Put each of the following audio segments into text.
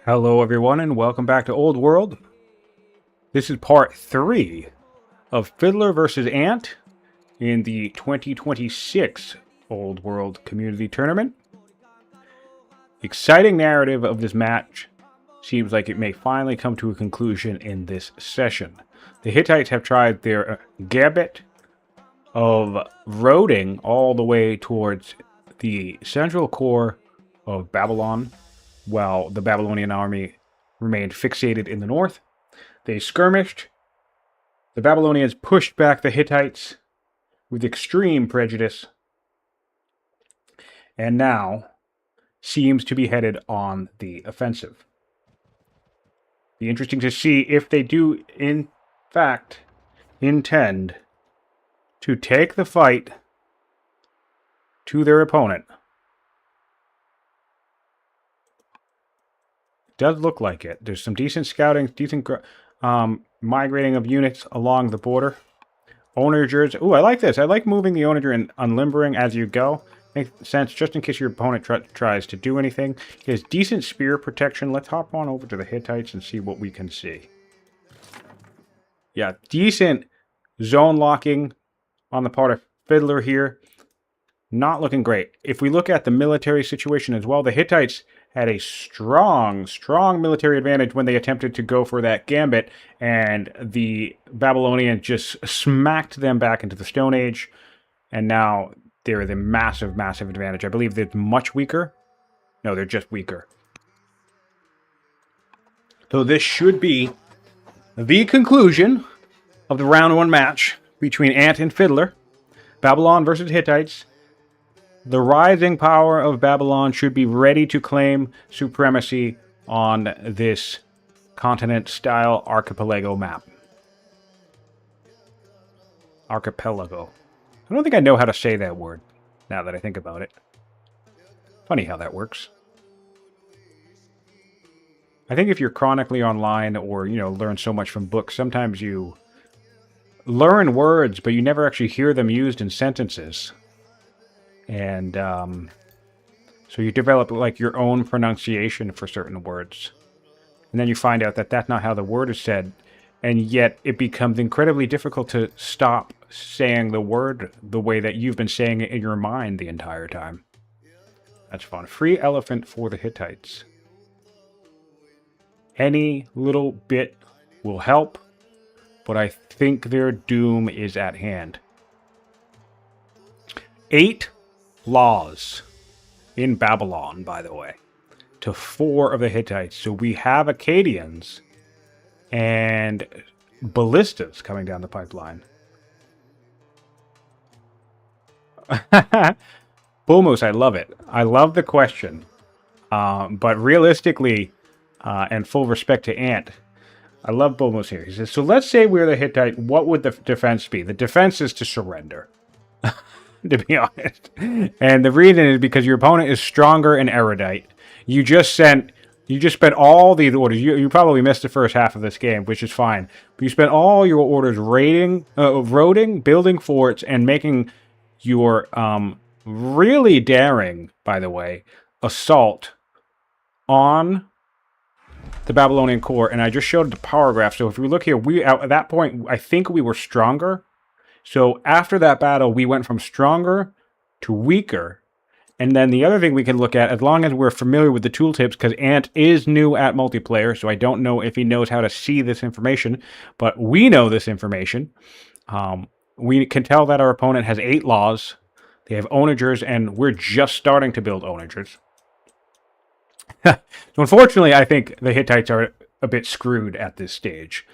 Hello everyone and welcome back to Old World. This is part 3 of Fiddler vs. Ant in the 2026 Old World Community Tournament. Exciting narrative of this match seems like it may finally come to a conclusion in this session. The Hittites have tried their gambit of roading all the way towards the central core of Babylon, while the Babylonian army remained fixated in the north. They skirmished. The Babylonians pushed back the Hittites with extreme prejudice, and now seems to be headed on the offensive. Be interesting to see if they do, in fact, intend to take the fight to their opponent. Does look like it. There's some decent scouting, decent migrating of units along the border. Onagers. Ooh, I like this. I like moving the onager and unlimbering as you go. Makes sense, just in case your opponent tries to do anything. He has decent spear protection. Let's hop on over to the Hittites and see what we can see. Yeah, decent zone locking on the part of Fiddler here. Not looking great. If we look at the military situation as well, the Hittites had a strong military advantage when they attempted to go for that gambit, and the Babylonians just smacked them back into the Stone Age, and now they're the massive advantage. I believe they're much weaker. No, they're just weaker. So this should be the conclusion of the round 1 match between Ant and Fiddler. Babylon versus Hittites. The rising power of Babylon should be ready to claim supremacy on this continent-style archipelago map. Archipelago. I don't think I know how to say that word, now that I think about it. Funny how that works. I think if you're chronically online or, learn so much from books, sometimes you learn words, but you never actually hear them used in sentences. And so you develop like your own pronunciation for certain words. And then you find out that that's not how the word is said. And yet it becomes incredibly difficult to stop saying the word the way that you've been saying it in your mind the entire time. That's fun. Free elephant for the Hittites. Any little bit will help, but I think their doom is at hand. 8 laws in Babylon, by the way, to 4 of the Hittites. So we have Akkadians and ballistas coming down the pipeline. Bulmos, I love it. I love the question. But realistically, and full respect to Ant, I love Bulmos here. He says, so let's say we're the Hittite, what would the defense be? The defense is to surrender. To be honest. And the reason is because your opponent is stronger and erudite. You just spent all these orders. You probably missed the first half of this game, which is fine. But you spent all your orders roading, building forts, and making your really daring, by the way, assault on the Babylonian core. And I just showed the power graph. So if we look here, at that point, I think we were stronger. So after that battle, we went from stronger to weaker. And then the other thing we can look at, as long as we're familiar with the tooltips, because Ant is new at multiplayer, so I don't know if he knows how to see this information, but we know this information. We can tell that our opponent has 8 laws. They have onagers, and we're just starting to build onagers. So unfortunately, I think the Hittites are a bit screwed at this stage.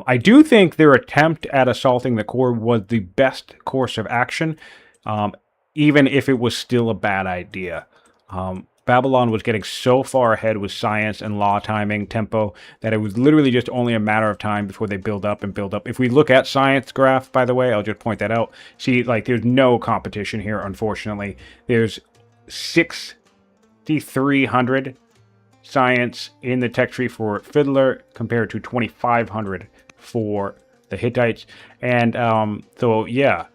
I do think their attempt at assaulting the core was the best course of action, even if it was still a bad idea. Babylon was getting so far ahead with science and law timing, tempo, that it was literally just only a matter of time before they build up and build up. If we look at science graph, by the way, I'll just point that out. See, like, there's no competition here, unfortunately. There's 6,300 science in the tech tree for Fiddler compared to 2,500 for the Hittites. And so yeah,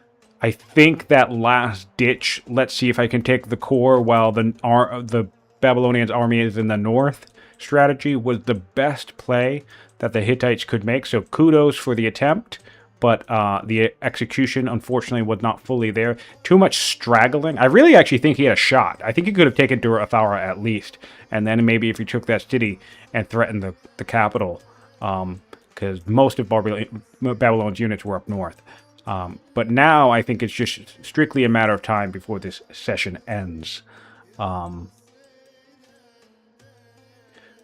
I think that last ditch, let's see if I can take the core while the Babylonians' army is in the north, strategy was the best play that the Hittites could make. So kudos for the attempt, but the execution, unfortunately, was not fully there. Too much straggling. I really actually think he had a shot. I think he could have taken Dur Athara at least. And then maybe if he took that city and threatened the capital, because most of Babylon's units were up north. But now I think it's just strictly a matter of time before this session ends.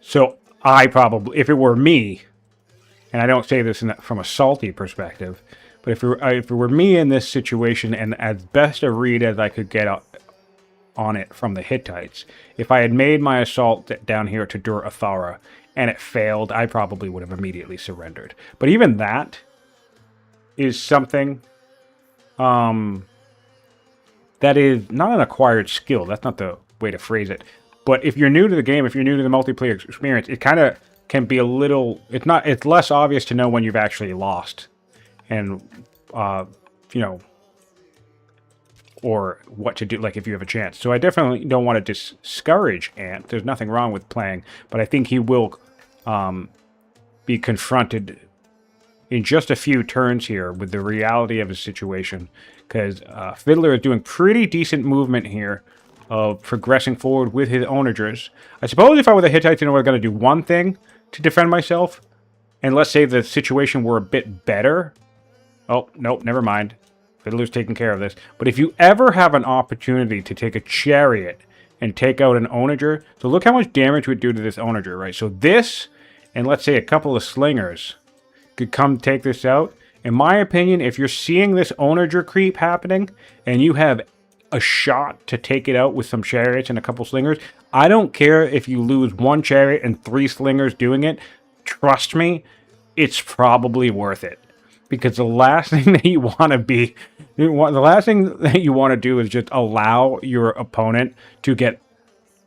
So I probably, if it were me, and I don't say this from a salty perspective, but if it were me in this situation, and as best a read as I could get on it from the Hittites, if I had made my assault down here to Dur Athara and it failed, I probably would have immediately surrendered. But even that is something that is not an acquired skill. That's not the way to phrase it. But if you're new to the game, if you're new to the multiplayer experience, it kind of can be a little, it's less obvious to know when you've actually lost, and you know, or what to do, like if you have a chance. So I definitely don't want to discourage Ant. There's nothing wrong with playing, but I think he will be confronted in just a few turns here with the reality of his situation, because Fiddler is doing pretty decent movement here of progressing forward with his onagers. I suppose if I were the Hittites and I were going to do one thing to defend myself, and let's say the situation were a bit better. Oh, nope, never mind. Fiddler's taking care of this. But if you ever have an opportunity to take a chariot and take out an onager, so look how much damage would do to this onager, right? So this, and let's say a couple of slingers, could come take this out. In my opinion, if you're seeing this onager creep happening, and you have a shot to take it out with some chariots and a couple slingers, I don't care if you lose one chariot and 3 slingers doing it. Trust me, it's probably worth it. Because the last thing that you want to be, the last thing that you want to do is just allow your opponent to get,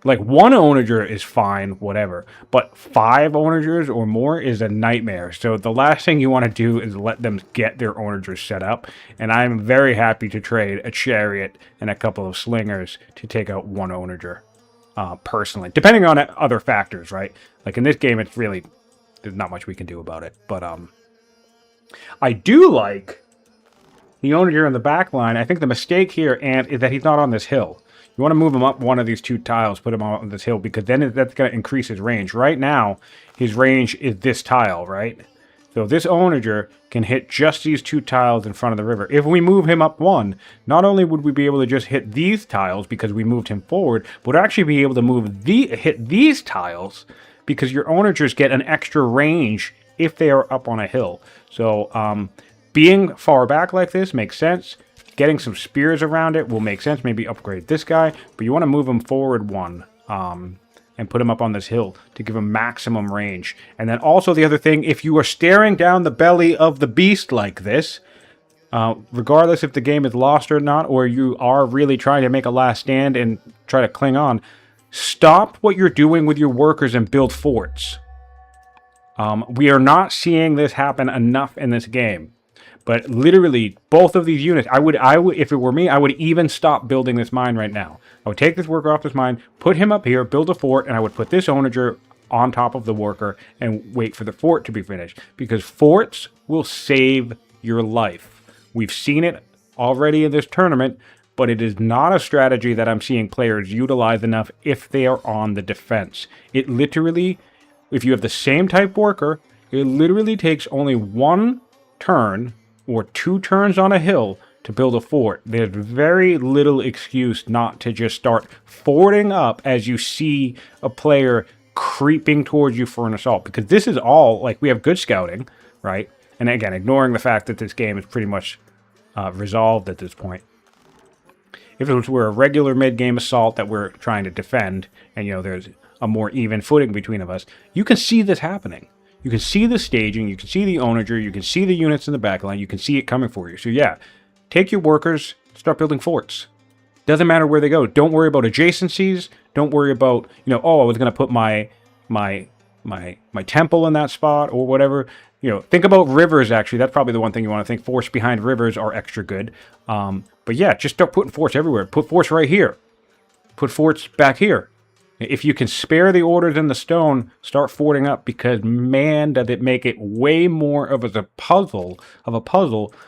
like, 1 onager is fine, whatever, but 5 onagers or more is a nightmare. So the last thing you want to do is let them get their onagers set up, and I'm very happy to trade a chariot and a couple of slingers to take out 1 onager, personally, depending on other factors, right? Like in this game, it's really, there's not much we can do about it, but I do like the onager in the back line. I think the mistake here, Ant, is that he's not on this hill. You want to move him up one of these 2 tiles, put him on this hill, because then that's going to increase his range. Right now, his range is this tile, right? So this onager can hit just these 2 tiles in front of the river. If we move him up 1, not only would we be able to just hit these tiles because we moved him forward, but we'd actually be able to hit these tiles because your onagers get an extra range if they are up on a hill. So being far back like this makes sense. Getting some spears around it will make sense. Maybe upgrade this guy, but you want to move him forward 1 and put him up on this hill to give him maximum range. And then also the other thing, if you are staring down the belly of the beast like this, regardless if the game is lost or not, or you are really trying to make a last stand and try to cling on, stop what you're doing with your workers and build forts. We are not seeing this happen enough in this game. But literally, both of these units, I would, if it were me, I would even stop building this mine right now. I would take this worker off this mine, put him up here, build a fort, and I would put this onager on top of the worker and wait for the fort to be finished. Because forts will save your life. We've seen it already in this tournament, but it is not a strategy that I'm seeing players utilize enough if they are on the defense. It literally, if you have the same type worker, it literally takes only 1 turn or 2 turns on a hill to build a fort. There's very little excuse not to just start forwarding up as you see a player creeping towards you for an assault. Because this is all, like, we have good scouting, right? And again, ignoring the fact that this game is pretty much resolved at this point. If it were a regular mid-game assault that we're trying to defend, and, you know, there's a more even footing between of us, you can see this happening. You can see the staging, you can see the onager, you can see the units in the backline, you can see it coming for you. So yeah, take your workers, start building forts. Doesn't matter where they go. Don't worry about adjacencies. Don't worry about, you know, oh, I was going to put my temple in that spot or whatever. You know, think about rivers, actually. That's probably the one thing you want to think. Forts behind rivers are extra good. But yeah, just start putting forts everywhere. Put forts right here. Put forts back here. If you can spare the orders in the stone, start forwarding up, because man, does it make it way more of a puzzle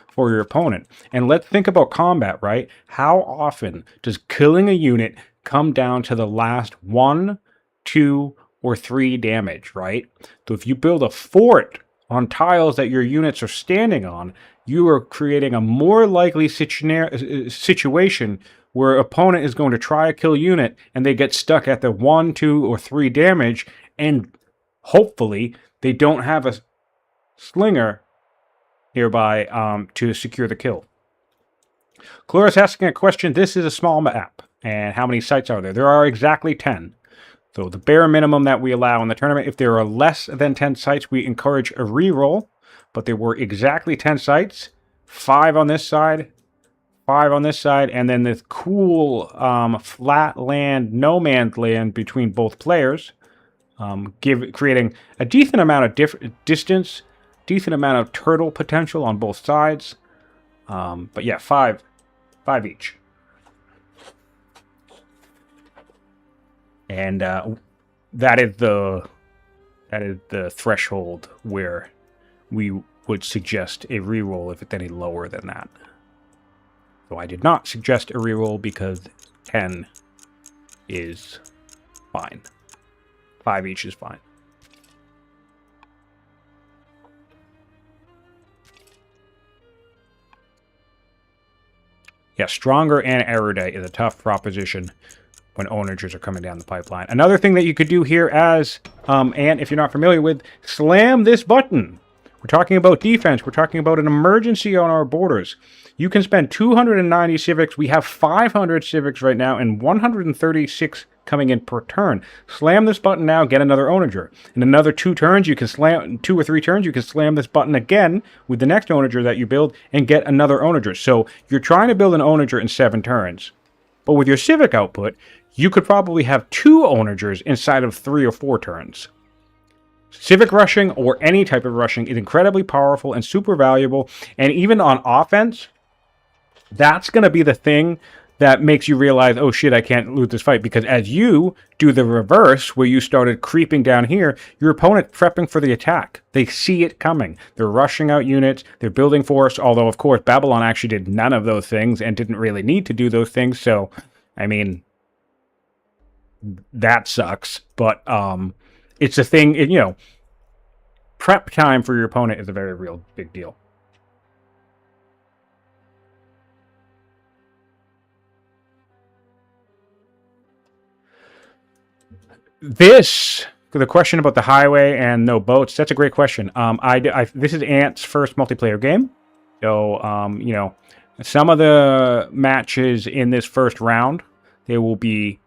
for your opponent. And let's think about combat, right? How often does killing a unit come down to the last 1, 2, or 3 damage, right? So if you build a fort on tiles that your units are standing on, you are creating a more likely situation where opponent is going to try a kill unit and they get stuck at the 1, 2, or 3 damage, and hopefully they don't have a slinger nearby to secure the kill. Chloris asking a question. This is a small map, and how many sites are there? There are exactly 10. So the bare minimum that we allow in the tournament, if there are less than 10 sites, we encourage a reroll, but there were exactly 10 sites, 5 on this side, 5 on this side, and then this cool flat land, no man's land between both players, creating a decent amount of distance, decent amount of turtle potential on both sides. But yeah, 5 each. And that is the threshold where we would suggest a reroll if it's any lower than that. So I did not suggest a reroll because 10 is fine. 5 each is fine. Yeah, stronger and erudite is a tough proposition when onagers are coming down the pipeline. Another thing that you could do here as Ant, if you're not familiar with, slam this button. We're talking about defense. We're talking about an emergency on our borders. You can spend 290 civics. We have 500 civics right now and 136 coming in per turn. Slam this button now, get another onager. In another 2 turns, you can slam, 2 or 3 turns, you can slam this button again with the next onager that you build and get another onager. So you're trying to build an onager in 7 turns. But with your civic output, you could probably have 2 onagers inside of 3 or 4 turns. Civic rushing, or any type of rushing, is incredibly powerful and super valuable. And even on offense, that's going to be the thing that makes you realize, oh shit, I can't lose this fight. Because as you do the reverse, where you started creeping down here, your opponent's prepping for the attack. They see it coming. They're rushing out units. They're building force. Although, of course, Babylon actually did none of those things and didn't really need to do those things. So, I mean, that sucks. But it's a thing, you know, prep time for your opponent is a very real big deal. The question about the highway and no boats, that's a great question. This is Ant's first multiplayer game. So, you know, some of the matches in this first round, there will be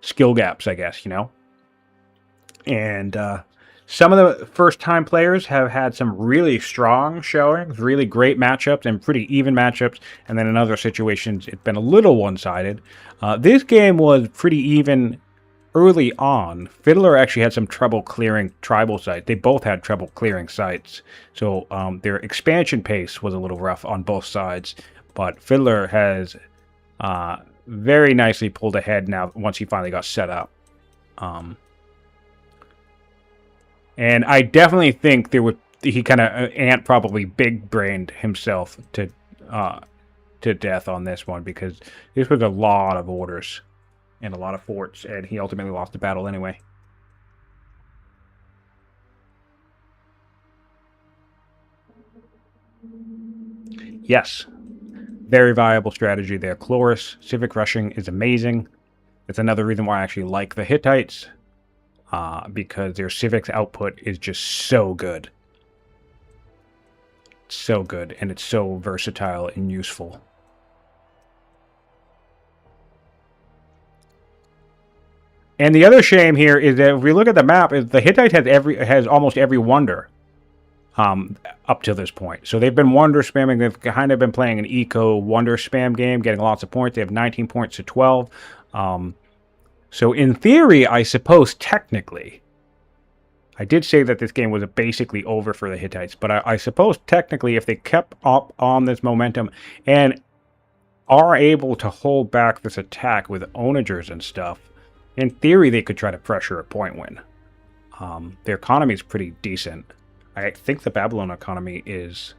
skill gaps, I guess, you know. And some of the first-time players have had some really strong showings, really great matchups, and pretty even matchups. And then in other situations, it's been a little one-sided. This game was pretty even early on. Fiddler actually had some trouble clearing tribal sites. They both had trouble clearing sites. So their expansion pace was a little rough on both sides. But Fiddler has very nicely pulled ahead now once he finally got set up. And I definitely think he kind of, Ant probably big-brained himself to death on this one, because this was a lot of orders and a lot of forts, and he ultimately lost the battle anyway. Yes, very viable strategy there. Chloris, civic rushing is amazing. It's another reason why I actually like the Hittites. Because their civics output is just so good. So good, and it's so versatile and useful. And the other shame here is that if we look at the map, is the Hittite has almost every wonder up to this point. So they've been wonder spamming. They've kind of been playing an eco wonder spam game, getting lots of points. They have 19 points to 12. So in theory, I suppose technically, I did say that this game was basically over for the Hittites, but I suppose technically if they kept up on this momentum, and are able to hold back this attack with onagers and stuff, in theory they could try to pressure a point win. Their economy is pretty decent. I think the Babylon economy is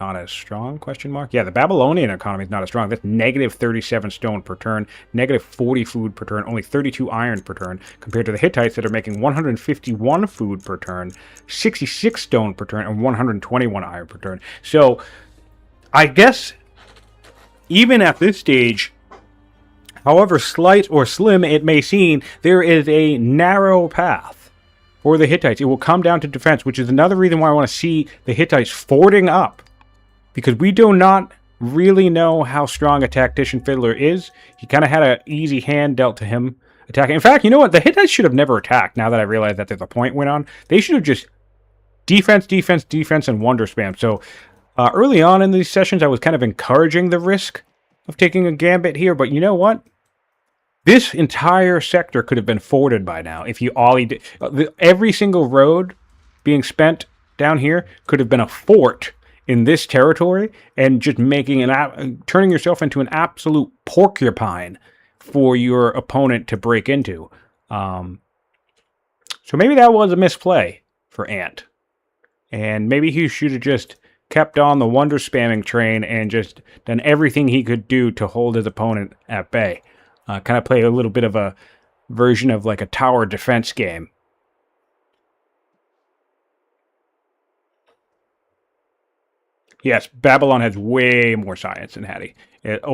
not as strong, question mark? Yeah, the Babylonian economy is not as strong. That's negative 37 stone per turn, negative 40 food per turn, only 32 iron per turn, compared to the Hittites that are making 151 food per turn, 66 stone per turn, and 121 iron per turn. So, I guess, even at this stage, however slight or slim it may seem, there is a narrow path for the Hittites. It will come down to defense, which is another reason why I want to see the Hittites fording up. Because we do not really know how strong a tactician Fiddler is. He kind of had an easy hand dealt to him attacking. In fact, you know what? The Hittites should have never attacked, now that I realize that there's a point went on. They should have just defense, defense, defense, and wonder spam. So early on in these sessions, I was kind of encouraging the risk of taking a gambit here. But you know what? This entire sector could have been forded by now if you ollie did. Every single road being spent down here could have been a fort in this territory, and just making turning yourself into an absolute porcupine for your opponent to break into. So maybe that was a misplay for Ant, and maybe he should have just kept on the wonder spamming train and just done everything he could do to hold his opponent at bay. Kind of play a little bit of a version of like a tower defense game. Yes, Babylon has way more science than Hattie. It's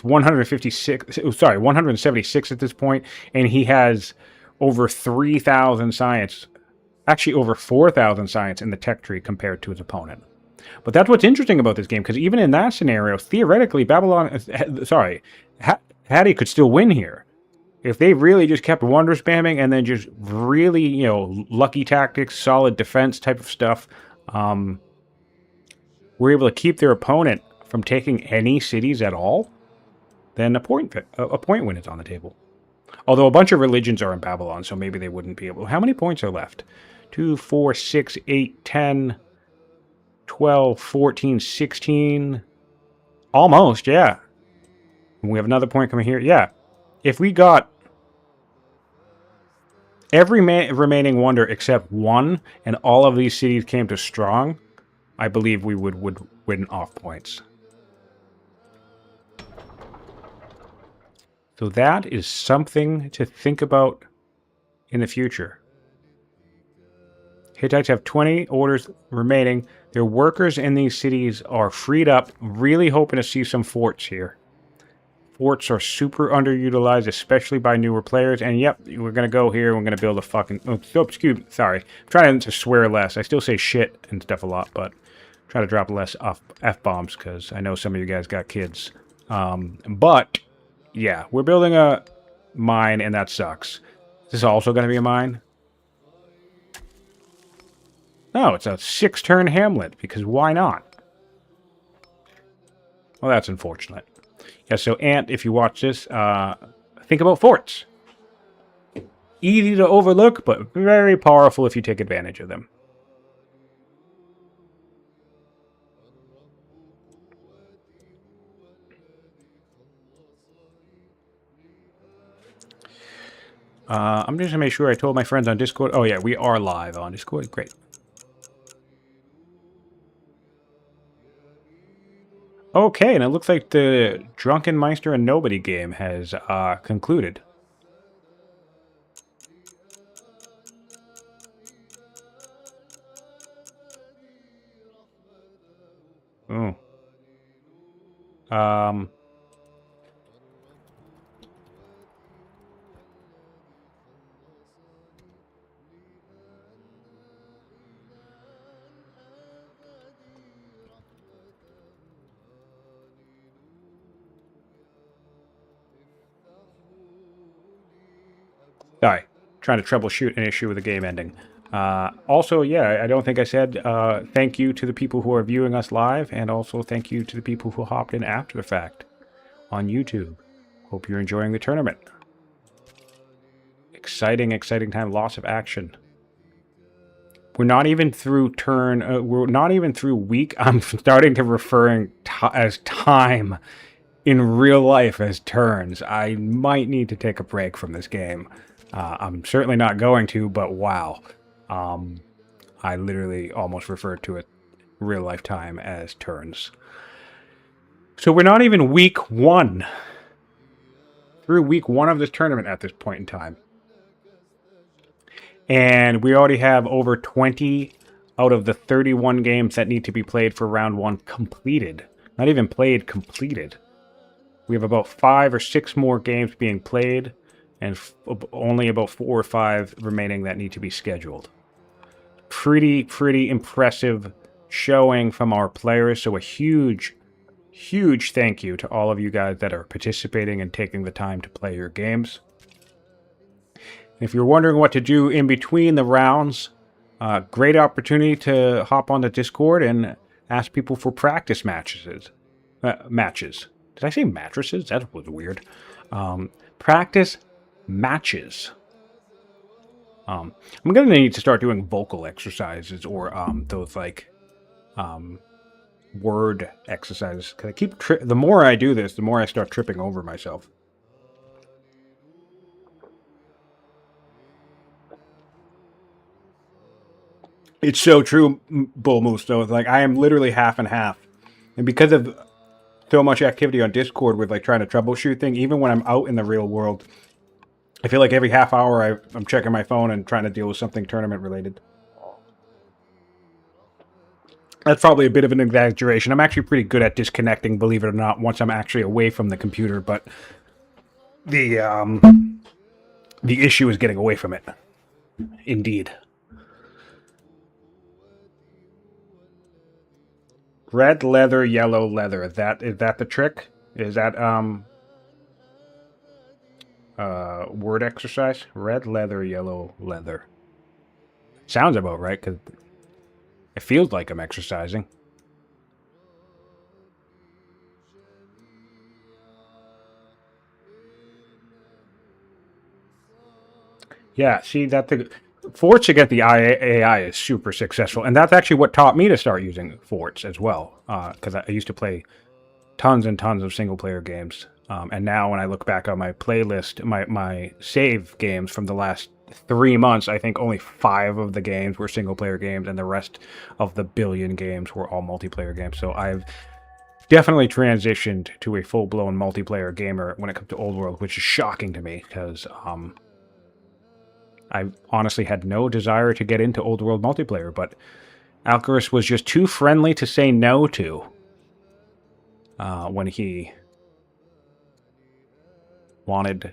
156. Sorry, 176 at this point, and he has over 3,000 science. Actually, over 4,000 science in the tech tree compared to his opponent. But that's what's interesting about this game, because even in that scenario, theoretically, Hattie could still win here. If they really just kept wonder spamming and then just really, lucky tactics, solid defense type of stuff, were able to keep their opponent from taking any cities at all, then a point win is on the table. Although a bunch of religions are in Babylon, so maybe they wouldn't be able. How many points are left? 2, 4, 6, 8, 10, 12, 14, 16. Almost, yeah. We have another point coming here. Yeah. If we got every remaining wonder except one, and all of these cities came to strong, I believe we would win off points. So that is something to think about in the future. Hittites have 20 orders remaining. Their workers in these cities are freed up. Really hoping to see some forts here. Forts are super underutilized, especially by newer players. And yep, we're going to go here. We're going to build a fucking... sorry. I'm trying to swear less. I still say shit and stuff a lot, but try to drop less F-bombs because I know some of you guys got kids. But, yeah, we're building a mine, and that sucks. Is this also going to be a mine? No, it's a 6-turn hamlet, because why not? Well, that's unfortunate. Yeah, so Ant, if you watch this, think about forts. Easy to overlook, but very powerful if you take advantage of them. I'm just going to make sure I told my friends on Discord. Oh, yeah, we are live on Discord. Great. Okay, and it looks like the Drunken Meister and Nobody game has concluded. Oh. Sorry, trying to troubleshoot an issue with the game ending. Also, yeah, I don't think I said thank you to the people who are viewing us live, and also thank you to the people who hopped in after the fact on YouTube. Hope you're enjoying the tournament. Exciting, exciting time. Lots of action. We're not even through turn. We're not even through week. I'm starting to referring as time in real life as turns. I might need to take a break from this game. I'm certainly not going to, but wow. I literally almost referred to it real life time as turns. So we're not even week 1. Through week 1 of this tournament at this point in time. And we already have over 20 out of the 31 games that need to be played for round 1 completed. Not even played, completed. We have about 5 or 6 more games being played, and only about 4 or 5 remaining that need to be scheduled. Pretty impressive showing from our players. So a huge thank you to all of you guys that are participating and taking the time to play your games. If you're wondering what to do in between the rounds, great opportunity to hop on the Discord and ask people for practice matches. Did I say mattresses? That was weird. Practice matches. I'm going to need to start doing vocal exercises or those like word exercises. Because I keep the more I do this, the more I start tripping over myself. It's so true, Bull Moose, though. Like, I am literally half and half. And because of so much activity on Discord with, like, trying to troubleshoot things, even when I'm out in the real world, I feel like every half hour I'm checking my phone and trying to deal with something tournament-related. That's probably a bit of an exaggeration. I'm actually pretty good at disconnecting, believe it or not, once I'm actually away from the computer, but the issue is getting away from it. Indeed. Red leather, yellow leather. Is that the trick? Is that word exercise? Red leather, yellow leather. Sounds about right, because it feels like I'm exercising. Yeah, see, Forts against the AI is super successful, and that's actually what taught me to start using Forts as well, because I used to play tons and tons of single-player games, and now when I look back on my playlist, my save games from the last 3 months, I think only 5 of the games were single-player games, and the rest of the billion games were all multiplayer games, so I've definitely transitioned to a full-blown multiplayer gamer when it comes to Old World, which is shocking to me, because I honestly had no desire to get into Old World multiplayer, but Alcaris was just too friendly to say no to when he wanted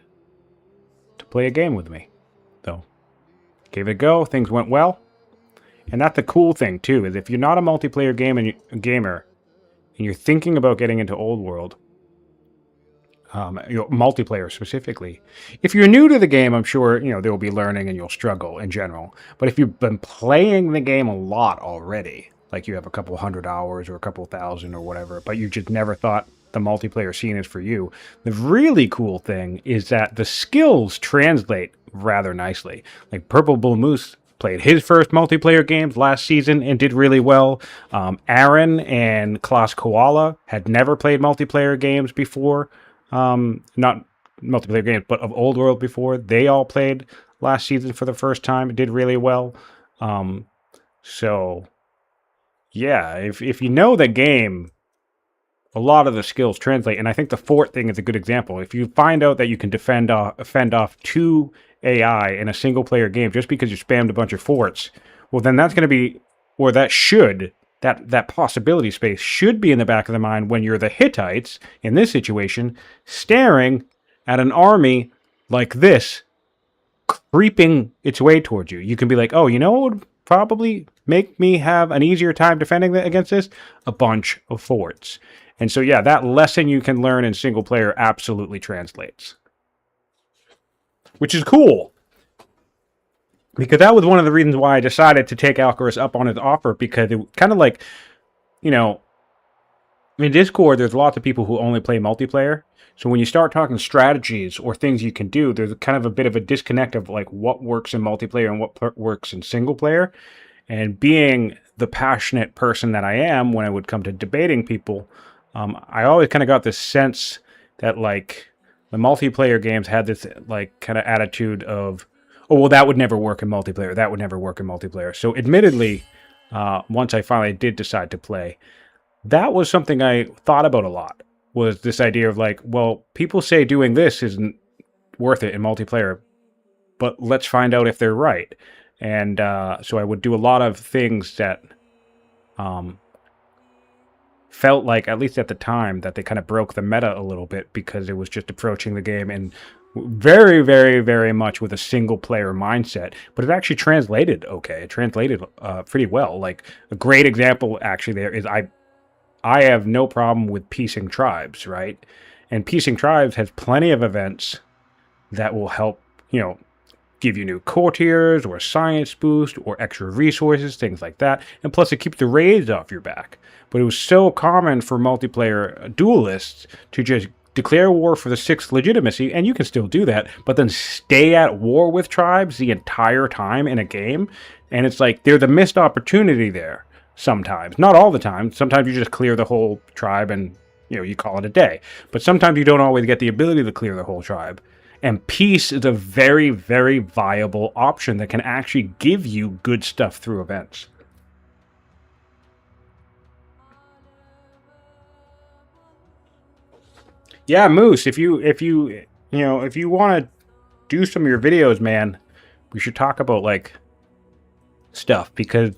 to play a game with me. So, gave it a go. Things went well. And that's the cool thing, too, is if you're not a multiplayer gamer and you're thinking about getting into Old World, multiplayer specifically. If you're new to the game, I'm sure there will be learning and you'll struggle in general. But if you've been playing the game a lot already, like you have a couple 100 hours or a couple 1,000 or whatever, but you just never thought the multiplayer scene is for you, the really cool thing is that the skills translate rather nicely. Like Purple Bull Moose played his first multiplayer games last season and did really well. Aaron and Klaus Koala had never played multiplayer games before. Not multiplayer games, but of Old World before. They all played last season for the first time. It did really well. So, yeah, if you know the game, a lot of the skills translate. And I think the fort thing is a good example. If you find out that you can fend off 2 AI in a single-player game just because you spammed a bunch of forts, well, then that's going to be, or that should... That possibility space should be in the back of the mind when you're the Hittites, in this situation, staring at an army like this, creeping its way towards you. You can be like, oh, you know what would probably make me have an easier time defending against this? A bunch of forts. And so, yeah, that lesson you can learn in single player absolutely translates. Which is cool. Because that was one of the reasons why I decided to take Alcaris up on his offer, because it kind of like, in Discord, there's lots of people who only play multiplayer. So when you start talking strategies or things you can do, there's kind of a bit of a disconnect of like what works in multiplayer and what works in single player. And being the passionate person that I am when I would come to debating people, I always kind of got this sense that like the multiplayer games had this like kind of attitude of, oh, well, that would never work in multiplayer. That would never work in multiplayer. So admittedly, once I finally did decide to play, that was something I thought about a lot, was this idea of like, well, people say doing this isn't worth it in multiplayer, but let's find out if they're right. And so I would do a lot of things that felt like, at least at the time, that they kind of broke the meta a little bit, because it was just approaching the game and very, very, very much with a single player mindset. But it actually translated okay. It translated pretty well. Like a great example actually there is I have no problem with piecing tribes, right? And piecing tribes has plenty of events that will help, give you new courtiers or a science boost or extra resources, things like that. And plus it keeps the raids off your back. But it was so common for multiplayer duelists to just declare war for the 6th legitimacy, and you can still do that, but then stay at war with tribes the entire time in a game. And it's like, there's a missed opportunity there sometimes. Not all the time. Sometimes you just clear the whole tribe and, you call it a day. But sometimes you don't always get the ability to clear the whole tribe. And peace is a very, very viable option that can actually give you good stuff through events. Yeah, Moose, if you want to do some of your videos, man, we should talk about like stuff, because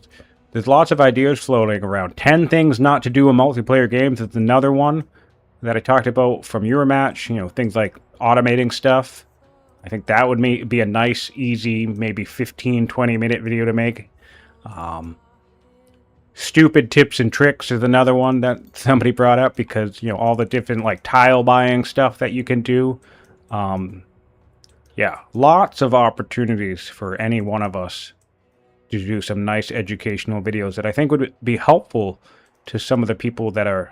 there's lots of ideas floating around. 10 things not to do in multiplayer games is another one that I talked about from your match. Things like automating stuff. I think that would be a nice, easy, maybe 15, 20-minute video to make. Stupid tips and tricks is another one that somebody brought up, because, all the different like tile buying stuff that you can do. Yeah, lots of opportunities for any one of us to do some nice educational videos that I think would be helpful to some of the people that are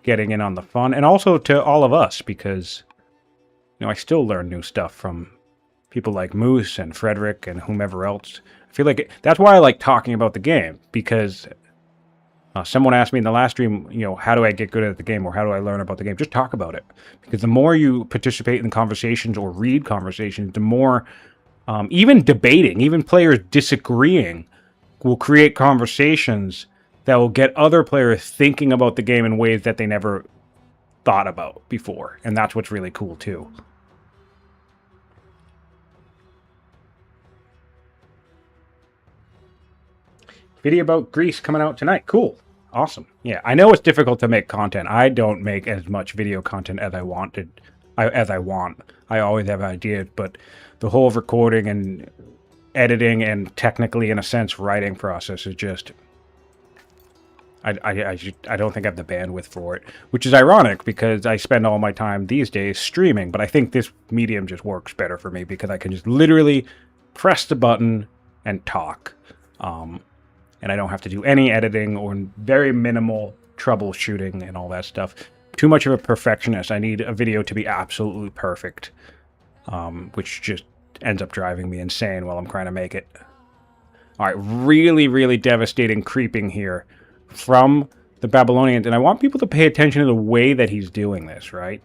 getting in on the fun, and also to all of us, because I still learn new stuff from people like Moose and Frederick and whomever else. I feel like that's why I like talking about the game, because someone asked me in the last stream, how do I get good at the game, or how do I learn about the game? Just talk about it, because the more you participate in conversations or read conversations, the more even debating, even players disagreeing, will create conversations that will get other players thinking about the game in ways that they never thought about before. And that's what's really cool too. Video about Greece coming out tonight. Cool. Awesome. Yeah, I know it's difficult to make content. I don't make as much video content as I want. I always have ideas, but the whole recording and editing and technically, in a sense, writing process is just... I don't think I have the bandwidth for it, which is ironic, because I spend all my time these days streaming. But I think this medium just works better for me, because I can just literally press the button and talk. And I don't have to do any editing or very minimal troubleshooting and all that stuff. Too much of a perfectionist. I need a video to be absolutely perfect, which just ends up driving me insane while I'm trying to make it. All right, really, really devastating creeping here from the Babylonians. And I want people to pay attention to the way that he's doing this, right?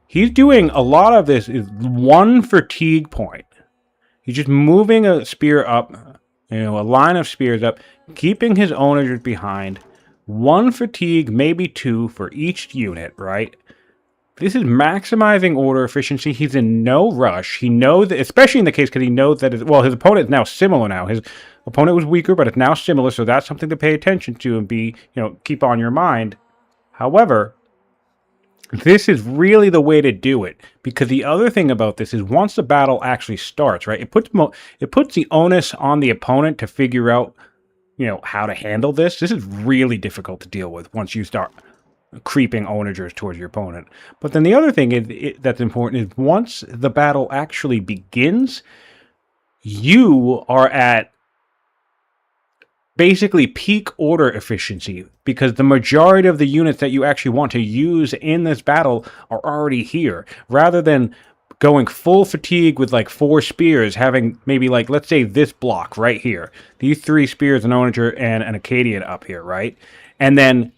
He's doing a lot of this is one fatigue point. He's just moving a spear up, a line of spears up, keeping his onagers behind. One fatigue, maybe two for each unit, right? This is maximizing order efficiency. He's in no rush. He knows, especially in the case, because he knows that his opponent is now similar now. His opponent was weaker, but it's now similar, so that's something to pay attention to and keep on your mind. However, this is really the way to do it, because the other thing about this is once the battle actually starts, right, it puts the onus on the opponent to figure out, how to handle this. This is really difficult to deal with once you start creeping onagers towards your opponent. But then the other thing that's important is once the battle actually begins, you are at basically peak order efficiency, because the majority of the units that you actually want to use in this battle are already here, rather than going full fatigue with like 4 spears, having maybe like, let's say this block right here, these 3 spears, an onager and an Acadian up here, right? And then,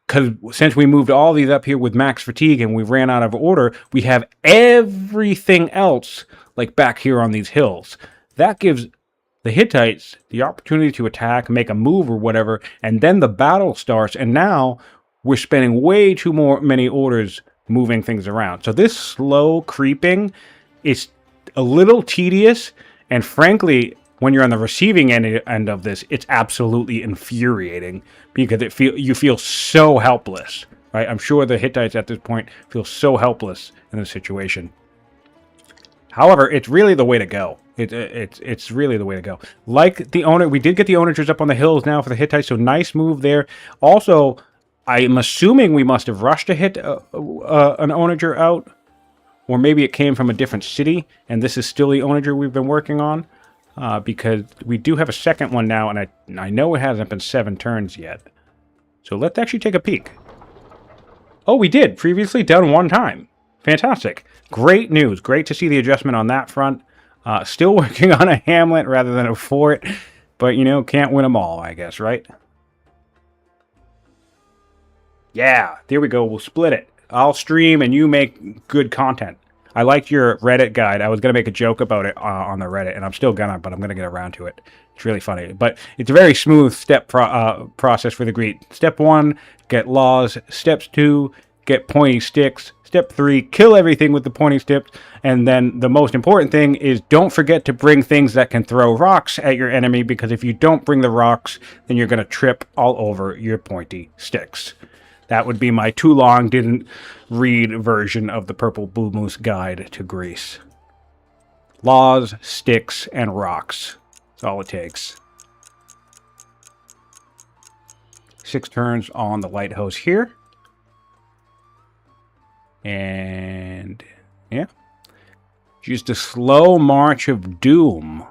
because since we moved all these up here with max fatigue and we ran out of order, we have everything else like back here on these hills. That gives the Hittites the opportunity to attack, make a move or whatever, and then the battle starts, and now we're spending way too many orders moving things around. So this slow creeping is a little tedious, and frankly, when you're on the receiving end of this, it's absolutely infuriating because you feel so helpless, right? I'm sure the Hittites at this point feel so helpless in this situation. However, it's really the way to go. It's really the way to go. Like the owner, we did get the onagers up on the hills now for the Hittites, so nice move there. Also, I'm assuming we must have rushed to hit an onager out, or maybe it came from a different city, and this is still the onager we've been working on, because we do have a second one now, and I know it hasn't been 7 turns yet. So let's actually take a peek. Oh, we did. Previously done 1 time. Fantastic. Great news. Great to see the adjustment on that front. Still working on a hamlet rather than a fort, but, you know, can't win them all, I guess, right? Yeah, there we go. We'll split it. I'll stream and you make good content. I liked your Reddit guide. I was going to make a joke about it on the Reddit, and I'm still gonna, but I'm going to get around to it. It's really funny. But it's a very smooth step process for the Greek. Step 1, get laws. Steps 2, get pointy sticks. Step 3, kill everything with the pointy sticks. And then the most important thing is don't forget to bring things that can throw rocks at your enemy, because if you don't bring the rocks, then you're going to trip all over your pointy sticks. That would be my too long didn't read version of the Purple Blue Moose Guide to Greece. Laws, sticks, and rocks. That's all it takes. 6 turns on the lighthouse here. And yeah, just a slow march of doom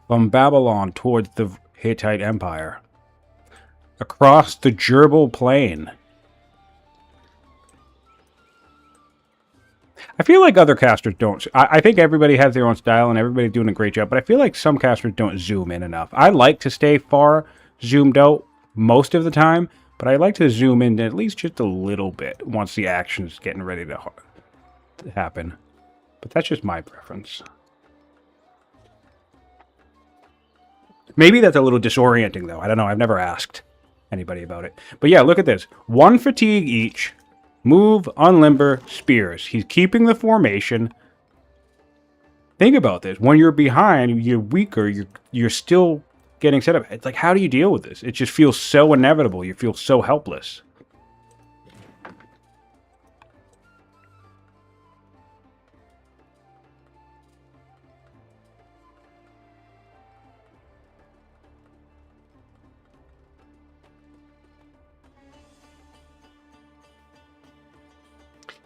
from Babylon towards the Hittite Empire. Across the Gerbil Plain. I feel like other casters don't. I think everybody has their own style and everybody's doing a great job, but I feel like some casters don't zoom in enough. I like to stay far zoomed out most of the time, but I like to zoom in at least just a little bit once the action's getting ready to happen. But that's just my preference. Maybe that's a little disorienting, though. I don't know. I've never asked anybody about it. But yeah, look at this. 1 fatigue each. Move, unlimber, spears. He's keeping the formation. Think about this. When you're behind, you're weaker. You're still getting set up. It's like, how do you deal with this? It just feels so inevitable. You feel so helpless.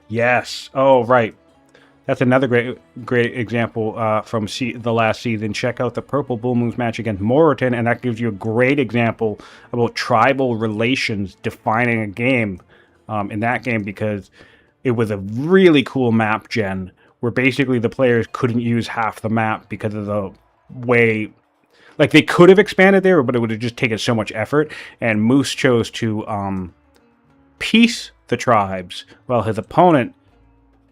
Yes. Oh, right. That's another great example from the last season. Check out the Purple Bull Moose match against Moreton, and that gives you a great example about tribal relations defining a game in that game, because it was a really cool map gen where basically the players couldn't use half the map because of the way... Like, they could have expanded there, but it would have just taken so much effort, and Moose chose to peace the tribes, while his opponent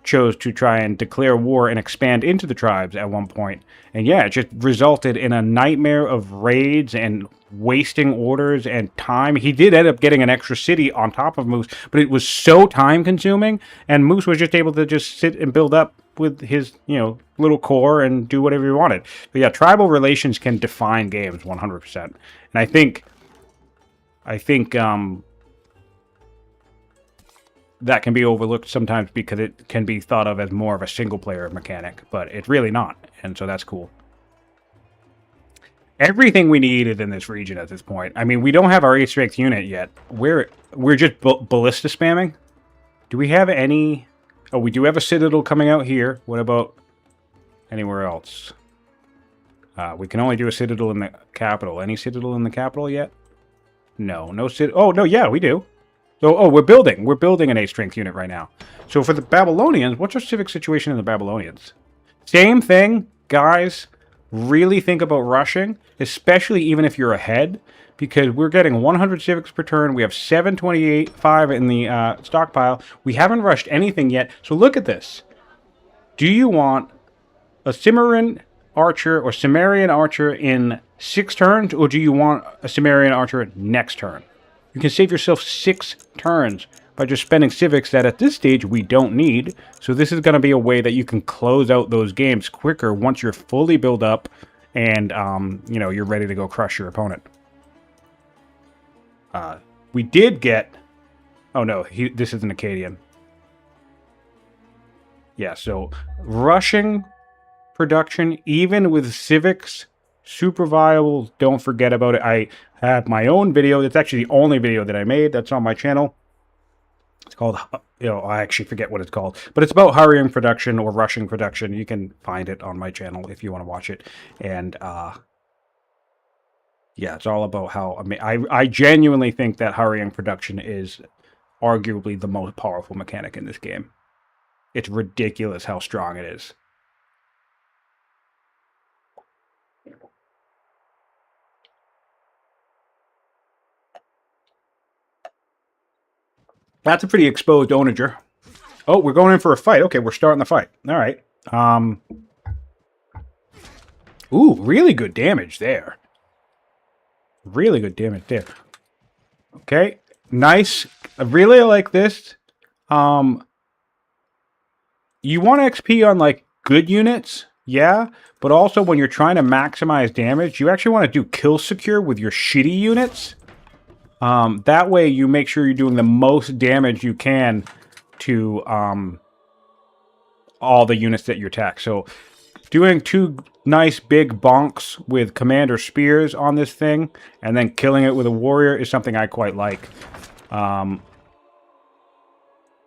chose to try and declare war and expand into the tribes at one point. And yeah, it just resulted in a nightmare of raids and wasting orders and time. He did end up getting an extra city on top of Moose, but it was so time consuming, and Moose was just able to just sit and build up with his, you know, little core and do whatever he wanted. But yeah, tribal relations can define games 100%. And I think that can be overlooked sometimes because it can be thought of as more of a single-player mechanic, but it's really not, and so that's cool. Everything we need is in this region at this point. I mean, we don't have our 8 strength unit yet. We're just ballista spamming. Do we have any... Oh, we do have a citadel coming out here. What about anywhere else? We can only do a citadel in the capital. Any citadel in the capital yet? No. No citadel... Oh, no, yeah, we do. So, oh, we're building an 8-strength unit right now. So for the Babylonians, what's our civic situation in the Babylonians? Same thing, guys. Really think about rushing, especially even if you're ahead, because we're getting 100 civics per turn. We have 728.5 in the stockpile. We haven't rushed anything yet. So look at this. Do you want a Cimmerian archer or Cimmerian archer in 6 turns, or do you want a Cimmerian archer next turn? You can save yourself 6 turns by just spending civics that at this stage we don't need. So this is going to be a way that you can close out those games quicker once you're fully built up and you know, you're ready to go crush your opponent. We did get... Oh no, this is an Acadian. Yeah, so rushing production, even with civics, super viable. Don't forget about it. I have my own video. It's actually the only video that I made that's on my channel. It's called, you know, I actually forget what it's called, but it's about hurrying production or rushing production. You can find it on my channel if you want to watch it. And yeah, it's all about how, I genuinely think that hurrying production is arguably the most powerful mechanic in this game. It's ridiculous how strong it is. That's a pretty exposed onager. Oh, we're going in for a fight. Okay, we're starting the fight. All right. Ooh, really good damage there. Really good damage there. Okay, nice. I really like this. You want XP on, like, good units, yeah, but also when you're trying to maximize damage, you actually want to do kill secure with your shitty units. That way you make sure you're doing the most damage you can to all the units that you attack. So doing 2 nice big bonks with commander spears on this thing and then killing it with a warrior is something I quite like.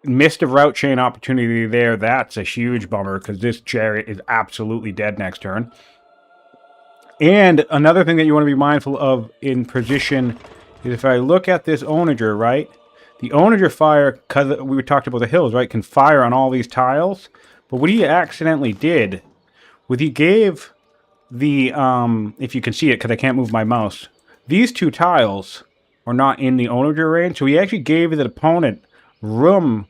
Missed a route chain opportunity there. That's a huge bummer because this chariot is absolutely dead next turn. And another thing that you want to be mindful of in position is if I look at this onager, right? The onager fire, because we talked about the hills, right, can fire on all these tiles. But what he accidentally did was he gave the, if you can see it because I can't move my mouse, these 2 tiles are not in the onager range. So he actually gave the opponent room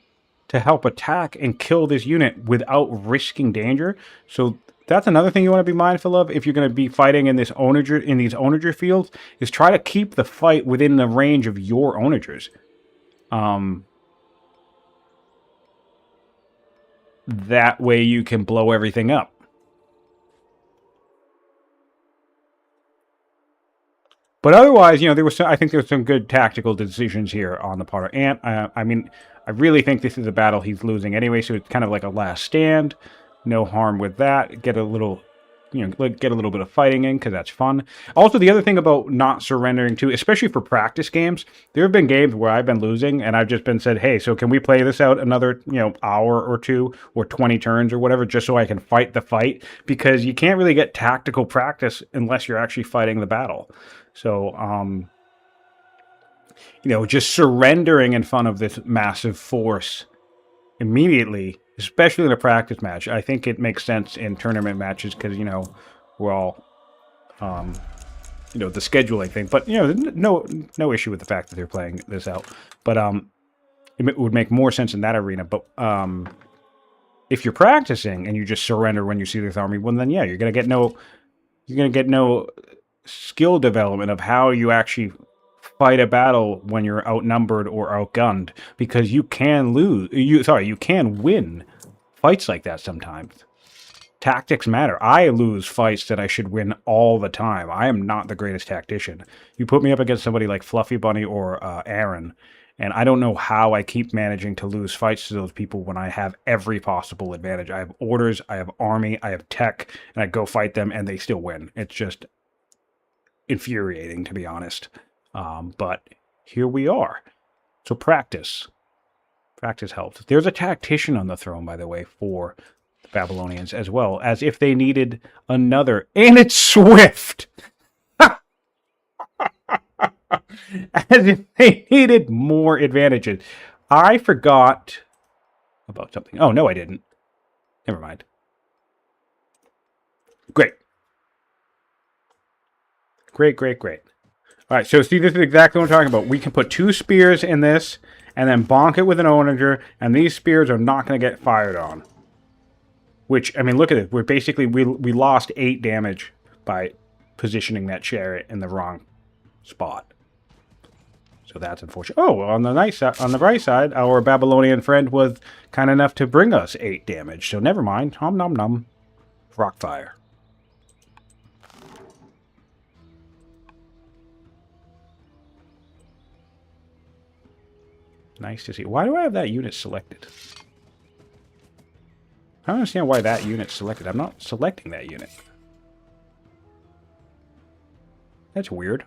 to help attack and kill this unit without risking danger. So that's another thing you want to be mindful of if you're going to be fighting in this onager, in these onager fields, is try to keep the fight within the range of your onagers. That way you can blow everything up. But otherwise, you know, I think there were some good tactical decisions here on the part of Ant. I mean, I really think this is a battle he's losing anyway, so it's kind of like a last stand. No harm with that. Get a little, you know, get a little bit of fighting in because that's fun. Also, the other thing about not surrendering to, especially for practice games, there have been games where I've been losing and I've just been said, hey, so can we play this out another, you know, hour or 2 or 20 turns or whatever, just so I can fight the fight? Because you can't really get tactical practice unless you're actually fighting the battle. So, you know, just surrendering in front of this massive force immediately, especially in a practice match, I think it makes sense in tournament matches because, you know, we're all, you know, the scheduling thing. But, you know, no issue with the fact that they're playing this out. But it would make more sense in that arena. But if you're practicing and you just surrender when you see this army, well, then, yeah, you're going to get no skill development of how you actually fight a battle when you're outnumbered or outgunned, because you can lose. You can win fights like that sometimes. Tactics matter. I lose fights that I should win all the time. I am not the greatest tactician. You put me up against somebody like Fluffy Bunny or Aaron, and I don't know how I keep managing to lose fights to those people when I have every possible advantage. I have orders, I have army, I have tech, and I go fight them, and they still win. It's just infuriating, to be honest. But here we are. So practice. Practice helps. There's a tactician on the throne, by the way, for the Babylonians, as well, as if they needed another. And it's Swift! As if they needed more advantages. I forgot about something. Oh, no, I didn't. Never mind. Great. Great, great, great. All right, so see, this is exactly what I'm talking about. We can put 2 spears in this, and then bonk it with an onager, and these spears are not going to get fired on. Which, I mean, look at it. We're basically, we lost 8 damage by positioning that chariot in the wrong spot. So that's unfortunate. Oh, on the nice side, on the bright side, our Babylonian friend was kind enough to bring us 8 damage. So never mind. Hum num num. Rock fire. Nice to see. Why do I have that unit selected? I don't understand why that unit's selected. I'm not selecting that unit. That's weird.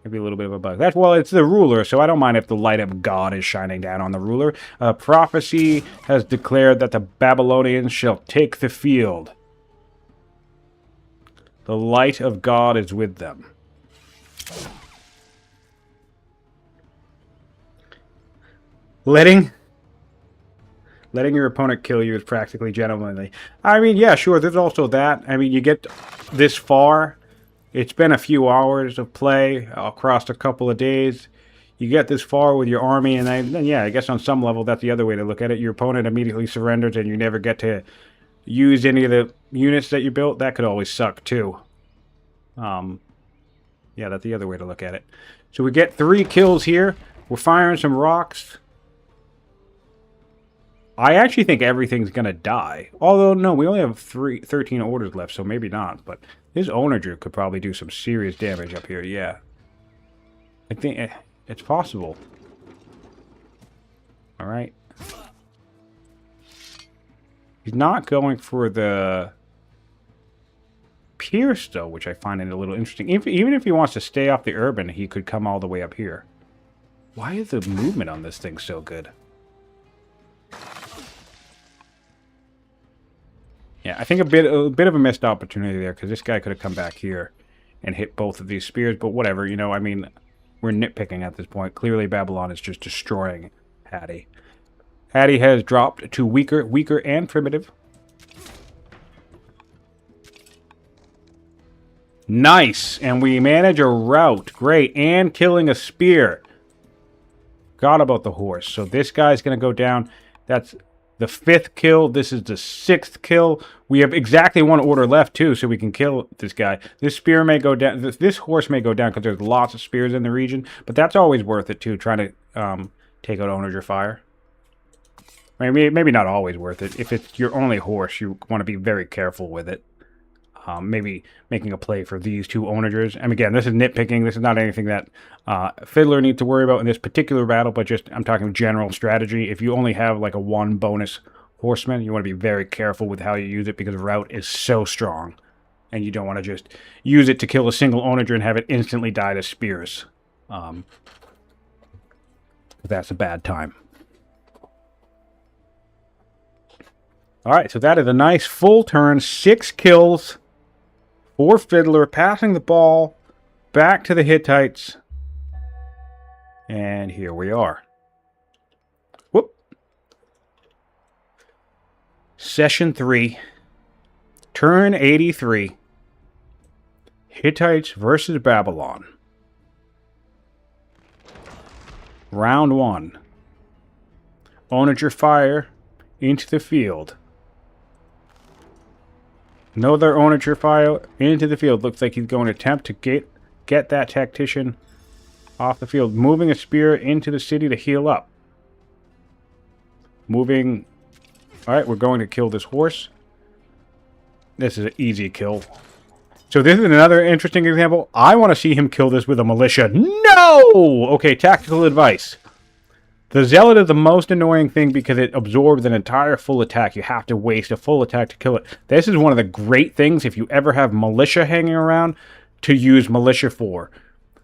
Maybe a little bit of a bug. That's, well, it's the ruler, so I don't mind if the light of God is shining down on the ruler. Prophecy has declared that the Babylonians shall take the field. The light of God is with them. Letting your opponent kill you is practically gentlemanly. I mean, yeah, sure, there's also that. I mean, you get this far. It's been a few hours of play across a couple of days. You get this far with your army, and then, yeah, I guess on some level that's the other way to look at it. Your opponent immediately surrenders, and you never get to use any of the units that you built. That could always suck, too. Yeah, that's the other way to look at it. So we get 3 kills here. We're firing some rocks. I actually think everything's going to die. Although, no, we only have 13 orders left, so maybe not. But this onager could probably do some serious damage up here, yeah. I think it's possible. Alright. He's not going for the pierce, though, which I find it a little interesting. Even if he wants to stay off the urban, he could come all the way up here. Why is the movement on this thing so good? Yeah, I think a bit of a missed opportunity there, because this guy could have come back here and hit both of these spears, but whatever, you know, I mean, we're nitpicking at this point. Clearly, Babylon is just destroying Hattie. Hattie has dropped to weaker and primitive. Nice, and we manage a rout. Great, and killing a spear. Forgot about the horse. So this guy's going to go down. That's the 5th kill. This is the 6th kill. We have exactly 1 order left, too, so we can kill this guy. This spear may go down. This horse may go down because there's lots of spears in the region. But that's always worth it, too, trying to take out onager fire. Maybe not always worth it. If it's your only horse, you want to be very careful with it. Maybe making a play for these 2 onagers. And again, this is nitpicking. This is not anything that Fiddler needs to worry about in this particular battle, but just, I'm talking general strategy. If you only have like a 1 bonus horseman, you want to be very careful with how you use it, because rout is so strong. And you don't want to just use it to kill a single onager and have it instantly die to spears. That's a bad time. Alright, so that is a nice full turn, 6 kills. For Fiddler, passing the ball back to the Hittites. And here we are. Whoop. Session 3. Turn 83. Hittites versus Babylon. Round 1. Onager fire into the field. Another onager fire into the field. Looks like he's going to attempt to get that tactician off the field. Moving a spear into the city to heal up. Moving. Alright, we're going to kill this horse. This is an easy kill. So this is another interesting example. I want to see him kill this with a militia. No! Okay, tactical advice. The Zealot is the most annoying thing because it absorbs an entire full attack. You have to waste a full attack to kill it. This is one of the great things, if you ever have militia hanging around, to use militia for.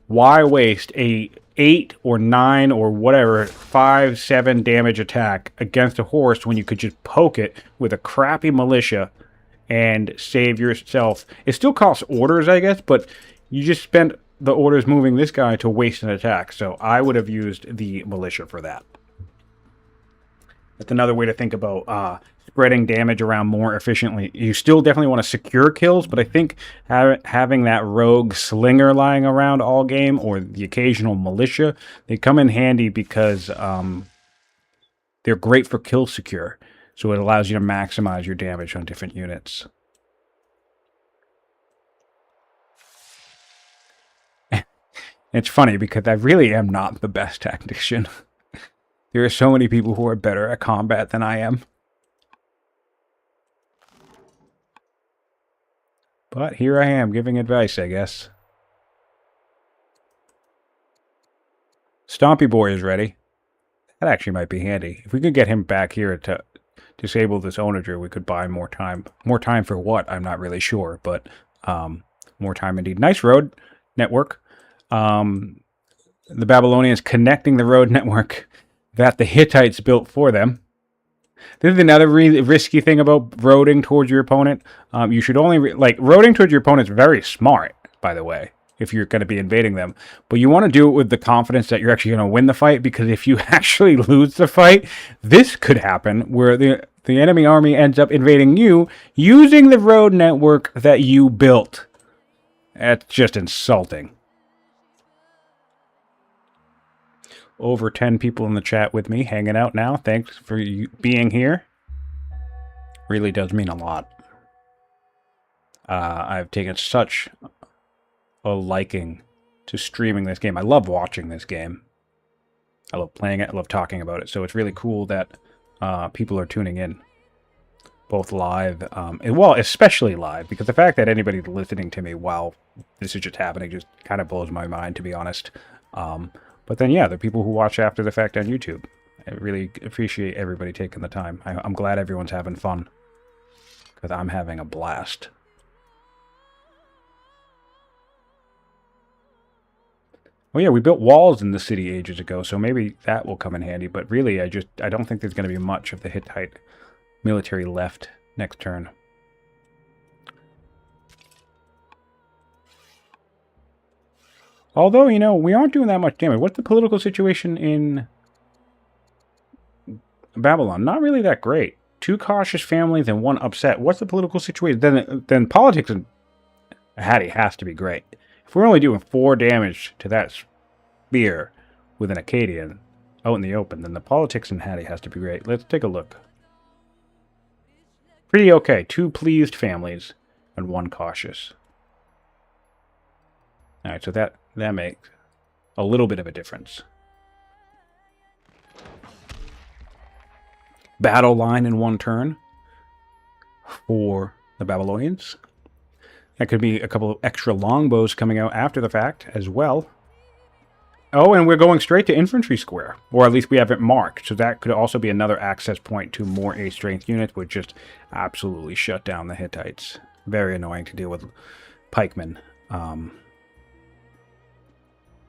Why waste a 8 or 9 or whatever, 5, 7 damage attack against a horse when you could just poke it with a crappy militia and save yourself? It still costs orders, I guess, but you just spend the orders moving this guy to waste an attack. So I would have used the militia for that. That's another way to think about spreading damage around more efficiently. You still definitely want to secure kills, but I think having that rogue slinger lying around all game, or the occasional militia, they come in handy because they're great for kill secure. So it allows you to maximize your damage on different units. It's funny because I really am not the best tactician. There are so many people who are better at combat than I am. But here I am giving advice, I guess. Stompy Boy is ready. That actually might be handy. If we could get him back here to disable this onager, we could buy more time. More time for what? I'm not really sure, but more time indeed. Nice road network. The Babylonians connecting the road network that the Hittites built for them. This is another risky thing about roading towards your opponent. You should only... roading towards your opponent is very smart, by the way, if you're going to be invading them. But you want to do it with the confidence that you're actually going to win the fight, because if you actually lose the fight, this could happen, where the enemy army ends up invading you using the road network that you built. That's just insulting. Over 10 people in the chat with me, hanging out now. Thanks for you being here. Really does mean a lot. I've taken such a liking to streaming this game. I love watching this game. I love playing it. I love talking about it. So it's really cool that people are tuning in. Both live, well, especially live, because the fact that anybody's listening to me while this is just happening just kind of blows my mind, to be honest. But then, yeah, the people who watch after the fact on YouTube. I really appreciate everybody taking the time. I'm glad everyone's having fun, because I'm having a blast. Oh yeah, we built walls in the city ages ago, so maybe that will come in handy. But really, I don't think there's going to be much of the Hittite military left next turn. Although, you know, we aren't doing that much damage. What's the political situation in Babylon? Not really that great. 2 cautious families and 1 upset. What's the political situation? Then politics in Hattie has to be great. If we're only doing 4 damage to that spear with an Acadian out in the open, then the politics in Hattie has to be great. Let's take a look. Pretty okay. 2 pleased families and 1 cautious. Alright, so that makes a little bit of a difference. Battle line in 1 turn for the Babylonians. That could be a couple of extra longbows coming out after the fact as well. Oh, and we're going straight to infantry square, or at least we have it marked. So that could also be another access point to more A-strength units, which just absolutely shut down the Hittites. Very annoying to deal with pikemen.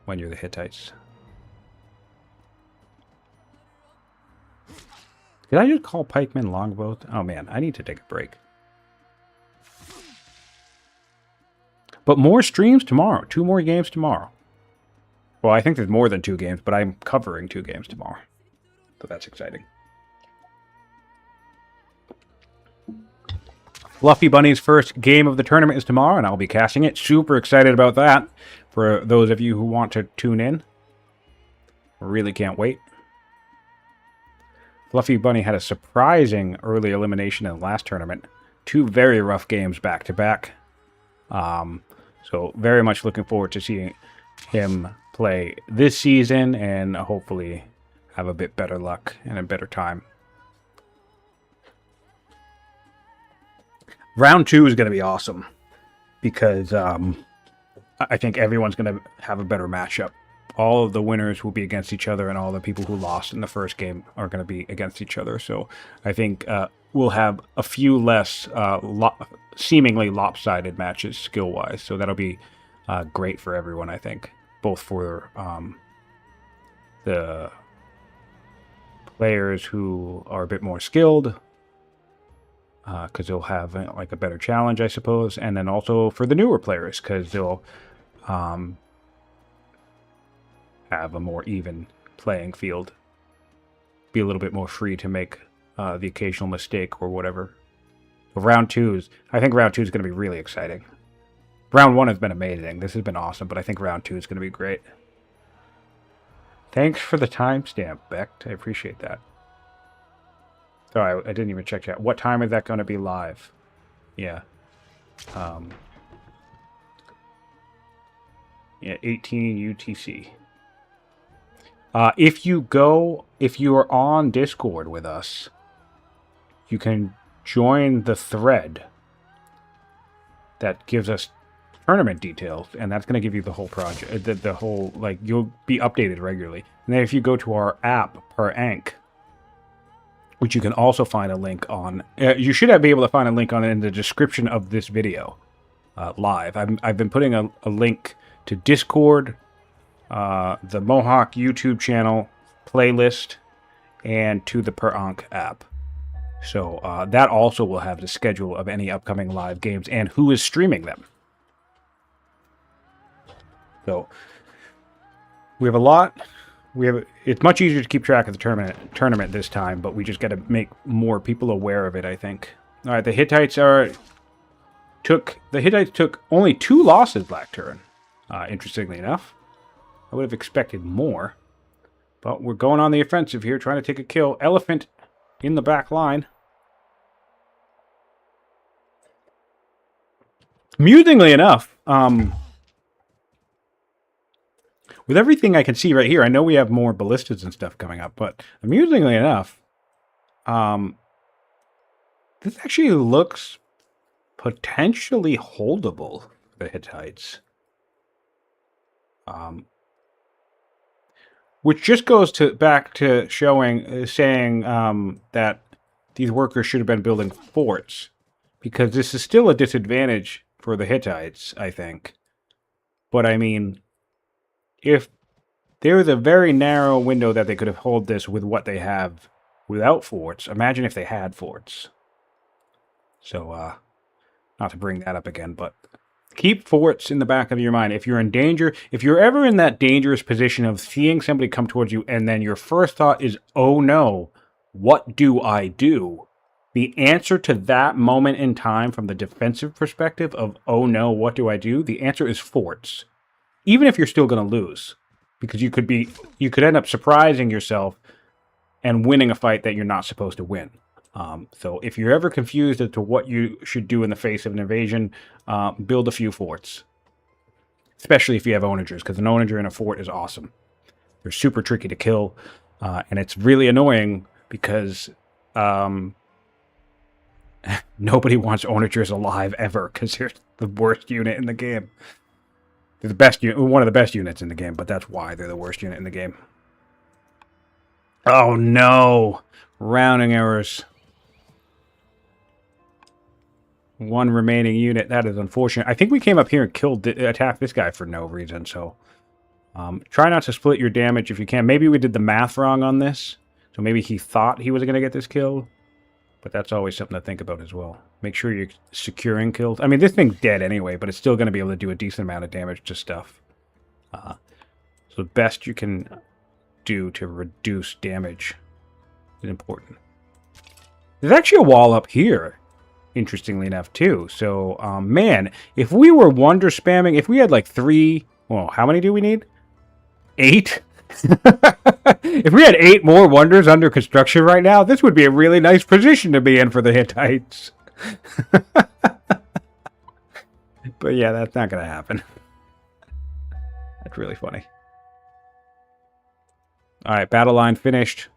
When you're the Hittites. Did I just call pikemen longbows? Oh man, I need to take a break. But more streams tomorrow. 2 more games tomorrow. Well, I think there's more than 2 games, but I'm covering 2 games tomorrow. So that's exciting. Fluffy Bunny's first game of the tournament is tomorrow, and I'll be casting it. Super excited about that. For those of you who want to tune in. Really can't wait. Fluffy Bunny had a surprising early elimination in the last tournament. 2 very rough games back to back. So very much looking forward to seeing him play this season and hopefully have a bit better luck and a better time. Round 2 is going to be awesome because I think everyone's going to have a better matchup. All of the winners will be against each other, and all the people who lost in the first game are going to be against each other. So I think we'll have a few less seemingly lopsided matches skill-wise. So that'll be great for everyone, I think. Both for the players who are a bit more skilled, because they'll have like a better challenge, I suppose. And then also for the newer players, because they'll have a more even playing field. Be a little bit more free to make the occasional mistake or whatever. Round 2 I think round 2 is going to be really exciting. Round 1 has been amazing. This has been awesome, but I think round 2 is going to be great. Thanks for the timestamp, Beck. I appreciate that. Sorry, I didn't even check that. What time is that going to be live? Yeah. Yeah, 18 UTC. If you are on Discord with us, you can join the thread that gives us tournament details, and that's going to give you the whole project, the whole, like, you'll be updated regularly. And then if you go to our app, per Ank, which you can also find a link on, you should be able to find a link on it in the description of this video, live. I've been putting a link to Discord, the Mohawk YouTube channel playlist, and to the Per Ank app. So that also will have the schedule of any upcoming live games and who is streaming them. So we have a lot. It's much easier to keep track of the tournament this time, but we just got to make more people aware of it, I think. All right, the Hittites took only 2 losses last turn. Interestingly enough, I would have expected more, but we're going on the offensive here, trying to take a kill. Elephant in the back line. Amusingly enough, with everything I can see right here, I know we have more ballistas and stuff coming up, but amusingly enough, this actually looks potentially holdable for the Hittites. Which just goes back to saying that these workers should have been building forts, because this is still a disadvantage for the Hittites, I think. But I mean, if there was a very narrow window that they could have held this with what they have without forts, imagine if they had forts. So, not to bring that up again, but keep forts in the back of your mind. If you're in danger, if you're ever in that dangerous position of seeing somebody come towards you and then your first thought is, oh no, what do I do? The answer to that moment in time from the defensive perspective of, oh no, what do I do? The answer is forts. Even if you're still going to lose, because you could end up surprising yourself and winning a fight that you're not supposed to win. So if you're ever confused as to what you should do in the face of an invasion, build a few forts. Especially if you have onagers, because an onager in a fort is awesome. They're super tricky to kill, and it's really annoying because nobody wants onagers alive ever, because they're the worst unit in the game. They're the best unit, one of the best units in the game, but that's why they're the worst unit in the game. Oh no! Rounding errors. One remaining unit. That is unfortunate. I think we came up here and attacked this guy for no reason, so try not to split your damage if you can. Maybe we did the math wrong on this, so maybe he thought he was going to get this kill, but that's always something to think about as well. Make sure you're securing kills. I mean, this thing's dead anyway, but it's still going to be able to do a decent amount of damage to stuff. So the best you can do to reduce damage is important. There's actually a wall up here, interestingly enough, too. So, man, if we were wonder spamming, if we had like 3, well, how many do we need? 8? If we had 8 more wonders under construction right now, this would be a really nice position to be in for the Hittites. But yeah, that's not going to happen. That's really funny. Alright, battle line finished.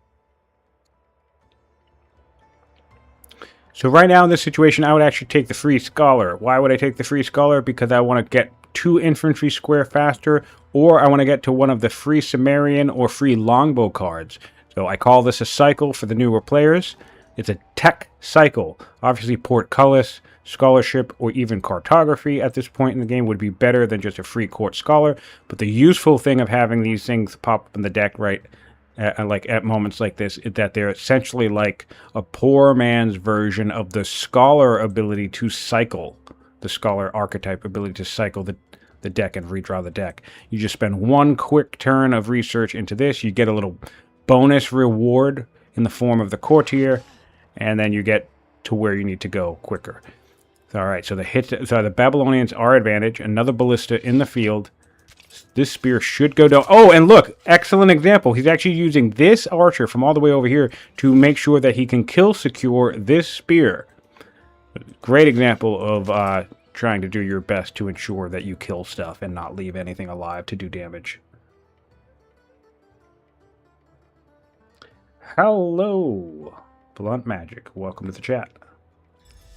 So right now in this situation, I would actually take the free scholar. Why would I take the free scholar? Because I want to get 2 infantry square faster, or I want to get to one of the free Sumerian or free longbow cards. So I call this a cycle for the newer players. It's a tech cycle. Obviously, portcullis, scholarship, or even cartography at this point in the game would be better than just a free court scholar. But the useful thing of having these things pop up in the deck at moments like this is that they're essentially like a poor man's version of the scholar ability to cycle, the scholar archetype ability to cycle the deck and redraw the deck. You just spend one quick turn of research into this. You get a little bonus reward in the form of the courtier, and then you get to where you need to go quicker. All right, so the Babylonians are advantage. Another ballista in the field. This spear should go down. Oh, and look, excellent example. He's actually using this archer from all the way over here to make sure that he can kill secure this spear. Great example of trying to do your best to ensure that you kill stuff and not leave anything alive to do damage. Hello, Blunt Magic. Welcome to the chat.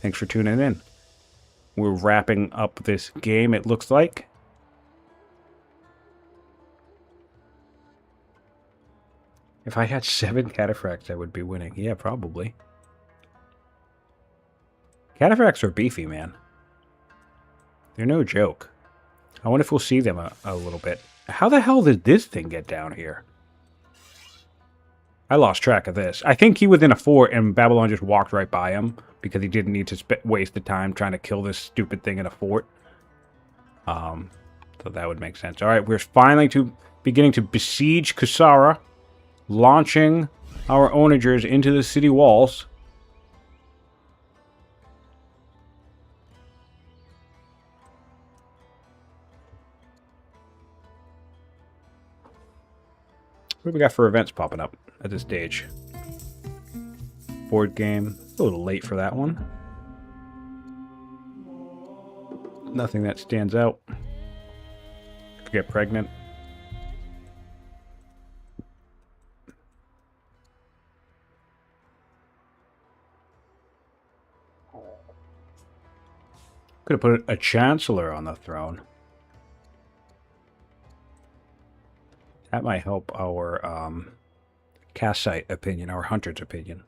Thanks for tuning in. We're wrapping up this game, it looks like. If I had 7 cataphracts, I would be winning. Yeah, probably. Cataphracts are beefy, man. They're no joke. I wonder if we'll see them a little bit. How the hell did this thing get down here? I lost track of this. I think he was in a fort and Babylon just walked right by him because he didn't need to waste the time trying to kill this stupid thing in a fort. So that would make sense. All right, we're finally beginning to besiege Kusara, launching our onagers into the city walls. What do we got for events popping up at this stage? Board game. A little late for that one. Nothing that stands out. Could get pregnant. Could have put a chancellor on the throne. That might help our Cassite opinion, our hunter's opinion.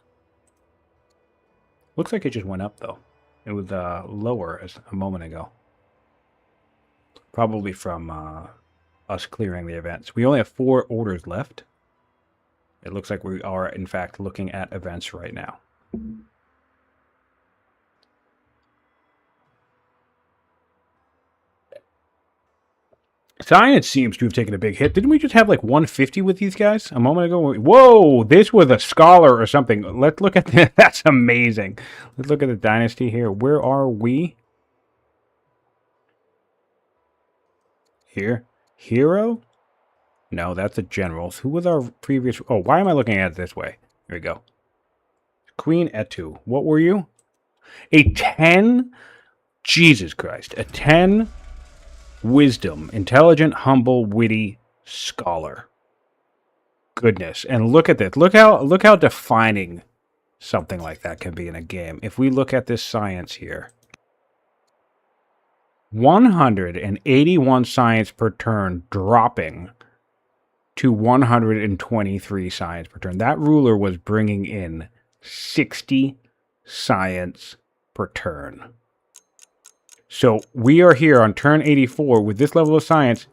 Looks like it just went up, though. It was lower as a moment ago. Probably from us clearing the events. We only have 4 orders left. It looks like we are, in fact, looking at events right now. Science seems to have taken a big hit. Didn't we just have like 150 with these guys a moment ago? Whoa, this was a scholar or something. Let's look at that. That's amazing. Let's look at the dynasty here. Where are we? Here. Hero? No, that's the generals. Who was our previous... Oh, why am I looking at it this way? Here we go. Queen Etu. What were you? A 10? Jesus Christ. A 10... Wisdom, intelligent, humble, witty, scholar. Goodness, and look at this. Look how defining something like that can be in a game. If we look at this science here, 181 science per turn, dropping to 123 science per turn. That ruler was bringing in 60 science per turn. So we are here on turn 84 with this level of science.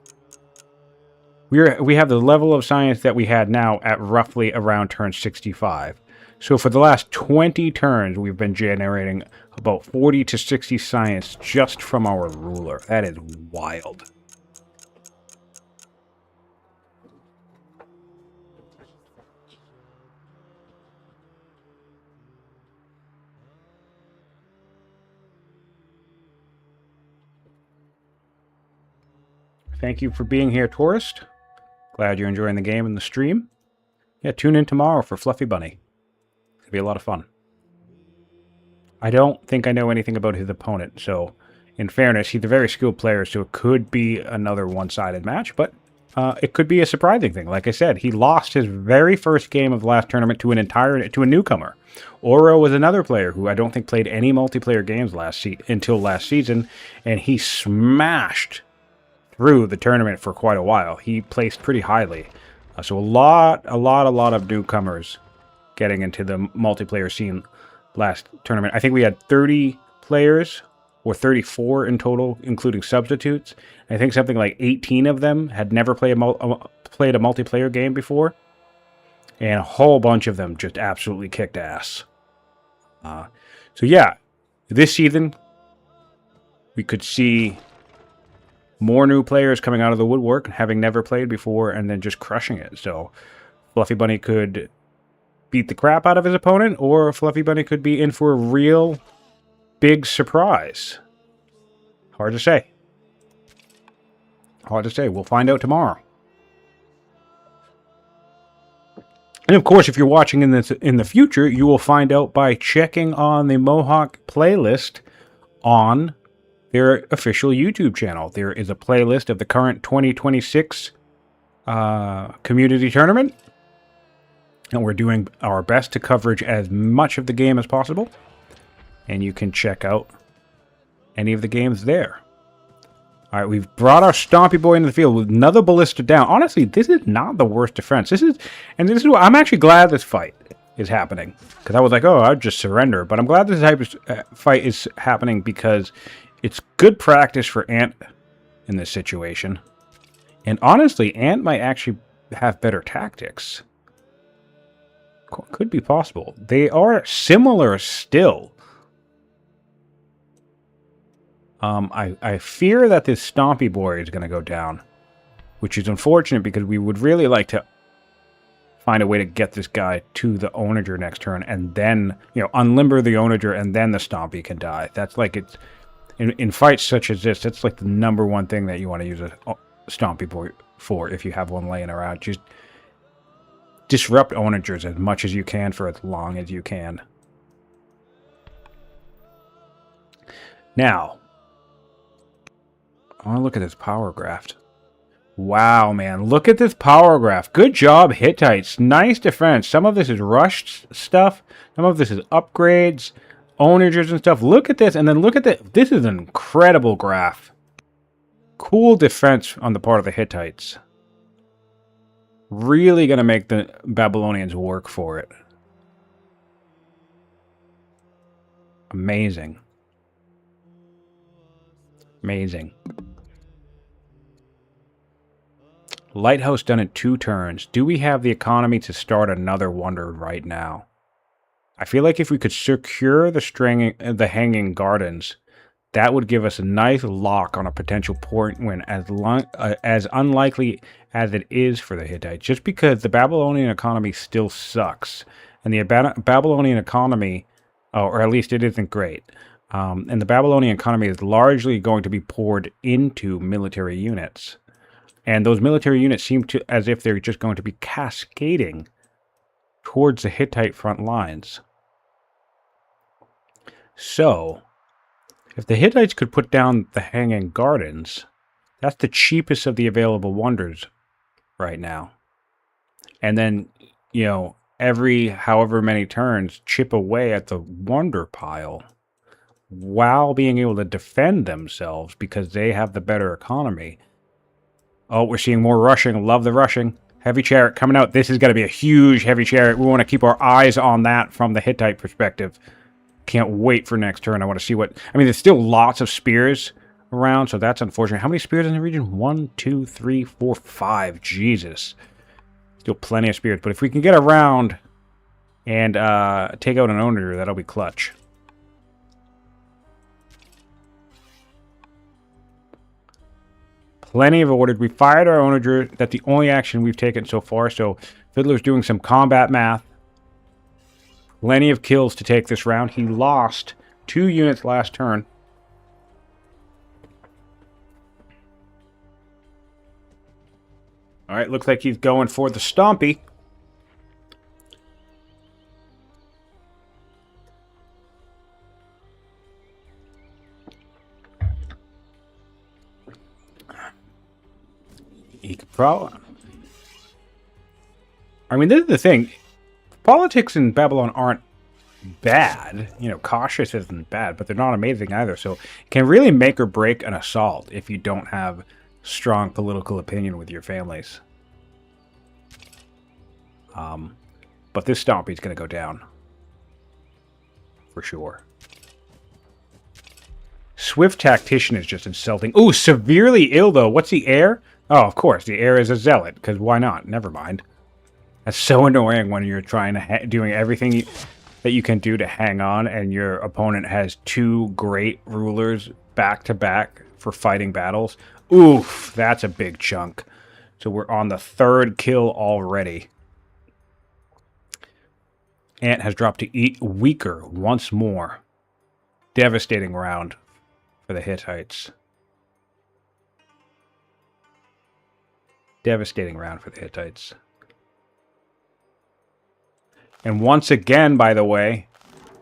We have the level of science that we had now at roughly around turn 65. So for the last 20 turns, we've been generating about 40 to 60 science just from our ruler. That is wild. Thank you for being here, tourist. Glad you're enjoying the game and the stream. Yeah, tune in tomorrow for Fluffy Bunny. It'll be a lot of fun. I don't think I know anything about his opponent, so in fairness, he's a very skilled player, so it could be another one-sided match, but it could be a surprising thing. Like I said, he lost his very first game of the last tournament to a newcomer. Oro was another player who I don't think played any multiplayer games until last season, and he smashed through the tournament for quite a while. He placed pretty highly. So a lot of newcomers getting into the multiplayer scene last tournament. I think we had 30 players, or 34 in total, including substitutes. I think something like 18 of them had never played a multiplayer game before. And a whole bunch of them just absolutely kicked ass. So yeah, this season, we could see more new players coming out of the woodwork, having never played before, and then just crushing it. So Fluffy Bunny could beat the crap out of his opponent, or Fluffy Bunny could be in for a real big surprise. Hard to say. Hard to say. We'll find out tomorrow. And of course, if you're watching in the future, you will find out by checking on the Mohawk playlist on their official YouTube channel. There is a playlist of the current 2026 community tournament. And we're doing our best to coverage as much of the game as possible. And you can check out any of the games there. All right, we've brought our Stompy Boy into the field with another Ballista down. Honestly, this is not the worst defense. This is what I'm actually glad this fight is happening. Because I was like, oh, I'd just surrender. But I'm glad this type of fight is happening because it's good practice for Ant in this situation. And honestly, Ant might actually have better tactics. Could be possible. They are similar still. I fear that this Stompy Boy is going to go down, which is unfortunate because we would really like to find a way to get this guy to the Onager next turn and then, unlimber the Onager and then the Stompy can die. That's like it's in fights such as this, that's like the #1 thing that you want to use a Stompy Boy for if you have one laying around. Just disrupt Onagers as much as you can for as long as you can. Now, I want to look at this power graph. Wow, man. Look at this power graph. Good job, Hittites. Nice defense. Some of this is rushed stuff. Some of this is upgrades, Onagers and stuff. Look at this, and then look at this. This is an incredible graph. Cool defense on the part of the Hittites. Really going to make the Babylonians work for it. Amazing. Amazing. Lighthouse done in 2 turns. Do we have the economy to start another wonder right now? I feel like if we could secure the Hanging Gardens, that would give us a nice lock on a potential point win, as unlikely as it is for the Hittites, just because the Babylonian economy still sucks. And the Babylonian economy, or at least it isn't great. And the Babylonian economy is largely going to be poured into military units. And those military units seem to as if they're just going to be cascading towards the Hittite front lines. So, if the Hittites could put down the Hanging Gardens, that's the cheapest of the available wonders right now. And then, every however many turns, chip away at the wonder pile while being able to defend themselves because they have the better economy. Oh, we're seeing more rushing. Love the rushing. Heavy chariot coming out. This is going to be a huge heavy chariot. We want to keep our eyes on that from the Hittite perspective. Can't wait for next turn. I want to see what... I mean, there's still lots of spears around, so that's unfortunate. How many spears in the region? 1, 2, 3, 4, 5. Jesus. Still plenty of spears. But if we can get around and take out an owner, that'll be clutch. Plenty of orders. We fired our onager. That's the only action we've taken so far. So Fiddler's doing some combat math. Plenty of kills to take this round. He lost 2 units last turn. All right, looks like he's going for the Stompy. He could probably... I mean, this is the thing. Politics in Babylon aren't bad. Cautious isn't bad, but they're not amazing either. So it can really make or break an assault if you don't have strong political opinion with your families. But this Stompy's going to go down. For sure. Swift Tactician is just insulting. Ooh, severely ill, though. What's the heir? Oh, of course. The heir is a zealot, because why not? Never mind. That's so annoying when you're trying to doing everything that you can do to hang on, and your opponent has 2 great rulers back to back for fighting battles. Oof, that's a big chunk. So we're on the 3rd kill already. Ant has dropped to eat weaker once more. Devastating round for the Hittites. Devastating round for the Hittites. And once again, by the way,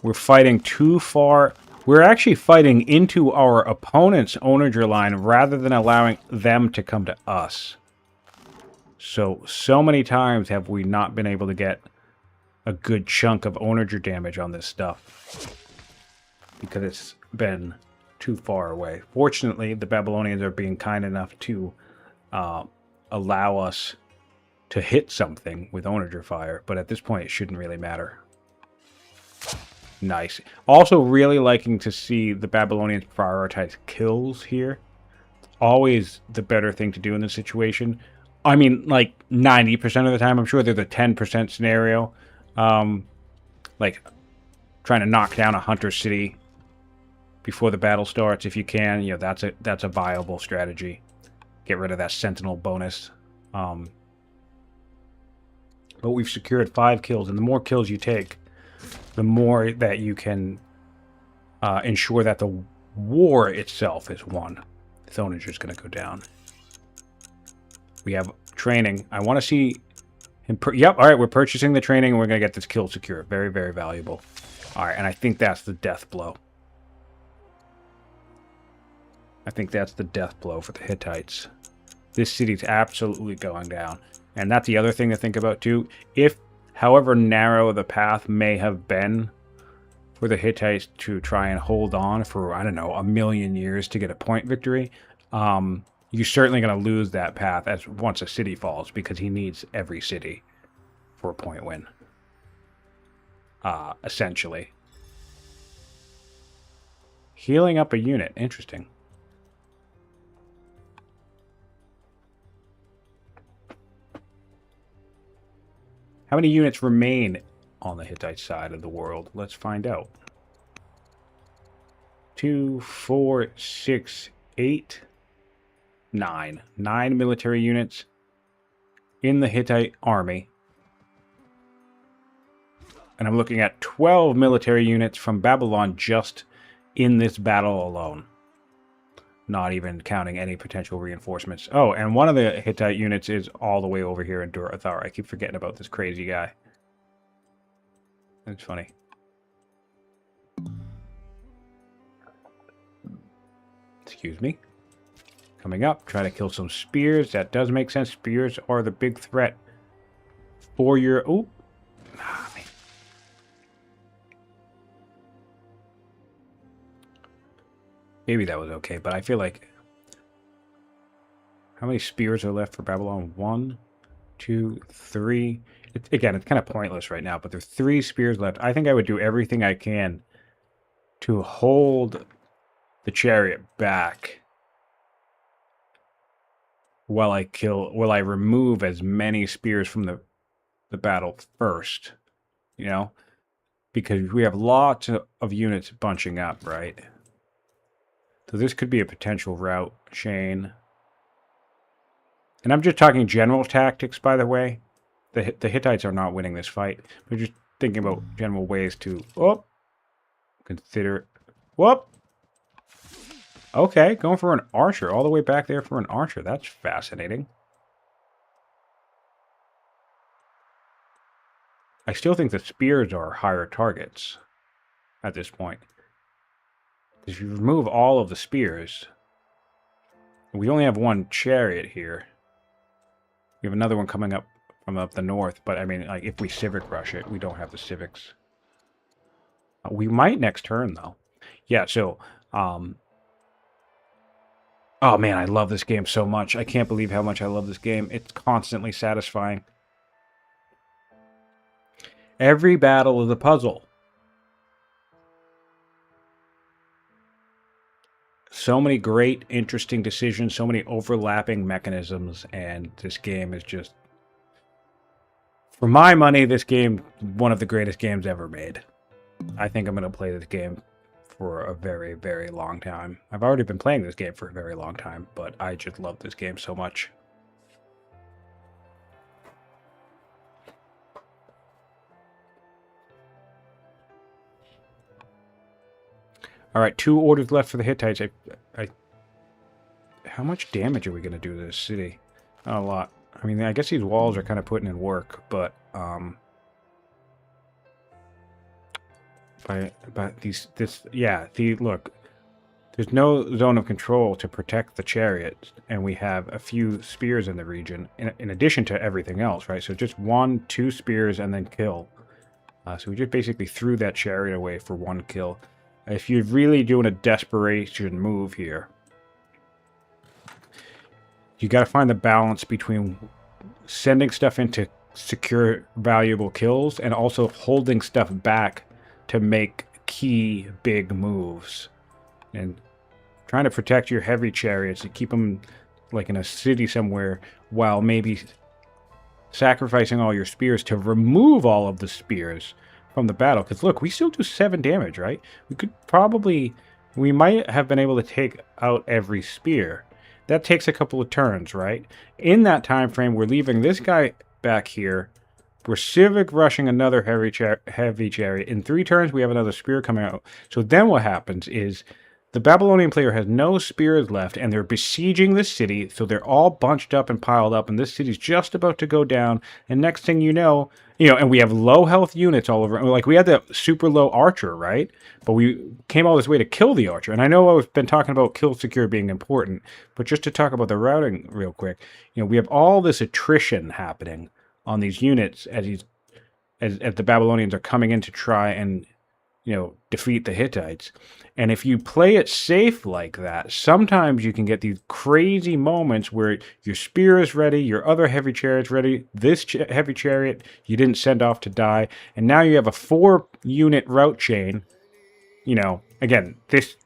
we're fighting too far. We're actually fighting into our opponent's onager line rather than allowing them to come to us. So many times have we not been able to get a good chunk of onager damage on this stuff because it's been too far away. Fortunately, the Babylonians are being kind enough to allow us to hit something with onager fire, but at this point it shouldn't really matter. Nice. Also really liking to see the Babylonians prioritize kills here. Always the better thing to do in this situation. I mean, like 90% of the time. I'm sure there's a 10% scenario. Like trying to knock down a hunter city before the battle starts if you can. You know, that's a viable strategy. Get rid of that sentinel bonus. But we've secured 5 kills, and the more kills you take, the more that you can ensure that the war itself is won. This onager is going to go down. We have training. I want to see him. Yep, all right, we're purchasing the training, and we're going to get this kill secure. Very, very valuable. All right, and I think that's the death blow. I think that's the death blow for the Hittites. This city's absolutely going down. And that's the other thing to think about, too. If, however narrow the path may have been for the Hittites to try and hold on for, I don't know, 1,000,000 years to get a point victory, you're certainly going to lose that path as once a city falls, because he needs every city for a point win. Essentially. Healing up a unit. Interesting. How many units remain on the Hittite side of the world? Let's find out. 2, 4, 6, 8, 9. 9 military units in the Hittite army. And I'm looking at 12 military units from Babylon just in this battle alone. Not even counting any potential reinforcements. Oh, and one of the Hittite units is all the way over here in Dur-Athar. I keep forgetting about this crazy guy. That's funny. Excuse me. Coming up, try to kill some spears. That does make sense. Spears are the big threat for your... Oh. Ah, man. Maybe that was okay, but I feel like... How many spears are left for Babylon? 1, 2, 3. Again, it's kind of pointless right now, but there's 3 spears left. I think I would do everything I can to hold the chariot back while I remove as many spears from the battle first. You know? Because we have lots of units bunching up, right? So this could be a potential route chain. And I'm just talking general tactics, by the way. The Hittites are not winning this fight. We're just thinking about general ways to... Oh! Consider... Whoop! Okay, going for an archer. All the way back there for an archer. That's fascinating. I still think the spears are higher targets at this point. If you remove all of the spears, we only have 1 chariot here. We have another one coming up from up the north, but I mean, like, if we civic rush it, we don't have the civics. We might next turn, though. Yeah, so, oh man, I love this game so much. I can't believe how much I love this game. It's constantly satisfying. Every battle is a puzzle. So many great, interesting decisions, so many overlapping mechanisms, and this game is just... For my money, this game, one of the greatest games ever made. I think I'm going to play this game for a very, very long time. I've already been playing this game for a very long time, but I just love this game so much. All right, 2 orders left for the Hittites. How much damage are we going to do to this city? Not a lot. I mean, I guess these walls are kind of putting in work, but look, there's no zone of control to protect the chariots, and we have a few spears in the region, in addition to everything else, right? So just 1, 2 spears and then kill. So we just basically threw that chariot away for 1 kill. If you're really doing a desperation move here, you got to find the balance between sending stuff in to secure valuable kills and also holding stuff back to make key big moves. And trying to protect your heavy chariots and keep them like in a city somewhere while maybe sacrificing all your spears to remove all of the spears from the battle. Because look, we still do 7 damage, right? We might have been able to take out every spear. That takes a couple of turns, right? In that time frame, we're leaving this guy back here. We're civic rushing another heavy chariot. In 3 turns, we have another spear coming out. So then what happens is the Babylonian player has no spears left, and they're besieging the city, so they're all bunched up and piled up, and this city's just about to go down, and next thing you know, and we have low health units all over. Like, we had the super low archer, right? But we came all this way to kill the archer, and I know I've been talking about kill secure being important, but just to talk about the routing real quick, we have all this attrition happening on these units as the Babylonians are coming in to try and defeat the Hittites. And if you play it safe like that, sometimes you can get these crazy moments where your spear is ready, your other heavy chariot's ready, this heavy chariot you didn't send off to die, and now you have a 4-unit route chain. Again,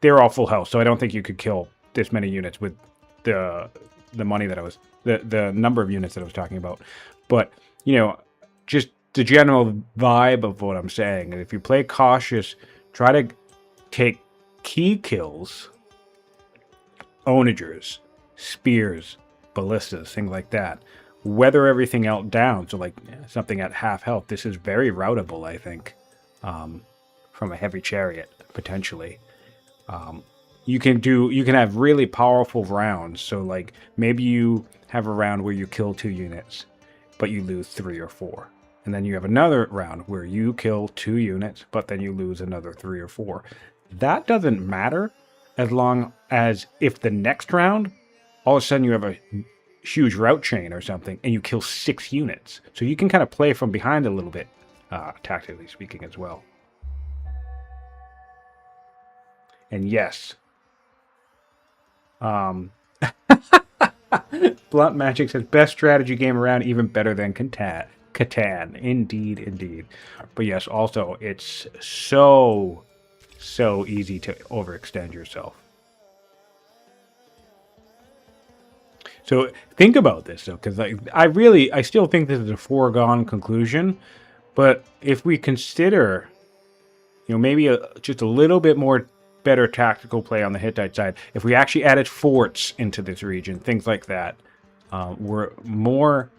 they're all full health, so I don't think you could kill this many units with the money that I was the number of units that I was talking about. But just the general vibe of what I'm saying. If you play cautious, try to take key kills, onagers, spears, ballistas, things like that. Weather everything else down. So like something at half health. This is very routable, I think, from a heavy chariot, potentially. You can have really powerful rounds. So like maybe you have a round where you kill 2 units, but you lose 3 or 4. And then you have another round where you kill 2 units, but then you lose another 3 or 4. That doesn't matter as long as if the next round, all of a sudden you have a huge route chain or something, and you kill 6 units. So you can kind of play from behind a little bit, tactically speaking as well. And yes. Blunt Magic says, best strategy game around, even better than Catan. Indeed, indeed. But yes, also, it's so easy to overextend yourself. So think about this, though, because I still think this is a foregone conclusion. But if we consider, maybe just a little bit more better tactical play on the Hittite side, if we actually added forts into this region, things like that, we're more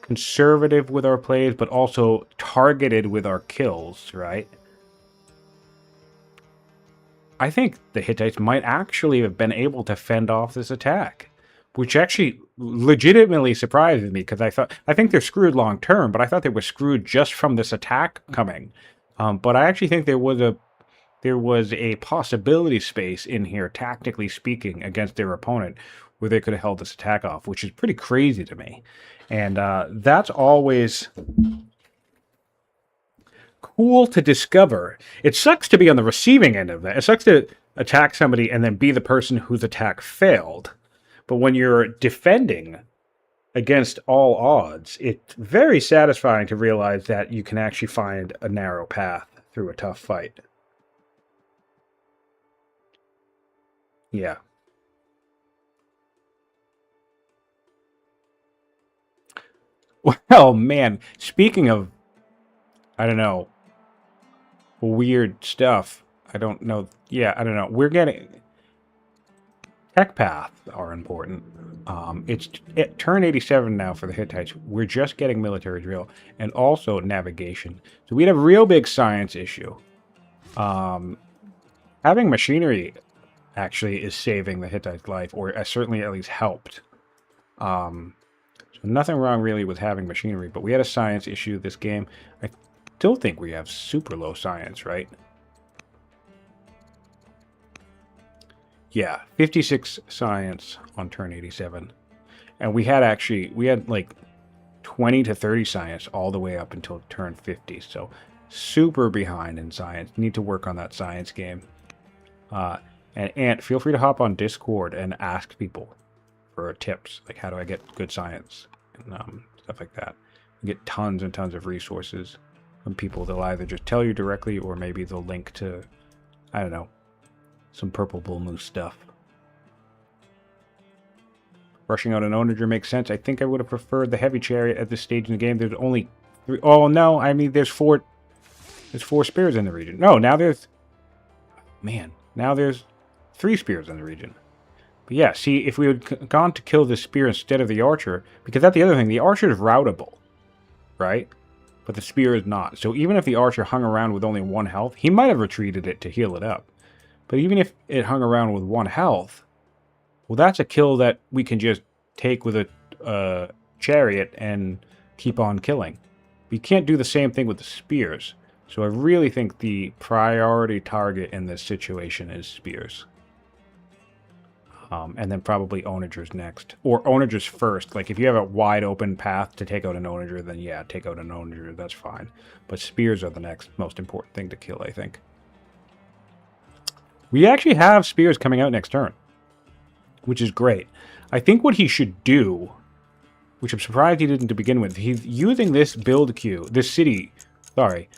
conservative with our plays, but also targeted with our kills, right? I think the Hittites might actually have been able to fend off this attack, which actually legitimately surprises me, because I think they're screwed long term, but I thought they were screwed just from this attack coming. But I actually think there was a possibility space in here, tactically speaking, against their opponent, where they could have held this attack off, which is pretty crazy to me. And that's always cool to discover. It sucks to be on the receiving end of that. It sucks to attack somebody and then be the person whose attack failed. But when you're defending against all odds, it's very satisfying to realize that you can actually find a narrow path through a tough fight. Yeah. Well, man, speaking of, I don't know, weird stuff, I don't know. Yeah, I don't know. We're getting... Tech paths are important. It's at turn 87 now for the Hittites. We're just getting military drill and also navigation. So we have a real big science issue. Having machinery actually is saving the Hittite life, or certainly at least helped. So nothing wrong really with having machinery, but we had a science issue this game. I still think we have super low science, right? Yeah, 56 science on turn 87. And we had like 20 to 30 science all the way up until turn 50. So super behind in science. Need to work on that science game. And Ant, feel free to hop on Discord and ask people for tips. Like, how do I get good science? And stuff like that. You get tons and tons of resources from people. They'll either just tell you directly or maybe they'll link to, I don't know, some purple bull moose stuff. Rushing out an onager makes sense. I think I would have preferred the heavy chariot at this stage in the game. There's only 3. Oh no, I mean there's 4 spears in the region. No, now there's now there's 3 spears in the region. But yeah, see, if we had gone to kill the spear instead of the archer, because that's the other thing, the archer is routable, right? But the spear is not. So even if the archer hung around with only 1 health, he might have retreated it to heal it up. But even if it hung around with 1 health, well, that's a kill that we can just take with a chariot and keep on killing. We can't do the same thing with the spears. So I really think the priority target in this situation is spears. And then probably onagers next. Or onagers first. Like, if you have a wide open path to take out an onager, then yeah, take out an onager. That's fine. But spears are the next most important thing to kill, I think. We actually have spears coming out next turn, which is great. I think what he should do, which I'm surprised he didn't to begin with, he's using this build queue, this city, sorry,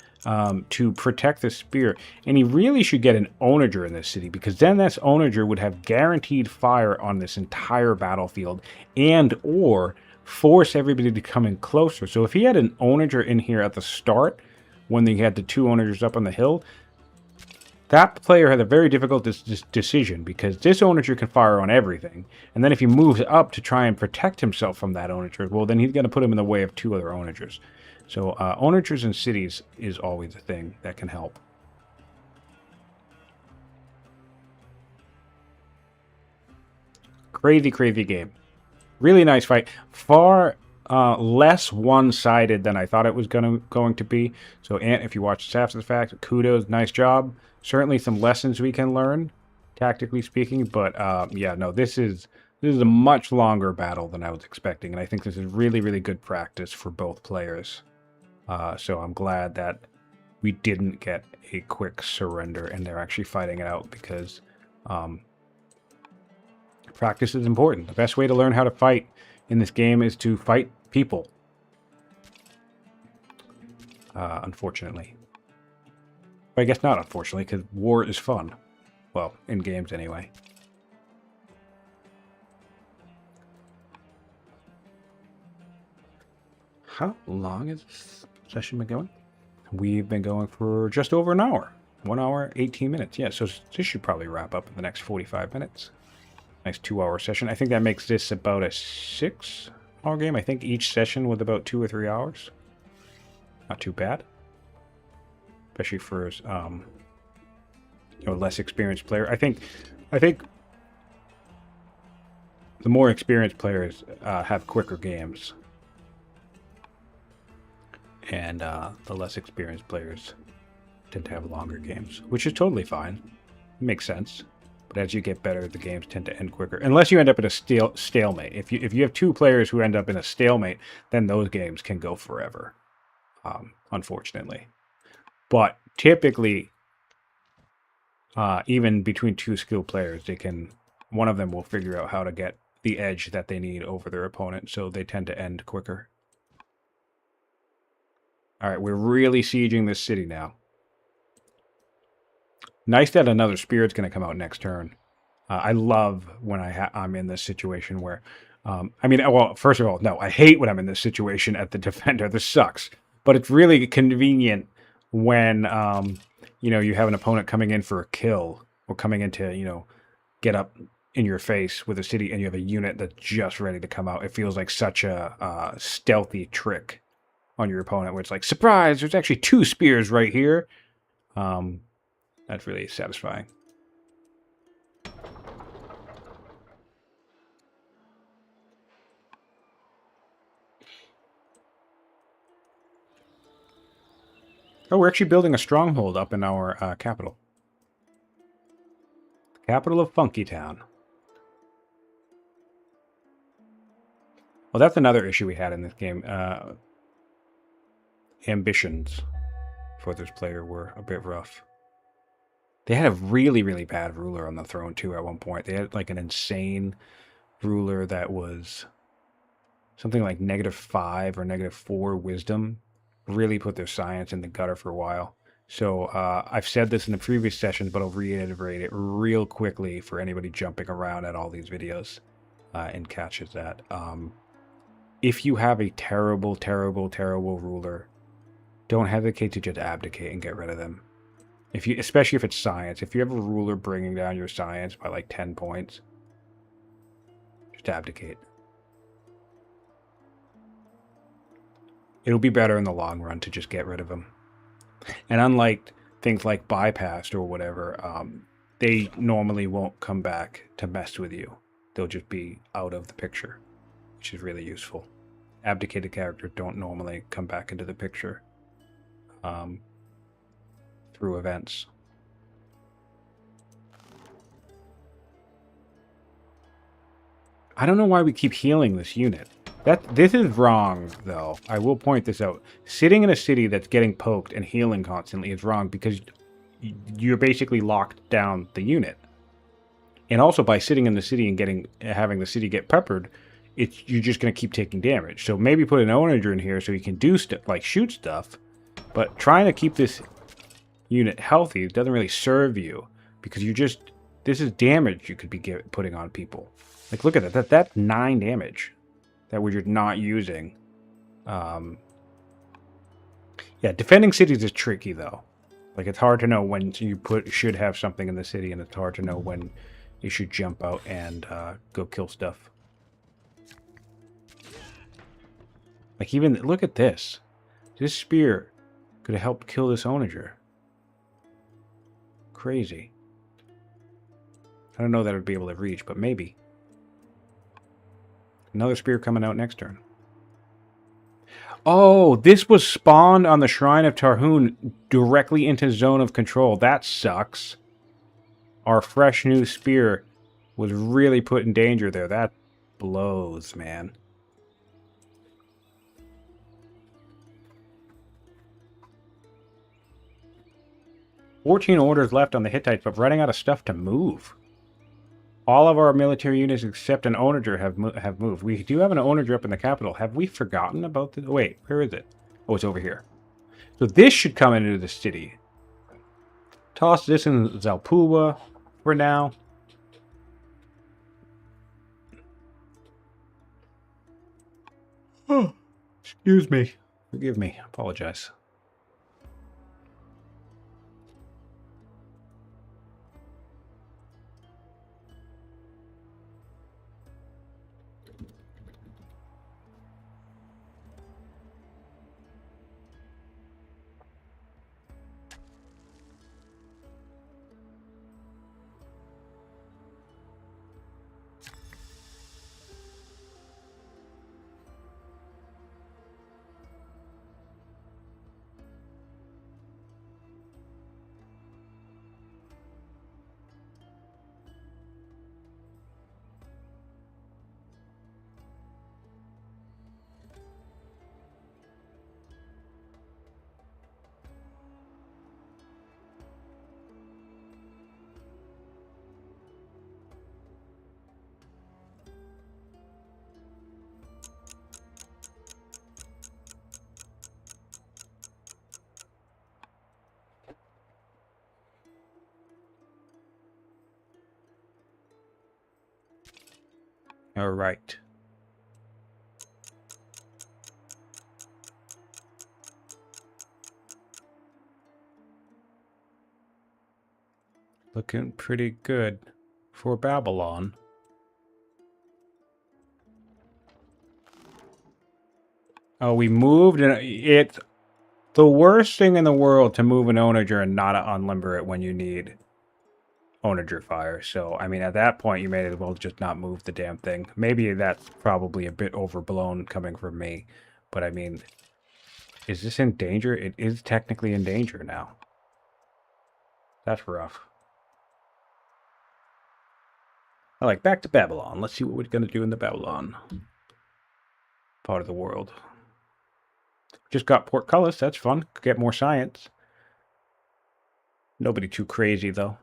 to protect the spear. And he really should get an onager in this city, because then this onager would have guaranteed fire on this entire battlefield and or force everybody to come in closer. So if he had an onager in here at the start, when they had the 2 onagers up on the hill, that player has a very difficult decision, because this onager can fire on everything. And then if he moves up to try and protect himself from that onager, well, then he's going to put him in the way of 2 other onagers. So onagers in cities is always a thing that can help. Crazy, crazy game. Really nice fight. Far less one-sided than I thought it was going to be. So, Ant, if you watch this after the fact, kudos, nice job. Certainly some lessons we can learn, tactically speaking. But yeah, no, this is a much longer battle than I was expecting, and I think this is really, really good practice for both players. So I'm glad that we didn't get a quick surrender and they're actually fighting it out, because practice is important. The best way to learn how to fight in this game is to fight people. Unfortunately. I guess not, unfortunately, because war is fun. Well, in games anyway. How long has this session been going? We've been going for just over an hour. 1 hour, 18 minutes. Yeah, so this should probably wrap up in the next 45 minutes. Nice 2-hour session. I think that makes this about a 6-hour game. I think each session was about 2 or 3 hours. Not too bad. Especially for a less experienced player. I think the more experienced players have quicker games, and the less experienced players tend to have longer games, which is totally fine. It makes sense. But as you get better, the games tend to end quicker, unless you end up in a stalemate. If you have 2 players who end up in a stalemate, then those games can go forever. Unfortunately. But typically, even between 2 skilled players, one of them will figure out how to get the edge that they need over their opponent, so they tend to end quicker. All right, we're really sieging this city now. Nice that another spirit's going to come out next turn. I love when I'm in this situation where, I mean, well, first of all, no, I hate when I'm in this situation at the defender. This sucks. But it's really convenient when you know, you have an opponent coming in for a kill or coming in to, you know, get up in your face with a city and you have a unit that's just ready to come out. It feels like such a stealthy trick on your opponent where it's like, surprise, there's actually 2 spears right here. That's really satisfying. Oh, we're actually building a stronghold up in our capital. The capital of Funky Town. Well, that's another issue we had in this game. Ambitions for this player were a bit rough. They had a really, really bad ruler on the throne, too, at one point. They had, like, an insane ruler that was something like -5 or -4 wisdom. Really put their science in the gutter for a while. So I've said this in the previous sessions, but I'll reiterate it real quickly for anybody jumping around at all these videos and catches that. If you have a terrible, terrible, terrible ruler, don't hesitate to just abdicate and get rid of them. If you, especially if it's science, if you have a ruler bringing down your science by like 10 points, just abdicate. It'll be better in the long run to just get rid of them. And unlike things like bypassed or whatever, they normally won't come back to mess with you. They'll just be out of the picture, which is really useful. Abdicated characters don't normally come back into the picture through events. I don't know why we keep healing this unit. This is wrong, though. I will point this out. Sitting in a city that's getting poked and healing constantly is wrong because you're basically locked down the unit. And also by sitting in the city and having the city get peppered, you're just going to keep taking damage. So maybe put an onager in here so you can do stuff like shoot stuff. But trying to keep this unit healthy doesn't really serve you because this is damage you could be putting on people. Like, look at that. That's 9 damage that we're just not using. Yeah, defending cities is tricky, though. Like, it's hard to know when you should have something in the city, and it's hard to know when you should jump out and go kill stuff. Like, even, look at this. This spear could have helped kill this onager. Crazy. I don't know that it would be able to reach, but maybe. Another spear coming out next turn. Oh, this was spawned on the Shrine of Tarhun directly into zone of control. That sucks. Our fresh new spear was really put in danger there. That blows, man. "14 orders left on the Hittites, but running out of stuff to move. All of our military units except an onager have moved. We do have an onager up in the capital. Have we forgotten about this? Wait, where is it? Oh, it's over here. So this should come into the city. Toss this in Zalpua for now. Oh, excuse me. Forgive me. Apologize. All right. Looking pretty good for Babylon. Oh, we moved, and it's the worst thing in the world to move an onager and not unlimber it when you need onager fire. So, I mean, at that point, you may as well just not move the damn thing. Maybe that's probably a bit overblown coming from me. But, I mean, is this in danger? It is technically in danger now. That's rough. I like back to Babylon. Let's see what we're going to do in the Babylon part of the world. Just got portcullis. That's fun. Get more science. Nobody too crazy, though.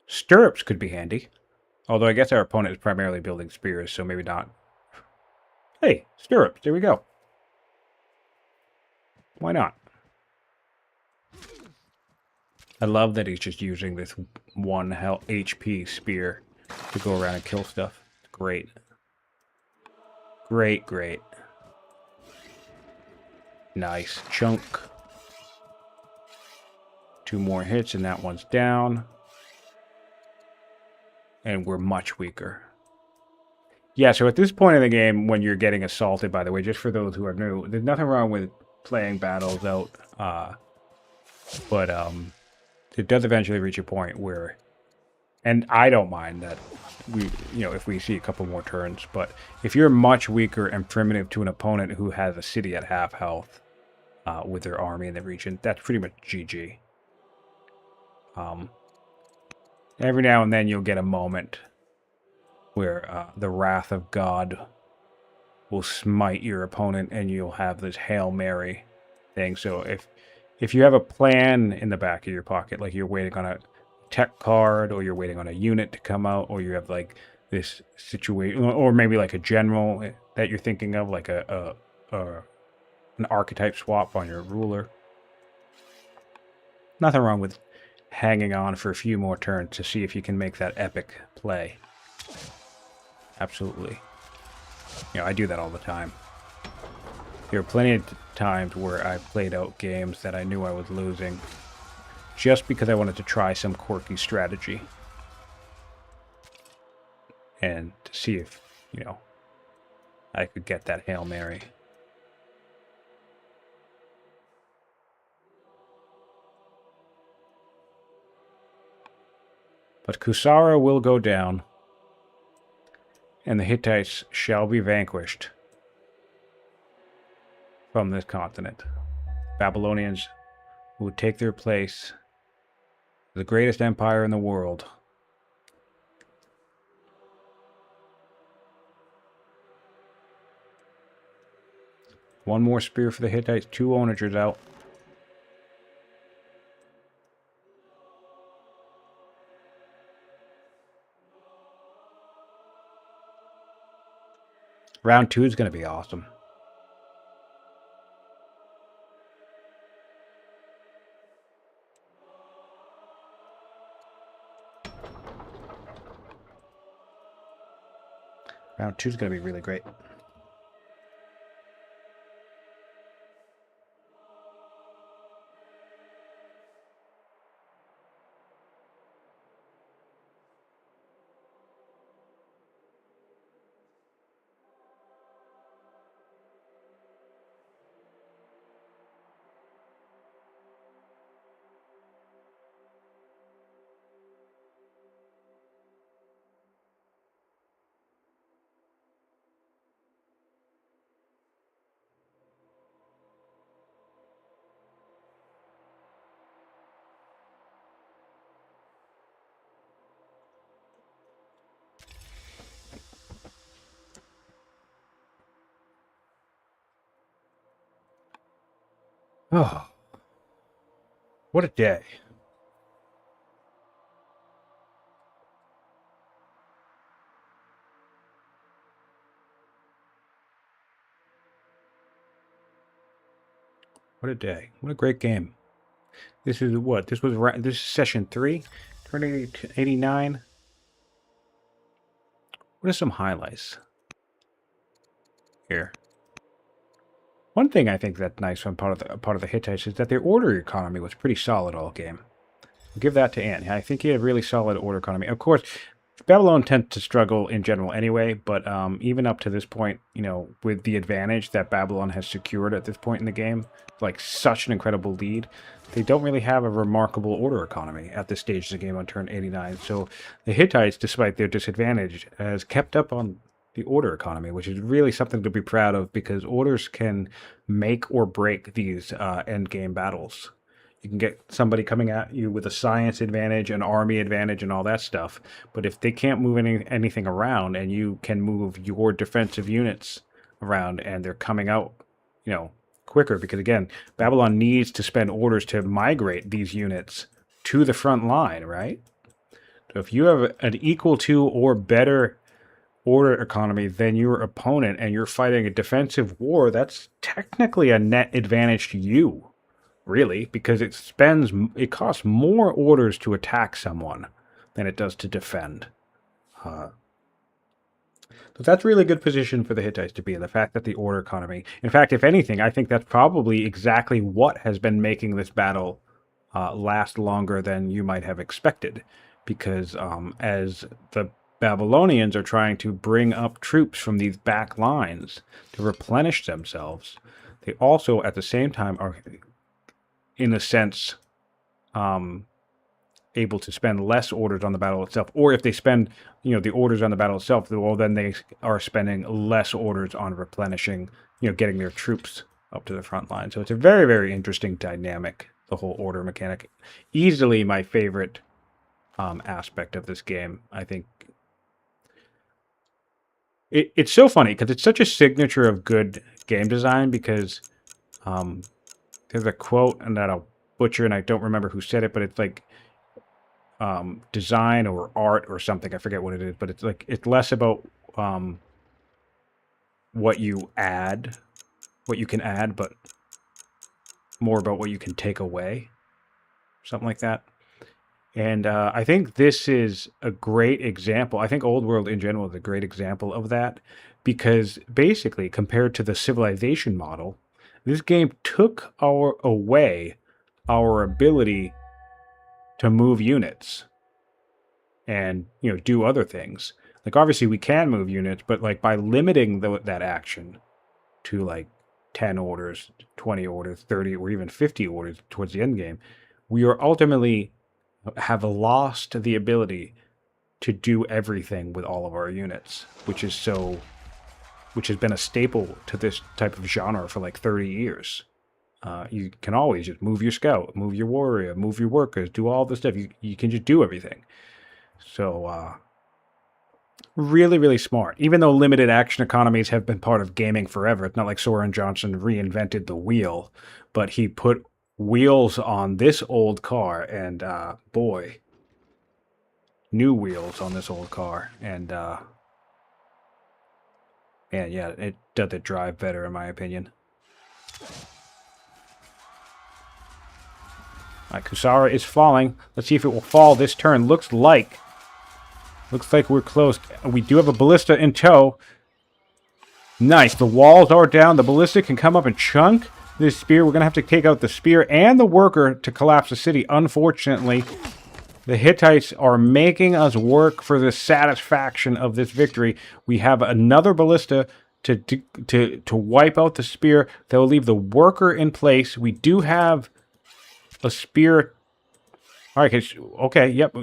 Stirrups could be handy. Although I guess our opponent is primarily building spears, so maybe not. Hey, stirrups. There we go. Why not? I love that he's just using this 1 HP spear to go around and kill stuff. Great. Great, great. Nice chunk. 2 more hits and that one's down. And we're much weaker. Yeah, so at this point in the game, when you're getting assaulted, by the way, just for those who are new, there's nothing wrong with playing battles out. But it does eventually reach a point where, and I don't mind that if we see a couple more turns, but if you're much weaker and primitive to an opponent who has a city at half health with their army in the region, that's pretty much GG. Every now and then you'll get a moment where the wrath of God will smite your opponent and you'll have this Hail Mary thing. So if you have a plan in the back of your pocket, like you're waiting on a tech card, or you're waiting on a unit to come out, or you have like this situation, or maybe like a general that you're thinking of, like an archetype swap on your ruler. Nothing wrong with hanging on for a few more turns to see if you can make that epic play. Absolutely. I do that all the time. There are plenty of times where I played out games that I knew I was losing just because I wanted to try some quirky strategy and to see if, I could get that Hail Mary. But Kusara will go down, and the Hittites shall be vanquished from this continent. Babylonians would take their place, the greatest empire in the world. One more spear for the Hittites, 2 onagers out. Round 2 is going to be awesome. Round 2 is going to be really great. Oh, what a day. What a day. What a great game. This is what? This is session 3, turn 89. What are some highlights here? One thing I think that's nice from part of the Hittites is that their order economy was pretty solid all game. I'll give that to Ant. I think he had a really solid order economy. Of course, Babylon tends to struggle in general anyway, but even up to this point, you know, with the advantage that Babylon has secured at this point in the game, like such an incredible lead, they don't really have a remarkable order economy at this stage of the game on turn 89. So the Hittites, despite their disadvantage, has kept up on the order economy, which is really something to be proud of because orders can make or break these end game battles. You can get somebody coming at you with a science advantage, an army advantage, and all that stuff. But if they can't move anything around and you can move your defensive units around and they're coming out, you know, quicker, because again, Babylon needs to spend orders to migrate these units to the front line, right? So if you have an equal to or better order economy than your opponent and you're fighting a defensive war, that's technically a net advantage to you. Really, because it costs more orders to attack someone than it does to defend. So that's really good position for the Hittites to be in, the fact that the order economy. In fact, if anything, I think that's probably exactly what has been making this battle last longer than you might have expected. Because as the Babylonians are trying to bring up troops from these back lines to replenish themselves, they also at the same time are, in a sense, able to spend less orders on the battle itself. Or if they spend, you know, the orders on the battle itself, well, then they are spending less orders on replenishing, you know, getting their troops up to the front line. So it's a very, very interesting dynamic, the whole order mechanic. Easily my favorite aspect of this game. I think it's so funny because it's such a signature of good game design because there's a quote and that I'll butcher and I don't remember who said it, but it's like design or art or something. I forget what it is, but it's like it's less about what you add, what you can add, but more about what you can take away. Something like that. And I think this is a great example. I think Old World in general is a great example of that because basically compared to the Civilization model, this game took away our ability to move units and, you know, do other things. Like, obviously, we can move units, but, like, by limiting that action to, like, 10 orders, 20 orders, 30, or even 50 orders towards the end game, we are ultimately have lost the ability to do everything with all of our units, which has been a staple to this type of genre for like 30 years. You can always just move your scout, move your warrior, move your workers, do all this stuff. You can just do everything. So, really, really smart. Even though limited action economies have been part of gaming forever, it's not like Soren Johnson reinvented the wheel, but he put wheels on this old car, and boy, new wheels on this old car, and yeah, it does it drive better in my opinion. Alright, Kusara is falling. Let's see if it will fall this turn. Looks like we're close. We do have a ballista in tow. Nice. The walls are down. The ballista can come up and chunk this spear. We're going to have to take out the spear and the worker to collapse the city. Unfortunately, the Hittites are making us work for the satisfaction of this victory. We have another ballista to wipe out the spear. They'll leave the worker in place. We do have a spear. All right. Okay. Yep.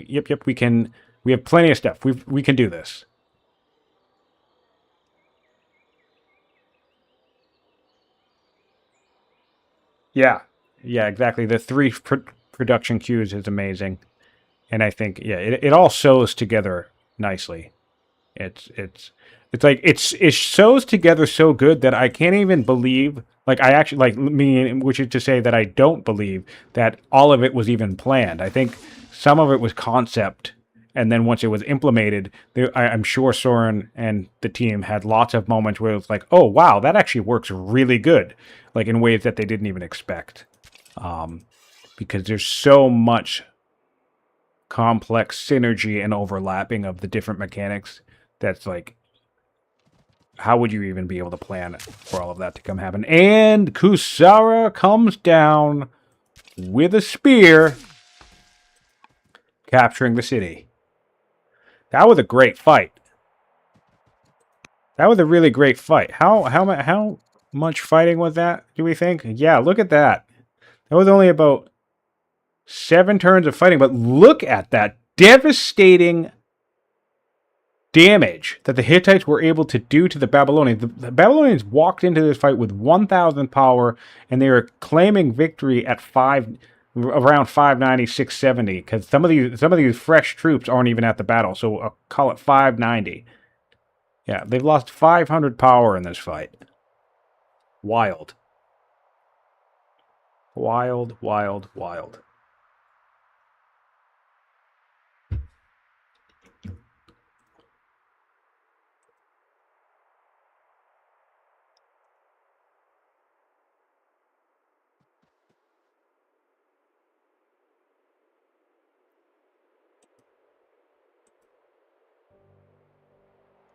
We have plenty of stuff. We can do this. Yeah. Yeah. Exactly. The 3 production queues is amazing, and I think it all sews together nicely. It's like it sews together so good that I can't even believe. Like I actually which is to say that I don't believe that all of it was even planned. I think some of it was concept, and then once it was implemented, I'm sure Soren and the team had lots of moments where it was like, oh wow, that actually works really good, like in ways that they didn't even expect, because there's so much complex synergy and overlapping of the different mechanics that's like how would you even be able to plan for all of that to come happen? And Kusara comes down with a spear, capturing the city. That was a great fight. That was a really great fight. How much fighting was that, do we think? Yeah, look at that. That was only about 7 turns of fighting, but look at that devastating damage that the Hittites were able to do to the Babylonians. The Babylonians walked into this fight with 1,000 power, and they were claiming victory at around 590, 670, because some of these fresh troops aren't even at the battle, so I'll call it 590. Yeah, they've lost 500 power in this fight. Wild. Wild, wild, wild.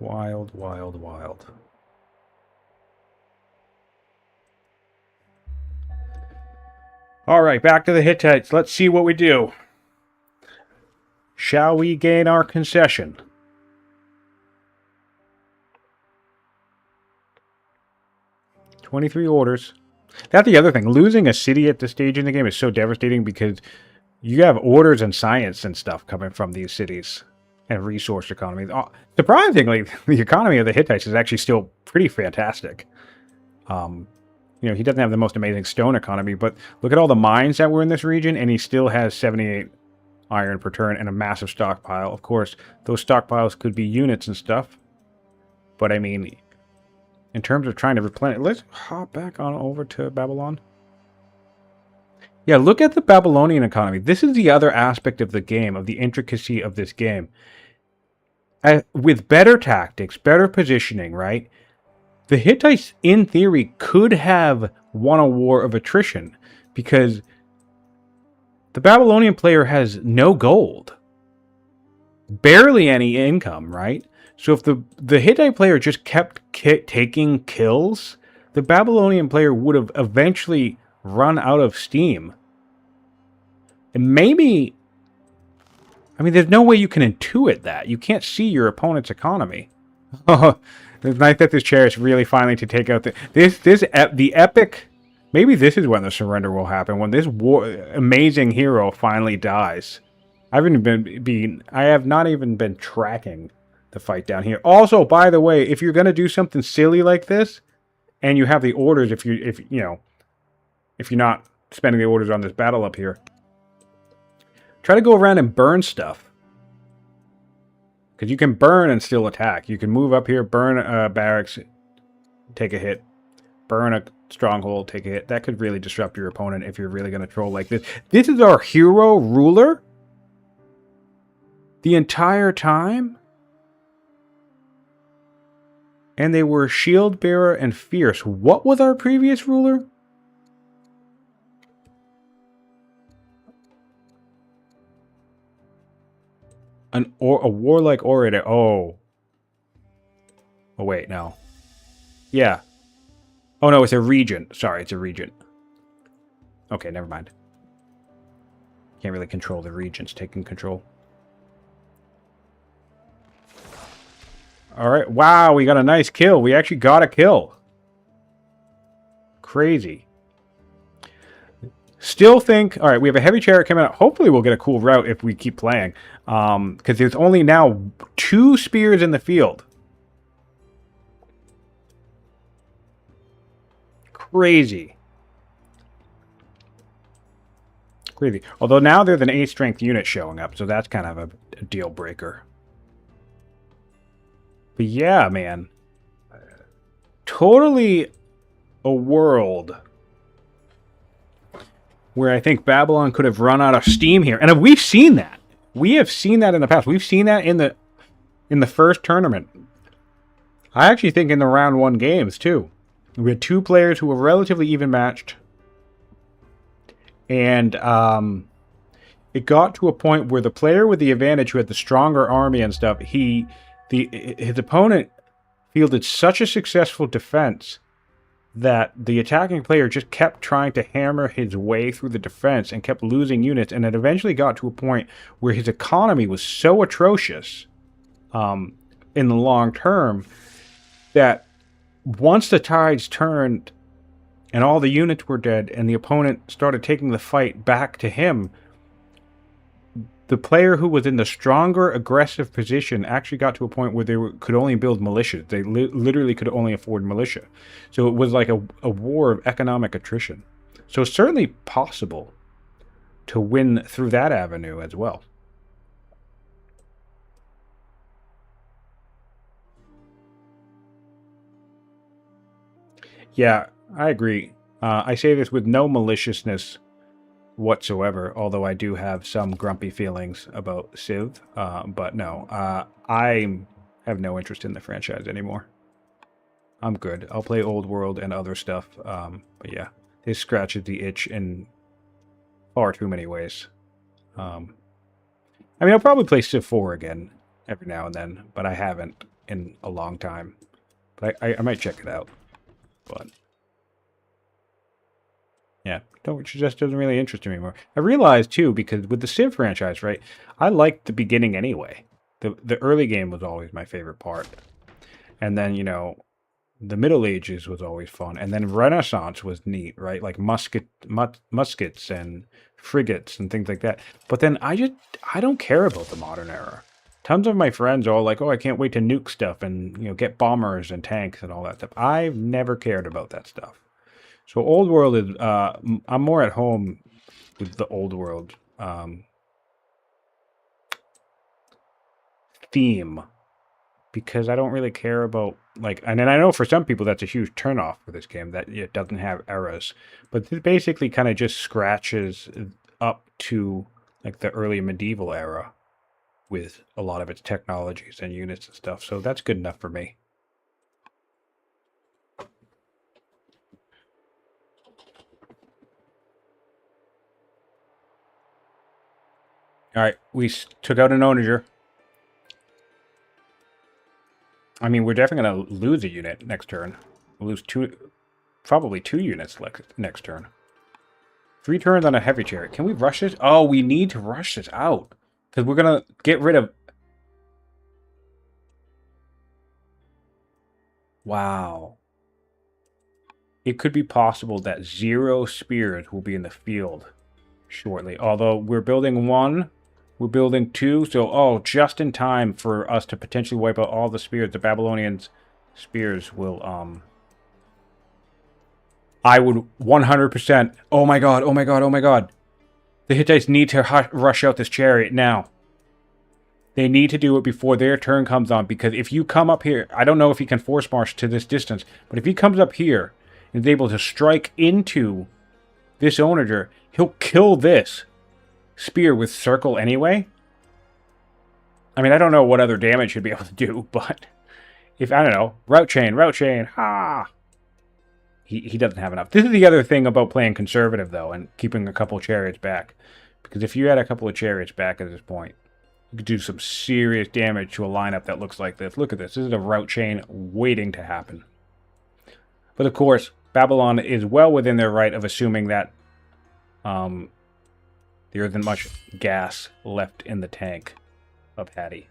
Wild, wild, wild. All right, back to the Hittites. Let's see what we do. Shall we gain our concession? "23 orders." That's the other thing. Losing a city at this stage in the game is so devastating because you have orders and science and stuff coming from these cities and resource economies. Surprisingly, the economy of the Hittites is actually still pretty fantastic. He doesn't have the most amazing stone economy, but look at all the mines that were in this region, and he still has 78 iron per turn and a massive stockpile. Of course, those stockpiles could be units and stuff, but I mean, in terms of trying to replenish, let's hop back on over to Babylon. Yeah, look at the Babylonian economy. This is the other aspect of the game, of the intricacy of this game. With better tactics, better positioning, right? The Hittites, in theory, could have won a war of attrition because the Babylonian player has no gold. Barely any income, right? So if the Hittite player just kept taking kills, the Babylonian player would have eventually run out of steam. And maybe, I mean, there's no way you can intuit that. You can't see your opponent's economy. It's nice that this chair is really finally to take out the epic. Maybe this is when the surrender will happen, when this amazing hero finally dies. I have not even been tracking the fight down here. Also, by the way, if you're gonna do something silly like this, and you have the orders, if you're not spending the orders on this battle up here, try to go around and burn stuff. Because you can burn and still attack. You can move up here, burn barracks, take a hit. Burn a stronghold, take a hit. That could really disrupt your opponent if you're really going to troll like this. This is our hero ruler? The entire time? And they were shield bearer and fierce. What was our previous ruler? A warlike orator. Oh, wait, no. Yeah. Oh, no, it's a regent. Sorry, it's a regent. Okay, never mind. Can't really control the regents taking control. All right. Wow, we got a nice kill. We actually got a kill. Crazy. Still think, all right, we have a heavy chariot coming out. Hopefully we'll get a cool route if we keep playing. Because there's only now 2 spears in the field. Crazy. Crazy. Although now there's an 8 strength unit showing up, so that's kind of a deal breaker. But yeah, man. Totally a world where I think Babylon could have run out of steam here. And we've seen that. We have seen that in the past. We've seen that in the first tournament. I actually think in the round 1 games, too. We had 2 players who were relatively even matched. And it got to a point where the player with the advantage, who had the stronger army and stuff, his opponent fielded such a successful defense that the attacking player just kept trying to hammer his way through the defense and kept losing units, and it eventually got to a point where his economy was so atrocious in the long term that once the tides turned and all the units were dead and the opponent started taking the fight back to him, the player who was in the stronger aggressive position actually got to a point where they could only build militias. They literally could only afford militia. So it was like a war of economic attrition. So it's certainly possible to win through that avenue as well. Yeah, I agree. I say this with no maliciousness whatsoever, although I do have some grumpy feelings about Civ. But no, I have no interest in the franchise anymore. I'm good. I'll play Old World and other stuff. But yeah, this scratches the itch in far too many ways. I mean, I'll probably play Civ 4 again every now and then, but I haven't in a long time. But I might check it out. But yeah, it just doesn't really interest me anymore. I realized too, because with the Civ franchise, right, I liked the beginning anyway. The early game was always my favorite part. And then, you know, the Middle Ages was always fun. And then Renaissance was neat, right? Like muskets and frigates and things like that. But then I don't care about the modern era. Tons of my friends are all like, oh, I can't wait to nuke stuff and, you know, get bombers and tanks and all that stuff. I've never cared about that stuff. So Old World is, I'm more at home with the Old World theme, because I don't really care about, like, and then I know for some people that's a huge turnoff for this game, that it doesn't have eras, but it basically kind of just scratches up to like the early medieval era with a lot of its technologies and units and stuff, so that's good enough for me. All right, we took out an onager. I mean, we're definitely going to lose a unit next turn. We'll lose probably two units next turn. 3 turns on a heavy chariot. Can we rush this? Oh, we need to rush this out, because we're going to get rid of... Wow. It could be possible that 0 spears will be in the field shortly. Although we're building 1, we're building 2, so just in time for us to potentially wipe out all the spears. The Babylonians' spears will I would 100%. Oh my god, oh my god, oh my god. The Hittites need to rush out this chariot now. They need to do it before their turn comes on, because if you come up here, I don't know if he can force march to this distance, but if he comes up here and is able to strike into this onager, he'll kill this spear with circle anyway. I mean, I don't know what other damage he'd be able to do, but if, I don't know, route chain, ha! He doesn't have enough. This is the other thing about playing conservative, though, and keeping a couple chariots back. Because if you had a couple of chariots back at this point, you could do some serious damage to a lineup that looks like this. Look at this. This is a route chain waiting to happen. But of course, Babylon is well within their right of assuming that there isn't much gas left in the tank of Hattie.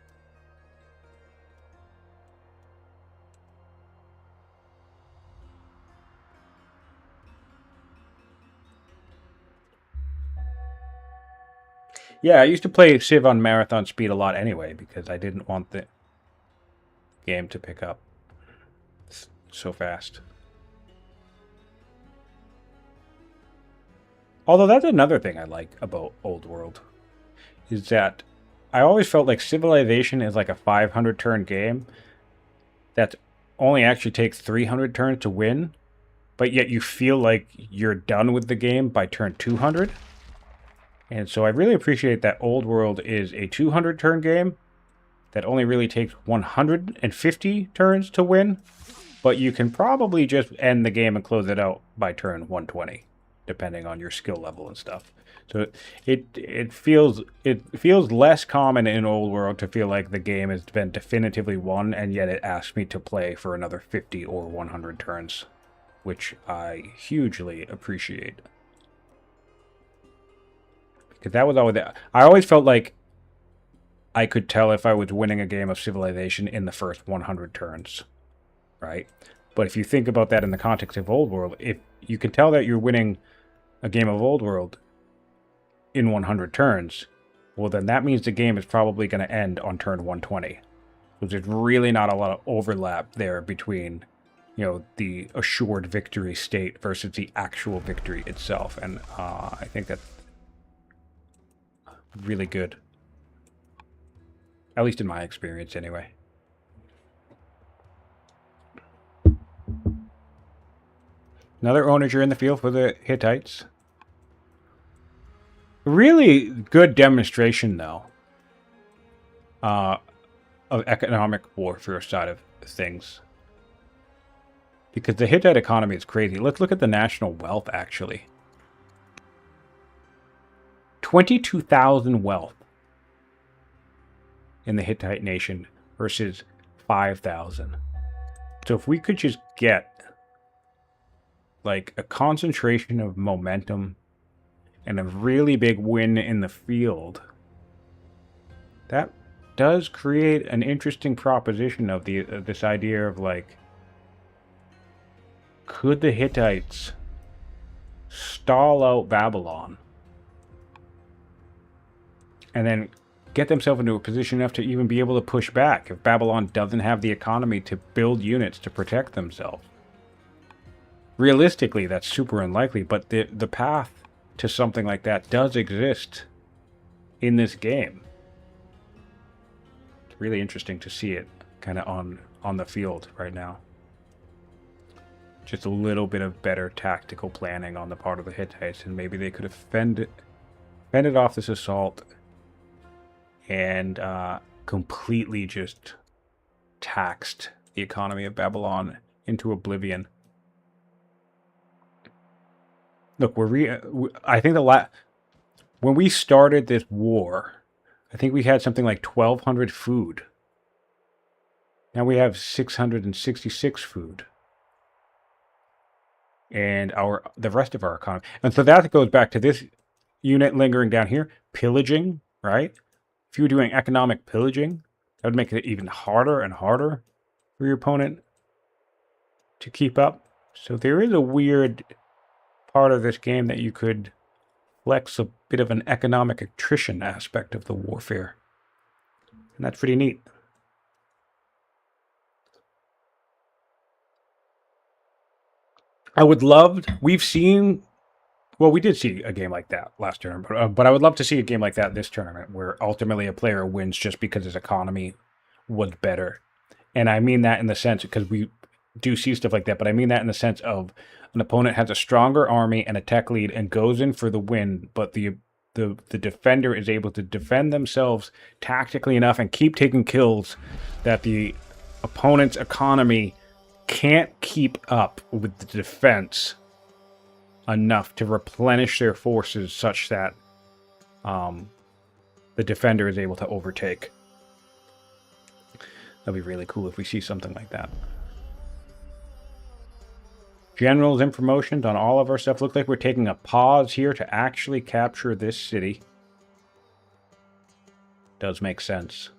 Yeah, I used to play Civ on marathon speed a lot anyway, because I didn't want the game to pick up so fast. Although that's another thing I like about Old World, is that I always felt like Civilization is like a 500 turn game that only actually takes 300 turns to win, but yet you feel like you're done with the game by turn 200. And so I really appreciate that Old World is a 200 turn game that only really takes 150 turns to win, but you can probably just end the game and close it out by turn 120, depending on your skill level and stuff. So it feels less common in Old World to feel like the game has been definitively won, and yet it asks me to play for another 50 or 100 turns, which I hugely appreciate. Because that was always I always felt like I could tell if I was winning a game of Civilization in the first 100 turns, right? But if you think about that in the context of Old World, if you can tell that you're winning a game of Old World in 100 turns, well, then that means the game is probably going to end on turn 120. Because there's really not a lot of overlap there between, you know, the assured victory state versus the actual victory itself. And I think that's really good. At least in my experience, anyway. Another onager in the field for the Hittites. Really good demonstration, though, of economic warfare side of things. Because the Hittite economy is crazy. Let's look at the national wealth, actually. 22,000 wealth in the Hittite nation versus 5,000. So if we could just get like a concentration of momentum and a really big win in the field, that does create an interesting proposition of this idea of like, could the Hittites stall out Babylon and then get themselves into a position enough to even be able to push back if Babylon doesn't have the economy to build units to protect themselves? Realistically, that's super unlikely, but the path to something like that does exist in this game. It's really interesting to see it kind of on the field right now. Just a little bit of better tactical planning on the part of the Hittites, and maybe they could have fended off this assault and completely just taxed the economy of Babylon into oblivion. Look, I think when we started this war, I think we had something like 1,200 food. Now we have 666 food. And the rest of our economy. And so that goes back to this unit lingering down here. Pillaging, right? If you were doing economic pillaging, that would make it even harder and harder for your opponent to keep up. So there is a weird part of this game that you could flex a bit of an economic attrition aspect of the warfare. And that's pretty neat. I would love, we did see a game like that last tournament, but I would love to see a game like that this tournament where ultimately a player wins just because his economy was better. And I mean that in the sense, because we do see stuff like that, but I mean that in the sense of an opponent has a stronger army and a tech lead and goes in for the win, but the defender is able to defend themselves tactically enough and keep taking kills that the opponent's economy can't keep up with the defense enough to replenish their forces such that the defender is able to overtake. That'd be really cool if we see something like that. Generals and promotions on all of our stuff. Looks like we're taking a pause here to actually capture this city. Does make sense.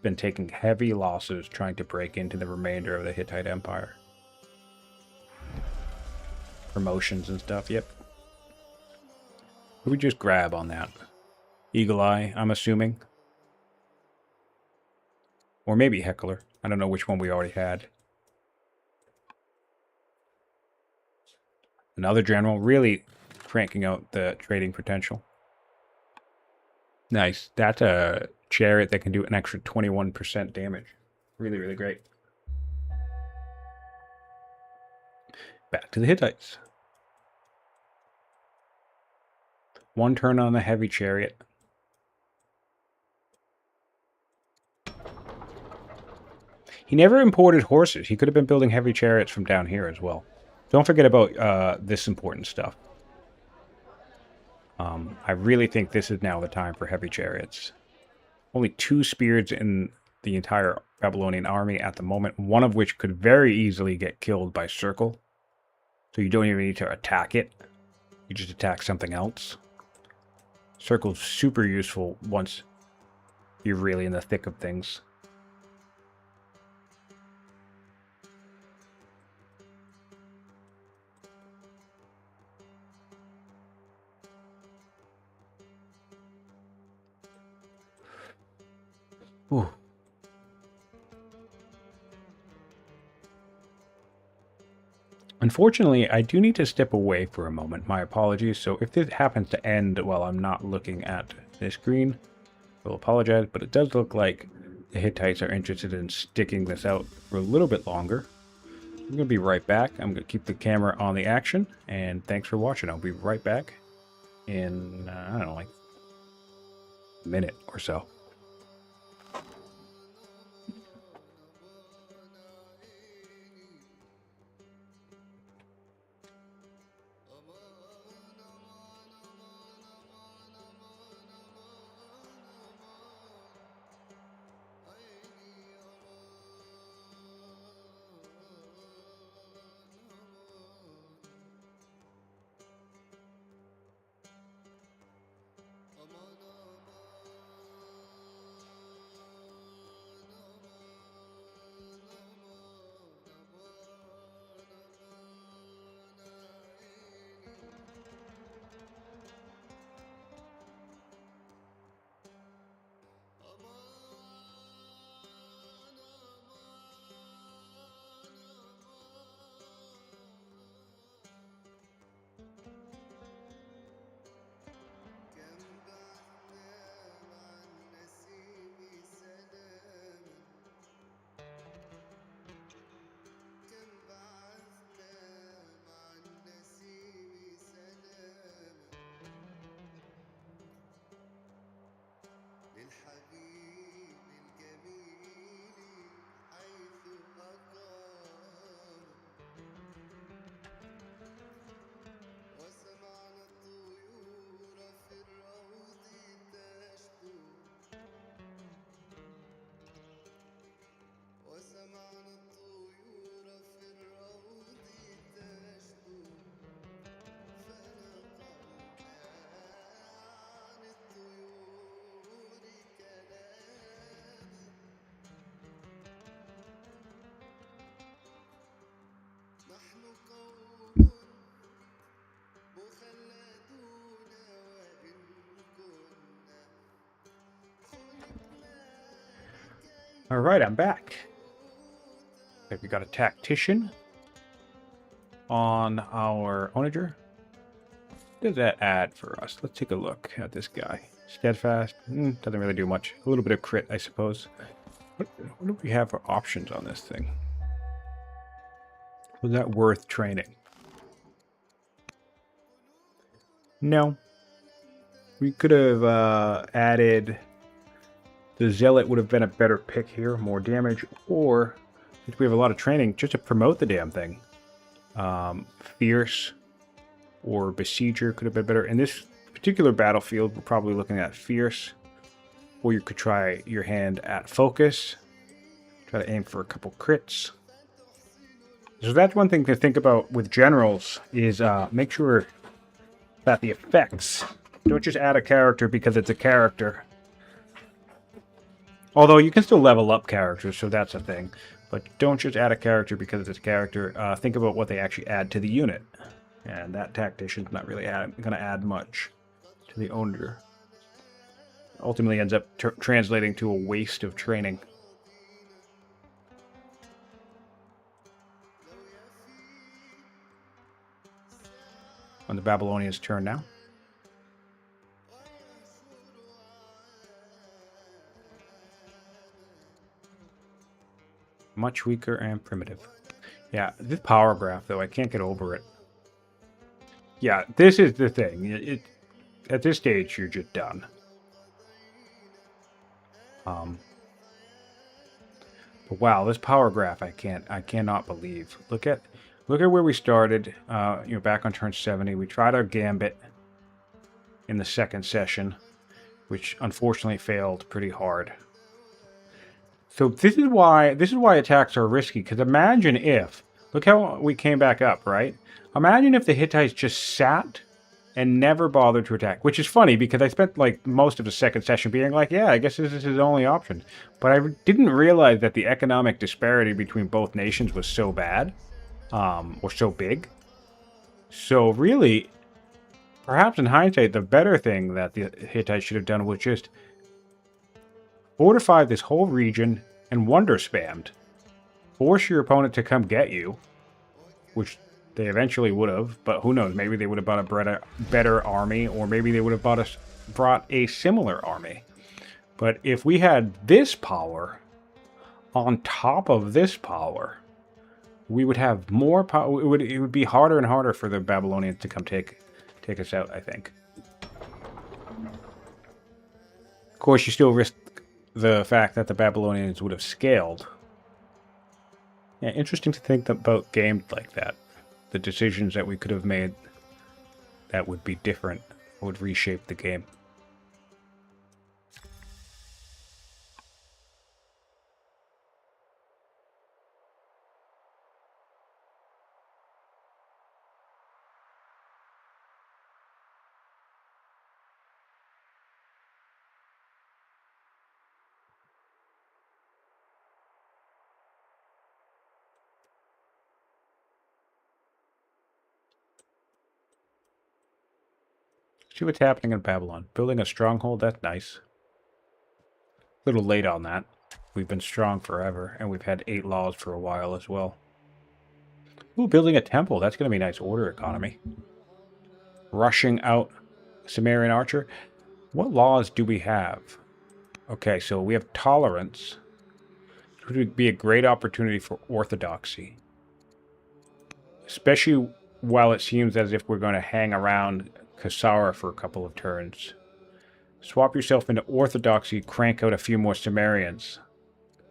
Been taking heavy losses trying to break into the remainder of the Hittite Empire. Promotions and stuff, yep. Who we just grab on that? Eagle Eye, I'm assuming. Or maybe Heckler. I don't know which one we already had. Another general, really cranking out the trading potential. Nice. That's a chariot that can do an extra 21% damage. Really, really great. Back to the Hittites. One turn on the heavy chariot. He never imported horses. He could have been building heavy chariots from down here as well. Don't forget about this important stuff. I really think this is now the time for heavy chariots. Only 2 spears in the entire Babylonian army at the moment, one of which could very easily get killed by circle. So you don't even need to attack it. You just attack something else. Circle's super useful once you're really in the thick of things. Ooh. Unfortunately, I do need to step away for a moment. My apologies. So if this happens to end while I'm not looking at the screen, I will apologize, but it does look like the Hittites are interested in sticking this out for a little bit longer. I'm going to be right back. I'm going to keep the camera on the action, and thanks for watching. I'll be right back in, I don't know, like a minute or so. All right, I'm back. Okay, we got a tactician on our onager. What does that add for us? Let's take a look at this guy. Steadfast, doesn't really do much. A little bit of crit, I suppose. What do we have for options on this thing? Was that worth training? No. We could have added... The Zealot would have been a better pick here. More damage. Or, since we have a lot of training, just to promote the damn thing. Fierce or Besieger could have been better. In this particular battlefield, we're probably looking at Fierce. Or you could try your hand at Focus. Try to aim for a couple crits. So that's one thing to think about with generals, is make sure that the effects, don't just add a character because it's a character. Although you can still level up characters, so that's a thing. But don't just add a character because it's a character. Think about what they actually add to the unit. And that tactician's not really going to add much to the owner. Ultimately ends up translating to a waste of training. On the Babylonians' turn now. Much weaker and primitive. Yeah, this power graph, though, I can't get over it. Yeah, this is the thing. At this stage, you're just done. But wow, this power graph, I cannot believe. Look at Look at where we started, back on turn 70. We tried our gambit in the second session, which unfortunately failed pretty hard. So this is why attacks are risky, because imagine if, look how we came back up, right? Imagine if the Hittites just sat and never bothered to attack, which is funny because I spent like most of the second session being like, yeah, I guess this is his only option. But I didn't realize that the economic disparity between both nations was so bad, or so big. So really, perhaps in hindsight, the better thing that the Hittites should have done was just fortify this whole region and wonder spammed. Force your opponent to come get you, which they eventually would have, but who knows? Maybe they would have brought a better army, or maybe they would have brought a similar army. But if we had this power on top of this power, we would have more power. It would be harder and harder for the Babylonians to come take us out, I think. Of course, you still risk the fact that the Babylonians would have scaled. Yeah, interesting to think about games like that. The decisions that we could have made that would be different, would reshape the game. See what's happening in Babylon. Building a stronghold, that's nice. A little late on that. We've been strong forever, and we've had 8 laws for a while as well. Ooh, building a temple. That's going to be a nice order economy. Rushing out Sumerian archer. What laws do we have? Okay, so we have tolerance. It would be a great opportunity for orthodoxy. Especially while it seems as if we're going to hang around Kasara for a couple of turns. Swap yourself into orthodoxy, crank out a few more Sumerians.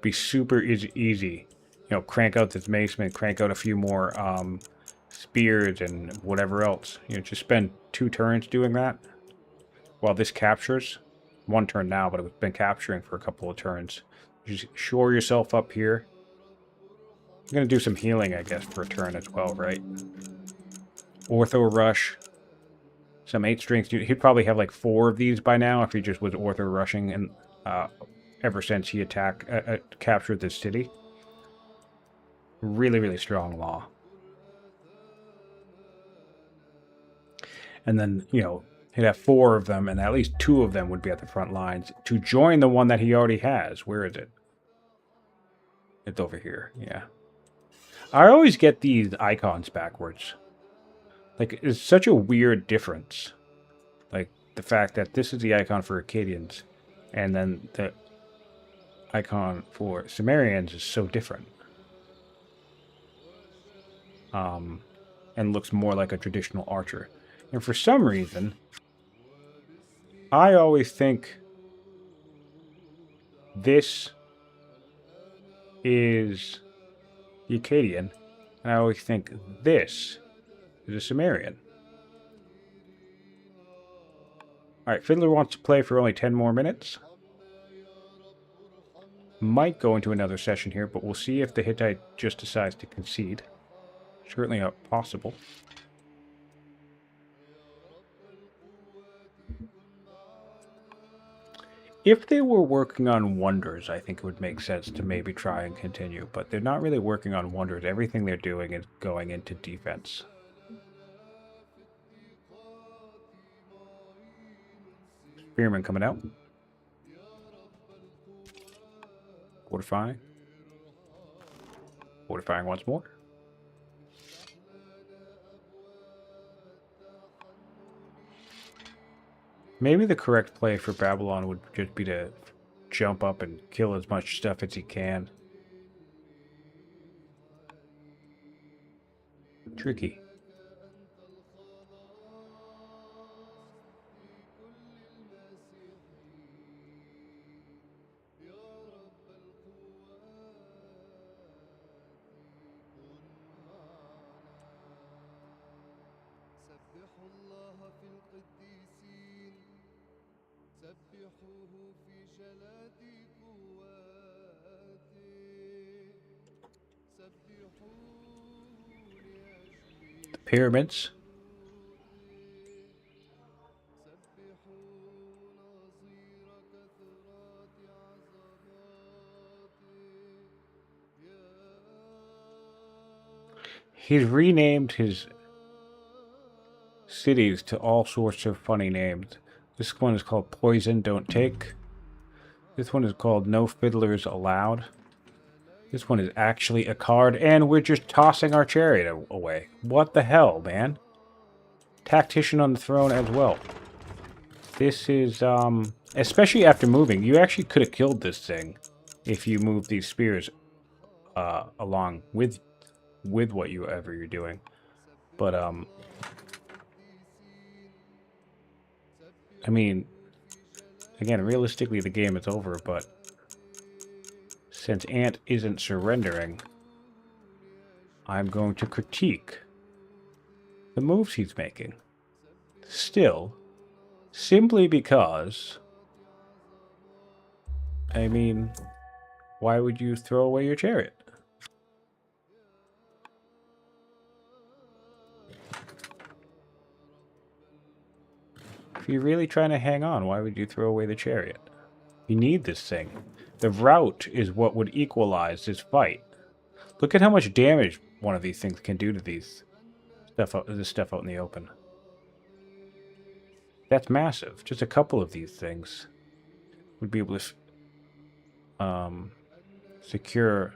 Be super easy. Crank out this Maceman, crank out a few more spears and whatever else. Just spend 2 turns doing that. While this captures. 1 turn now, but it's been capturing for a couple of turns. Just shore yourself up here. I'm going to do some healing, I guess, for a turn as well, right? Ortho Rush. Some 8 strength. He'd probably have like 4 of these by now if he just was Ortho Rushing and ever since he captured this city. Really, really strong law. And then, he'd have 4 of them, and at least 2 of them would be at the front lines to join the one that he already has. Where is it? It's over here, yeah. I always get these icons backwards. Like, it's such a weird difference. Like, the fact that this is the icon for Akkadians, and then the icon for Sumerians is so different. And looks more like a traditional archer. And for some reason, I always think this is the Akkadian, and I always think this is a Sumerian. Alright, Fiddler wants to play for only 10 more minutes. Might go into another session here, but we'll see if the Hittite just decides to concede. Certainly possible. If they were working on wonders, I think it would make sense to maybe try and continue, but they're not really working on wonders. Everything they're doing is going into defense. Spearman coming out. Fortifying. Fortifying once more. Maybe the correct play for Babylon would just be to jump up and kill as much stuff as he can. Tricky. The pyramids. He's renamed his cities to all sorts of funny names. This one is called Poison Don't Take. This one is called No Fiddlers Allowed. This one is actually a card, and we're just tossing our chariot away. What the hell, man? Tactician on the throne as well. This is, especially after moving, you actually could have killed this thing if you move these spears along with whatever you're doing. But, I mean, again, realistically, the game is over, but since Ant isn't surrendering, I'm going to critique the moves he's making. Still, simply because, I mean, why would you throw away your chariot? If you're really trying to hang on, why would you throw away the chariot? You need this thing. The route is what would equalize this fight. Look at how much damage one of these things can do to this stuff out in the open. That's massive. Just a couple of these things would be able to secure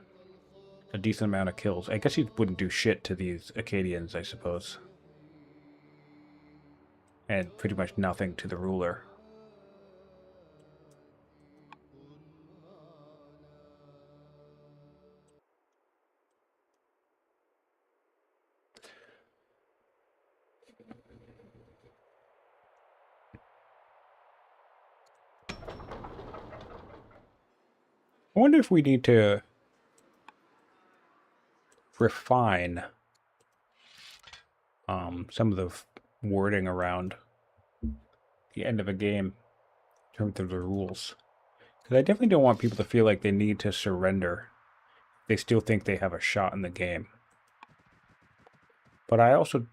a decent amount of kills. I guess he wouldn't do shit to these Acadians, I suppose. And pretty much nothing to the ruler. I wonder if we need to refine some of the wording around the end of a game in terms of the rules. Because I definitely don't want people to feel like they need to surrender. They still think they have a shot in the game. But I also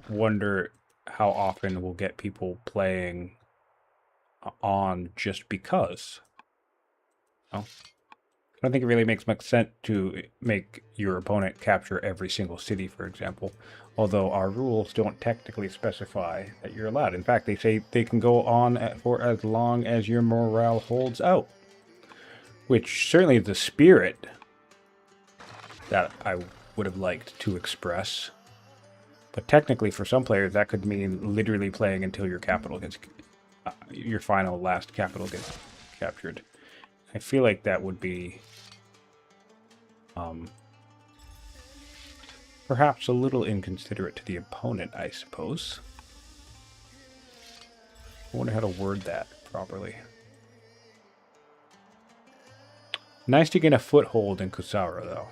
wonder how often we'll get people playing on just because. I don't think it really makes much sense to make your opponent capture every single city, for example. Although our rules don't technically specify that you're allowed. In fact, they say they can go on for as long as your morale holds out. Which certainly is the spirit that I would have liked to express. But technically, for some players, that could mean literally playing until your capital gets... your final last capital gets captured. I feel like that would be perhaps a little inconsiderate to the opponent, I suppose. I wonder how to word that properly. Nice to get a foothold in Kusara, though,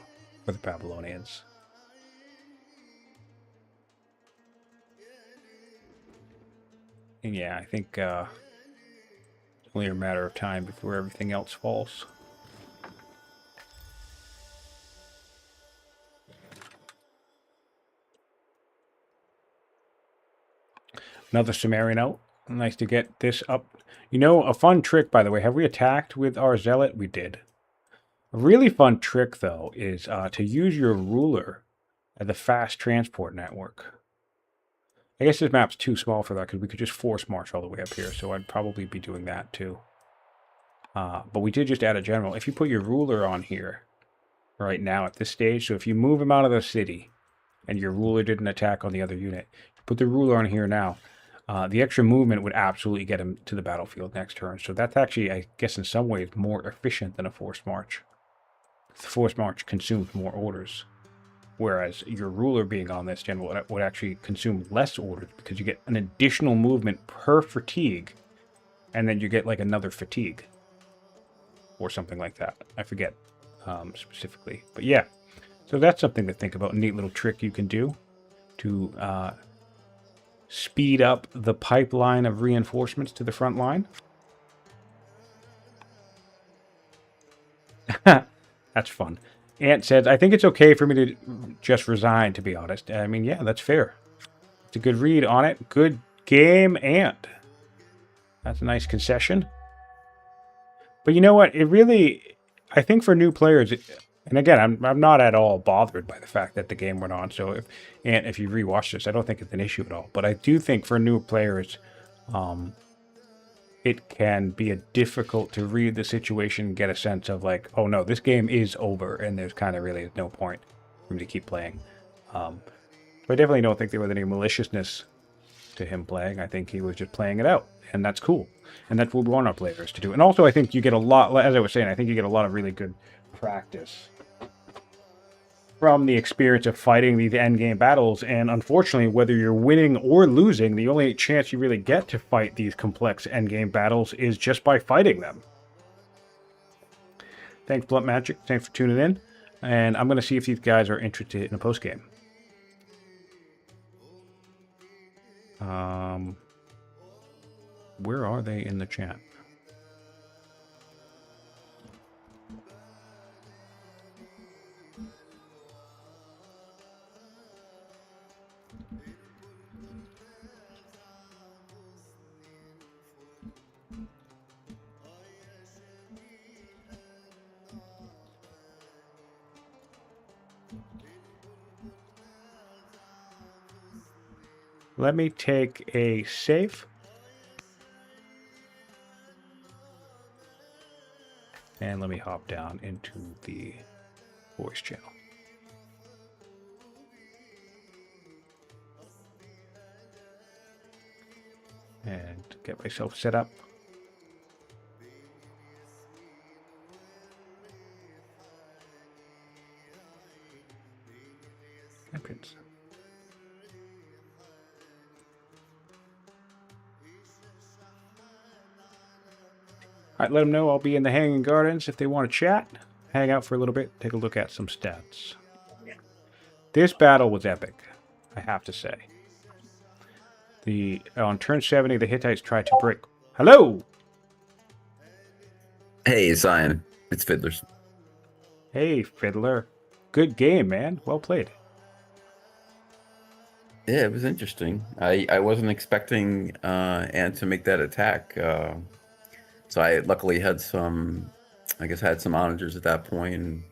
for the Babylonians. And yeah, I think it's only a matter of time before everything else falls. Another Sumerian out. Nice to get this up. You know, a fun trick, by the way. Have we attacked with our zealot? We did. A really fun trick, though, is to use your ruler as a fast transport network. I guess this map's too small for that, because we could just force march all the way up here, so I'd probably be doing that, too. But we did just add a general. If you put your ruler on here right now at this stage, so if you move him out of the city, and your ruler didn't attack on the other unit, put the ruler on here now. The extra movement would absolutely get him to the battlefield next turn. So that's actually, I guess, in some ways more efficient than a forced march. The forced march consumes more orders. Whereas your ruler being on this general would actually consume less orders because you get an additional movement per fatigue. And then you get like another fatigue. Or something like that. I forget specifically. But yeah. So that's something to think about. A neat little trick you can do to speed up the pipeline of reinforcements to the front line. That's fun. Ant says, I think it's okay for me to just resign, to be honest. I mean, yeah, that's fair. It's a good read on it. Good game, Ant. That's a nice concession. But you know what? It really, I think for new players, and again, I'm not at all bothered by the fact that the game went on. So if you rewatch this, I don't think it's an issue at all. But I do think for new players, it can be difficult to read the situation, get a sense of like, oh no, this game is over, and there's kind of really no point for me to keep playing. But I definitely don't think there was any maliciousness to him playing. I think he was just playing it out, and that's cool. And that's what we want our players to do. And also, I think you get a lot, as I was saying, I think you get a lot of really good practice from the experience of fighting these endgame battles. And unfortunately, whether you're winning or losing, the only chance you really get to fight these complex endgame battles is just by fighting them. Thanks, Blunt Magic. Thanks for tuning in. And I'm going to see if these guys are interested in a postgame. Where are they in the chat? Let me take a save. And let me hop down into the voice channel. And get myself set up. Entrance. All right, let them know I'll be in the Hanging Gardens if they want to chat, hang out for a little bit, take a look at some stats. This battle was epic, I have to say. On turn 70, the Hittites tried to break. Hello! Hey, Zion. It's Fiddlers. Hey, Fiddler. Good game, man. Well played. Yeah, it was interesting. I wasn't expecting Ant to make that attack. So I luckily had some, I guess I had some onagers at that point and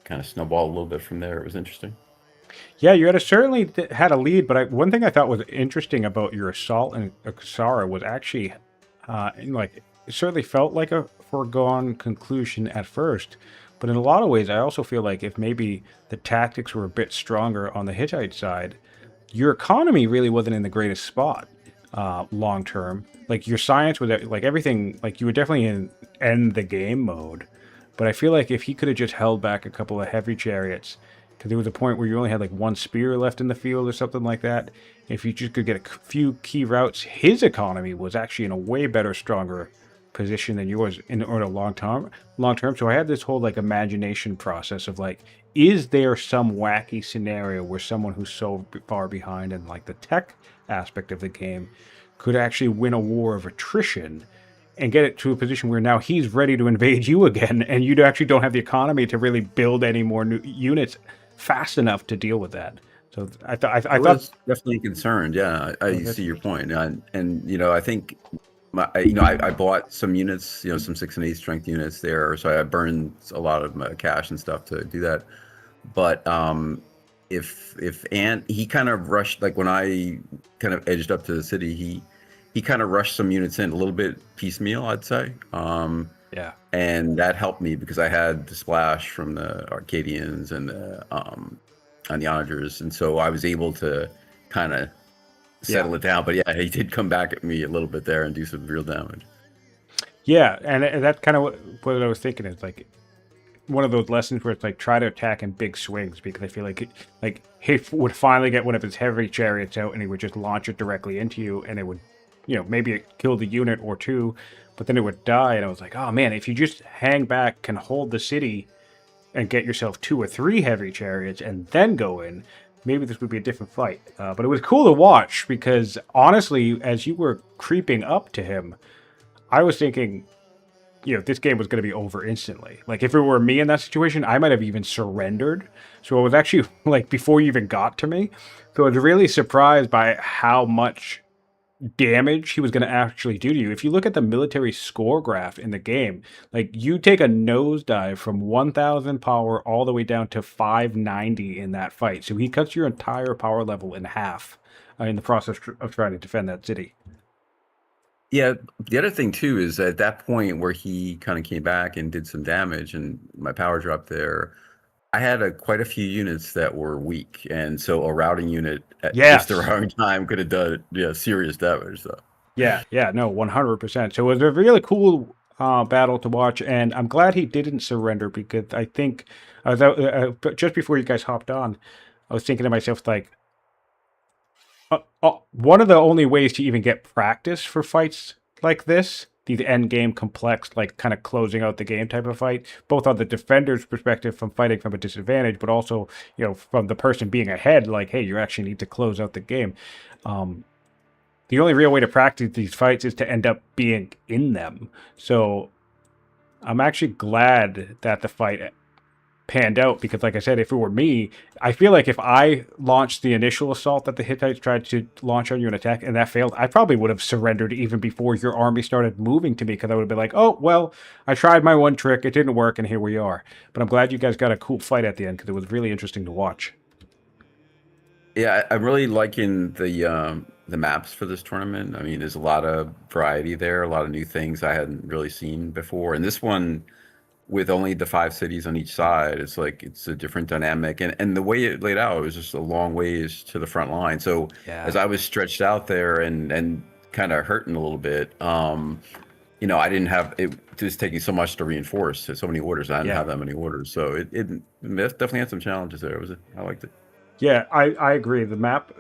kind of snowballed a little bit from there. It was interesting. Yeah, you certainly had a lead, but one thing I thought was interesting about your assault and Kasara was actually, it certainly felt like a foregone conclusion at first, but in a lot of ways, I also feel like if maybe the tactics were a bit stronger on the Hittite side, your economy really wasn't in the greatest spot long term. Like your science was like everything, like you were definitely in end the game mode, but I feel like if he could have just held back a couple of heavy chariots, because there was a point where you only had like one spear left in the field or something like that. If you just could get a few key routes, his economy was actually in a way better, stronger position than yours in a long term. So I had this whole like imagination process of like, is there some wacky scenario where someone who's so far behind in like the tech aspect of the game could actually win a war of attrition and get it to a position where now he's ready to invade you again, and you actually don't have the economy to really build any more new units fast enough to deal with that. So I thought definitely concerned. Yeah, I see your point, and you know, I think I bought some units, some 6 and 8 strength units there, so I burned a lot of my cash and stuff to do that. But if Ant, he kind of rushed, like when I kind of edged up to the city, he kind of rushed some units in a little bit piecemeal, I'd say. Yeah. And that helped me because I had the splash from the Arcadians and the onagers, and so I was able to kind of settle it down. But yeah, he did come back at me a little bit there and do some real damage. Yeah, and that's kind of what I was thinking. Is like one of those lessons where it's like try to attack in big swings, because I feel like he would finally get one of his heavy chariots out and he would just launch it directly into you, and it would, maybe it killed a unit or two, but then it would die. And I was like, oh man, if you just hang back, can hold the city and get yourself 2 or 3 heavy chariots and then go in, maybe this would be a different fight. But it was cool to watch because honestly, as you were creeping up to him, I was thinking, this game was going to be over instantly. Like if it were me in that situation, I might have even surrendered. So it was actually like before you even got to me. So I was really surprised by how much damage he was going to actually do to you. If you look at the military score graph in the game, like you take a nosedive from 1000 power all the way down to 590 in that fight. So he cuts your entire power level in half in the process of trying to defend that city. Yeah, the other thing too is at that point where he kind of came back and did some damage and my power dropped there, I had quite a few units that were weak, and so a routing unit at just the Yes. wrong time could have done serious damage. So Yeah, no, 100%. So it was a really cool battle to watch, and I'm glad he didn't surrender because I think I was out, just before you guys hopped on, I was thinking to myself like, one of the only ways to even get practice for fights like this, these end game complex, like kind of closing out the game type of fight, both on the defender's perspective from fighting from a disadvantage, but also from the person being ahead, like hey, you actually need to close out the game. The only real way to practice these fights is to end up being in them. So I'm actually glad that the fight panned out because, like I said, if it were me, I feel like if I launched the initial assault that the Hittites tried to launch on you and attack and that failed, I probably would have surrendered even before your army started moving to me because I would have been like, oh, well, I tried my one trick, it didn't work, and here we are. But I'm glad you guys got a cool fight at the end because it was really interesting to watch. yeah, I'm really liking the maps for this tournament. I mean, there's a lot of variety there, a lot of new things I hadn't really seen before, and this one with only the 5 cities on each side, it's a different dynamic. And the way it laid out, it was just a long ways to the front line. So Yeah. as I was stretched out there and kind of hurting a little bit, I didn't have it just taking so much to reinforce so many orders. I didn't have that many orders. So it definitely had some challenges there. I liked it. Yeah, I agree. The map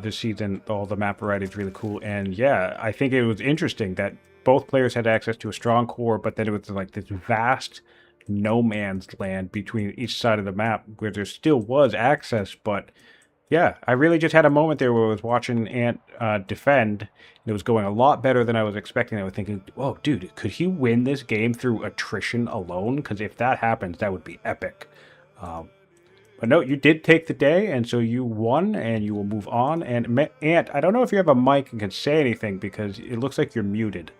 this season, all the map variety is really cool. And yeah, I think it was interesting that both players had access to a strong core, but then it was like this vast no man's land between each side of the map where there still was access. But yeah, I really just had a moment there where I was watching Ant defend, and it was going a lot better than I was expecting. I was thinking, whoa, dude, could he win this game through attrition alone? Because if that happens, that would be epic. Um, but no, you did take the day, and so you won, and you will move on. And Ant, I don't know if you have a mic and can say anything because it looks like you're muted.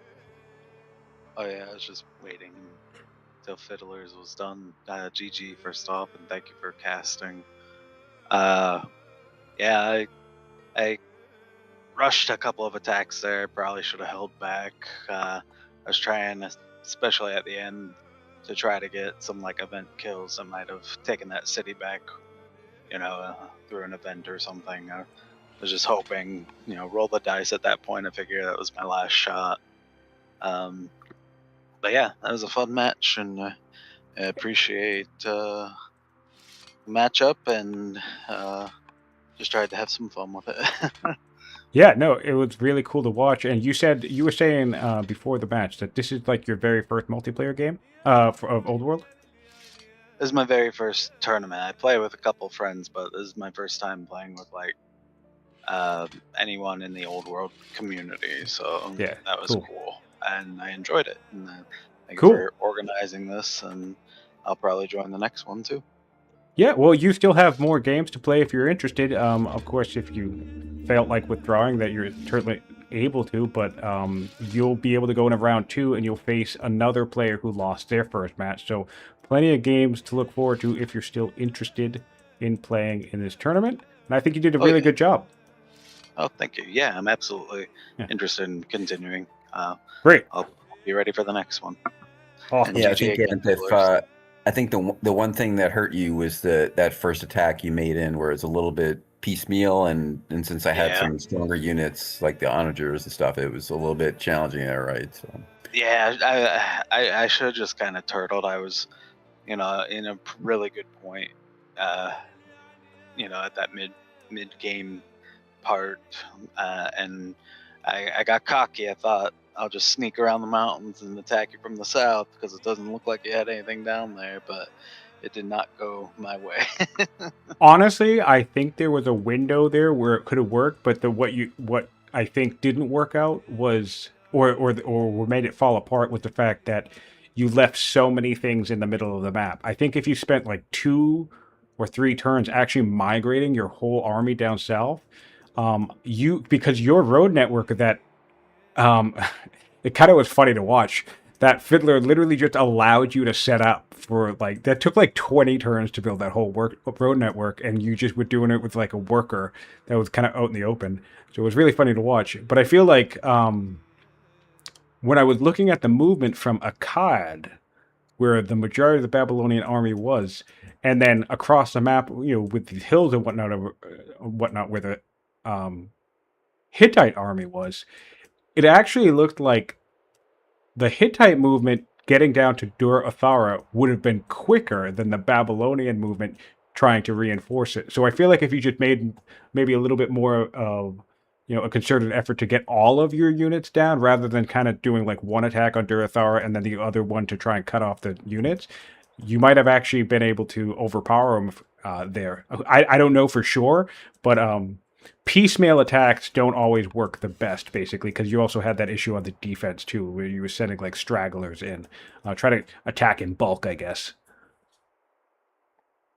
Oh yeah, I was just waiting until Fiddlers was done. GG first off, and thank you for casting. Yeah, I rushed a couple of attacks there. Probably should have held back. I was trying, especially at the end, to try to get some like event kills. I might have taken that city back, through an event or something. I was just hoping, roll the dice at that point. I figured that was my last shot. But yeah, that was a fun match, and I appreciate the matchup, and just tried to have some fun with it. Yeah, no, it was really cool to watch. And you were saying before the match that this is like your very first multiplayer game of Old World. This is my very first tournament. I play with a couple friends, but this is my first time playing with like anyone in the Old World community. So yeah, that was cool, and I enjoyed it. And thank cool. you for organizing this, and I'll probably join the next one too. Yeah, well, you still have more games to play if you're interested. Of course, if you felt like withdrawing, that you're certainly able to, but you'll be able to go into round 2 and you'll face another player who lost their first match. So plenty of games to look forward to if you're still interested in playing in this tournament. And I think you did a really good job. Oh, thank you. Yeah, I'm absolutely interested in continuing. Great. I'll be ready for the next one. Awesome. Yeah, I think the one thing that hurt you was that first attack you made in where it's a little bit piecemeal, and since I had some stronger units like the onagers and stuff, it was a little bit challenging there, right? So. Yeah, I should have just kind of turtled. I was, in a really good point, at that mid game part, and I got cocky. I thought I'll just sneak around the mountains and attack you from the south because it doesn't look like you had anything down there. But it did not go my way. Honestly, I think there was a window there where it could have worked, but what I think didn't work out was or made it fall apart was the fact that you left so many things in the middle of the map. I think if you spent like 2 or 3 turns actually migrating your whole army down south, because your road network that um, it kind of was funny to watch. That Fiddler literally just allowed you to set up for like that took like 20 turns to build that whole road network, and you just were doing it with like a worker that was kind of out in the open. So it was really funny to watch. But I feel like when I was looking at the movement from Akkad, where the majority of the Babylonian army was, and then across the map, with the hills and whatnot, where the Hittite army was, it actually looked like the Hittite movement getting down to Dur Athara would have been quicker than the Babylonian movement trying to reinforce it. So I feel like if you just made maybe a little bit more of a concerted effort to get all of your units down rather than kind of doing like one attack on Dur Athara and then the other one to try and cut off the units, you might have actually been able to overpower them there. I don't know for sure, but piecemeal attacks don't always work the best, basically, because you also had that issue on the defense too, where you were sending like stragglers in, try to attack in bulk, I guess.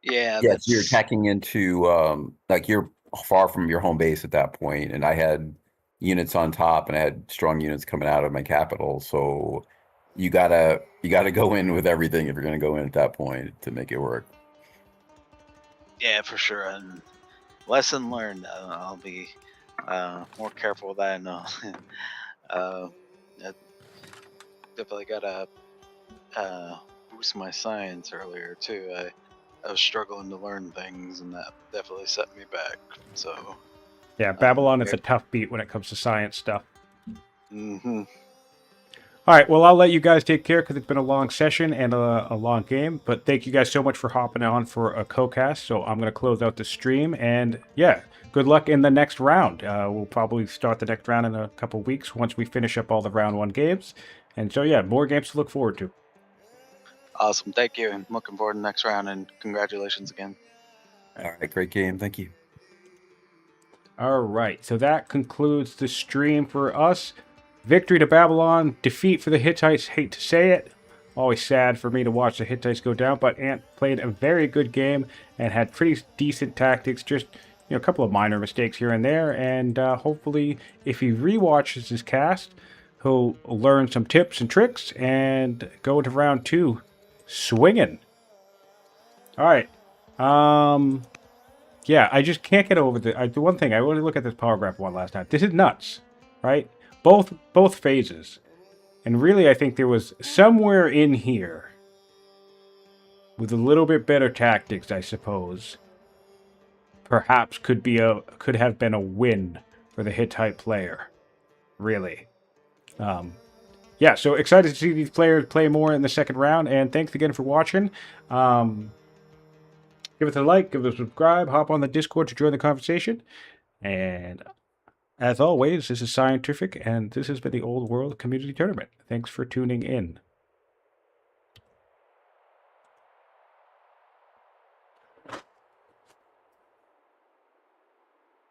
Yeah, Yeah, so you're attacking into like you're far from your home base at that point, and I had units on top, and I had strong units coming out of my capital. So you gotta go in with everything if you're gonna go in at that point to make it work. Yeah, for sure. And lesson learned. I'll be more careful with that. I definitely gotta boost my science earlier too. I was struggling to learn things, and that definitely set me back. So yeah, Babylon is a tough beat when it comes to science stuff. Mm-hmm. All right, well, I'll let you guys take care because it's been a long session and a long game. But thank you guys so much for hopping on for a co-cast. So I'm going to close out the stream. And yeah, good luck in the next round. We'll probably start the next round in a couple weeks once we finish up all the round 1 games. And so yeah, more games to look forward to. Awesome. Thank you. And looking forward to the next round. And congratulations again. All right, great game. Thank you. All right, so that concludes the stream for us. Victory to Babylon, defeat for the Hittites. Hate to say it. Always sad for me to watch the Hittites go down, but Ant played a very good game and had pretty decent tactics. Just a couple of minor mistakes here and there, and hopefully, if he rewatches his cast, he'll learn some tips and tricks and go into round 2 swinging. All right. Yeah, I just can't get over the one thing. I want to look at this power graph one last time. This is nuts, right? Both phases. And really, I think there was somewhere in here with a little bit better tactics, I suppose. Perhaps could have been a win for the Hittite player. Really. Yeah, so excited to see these players play more in the second round, and thanks again for watching. Give us a like, give us a subscribe, hop on the Discord to join the conversation. And as always, this is Scientific, and this has been the Old World Community Tournament. Thanks for tuning in.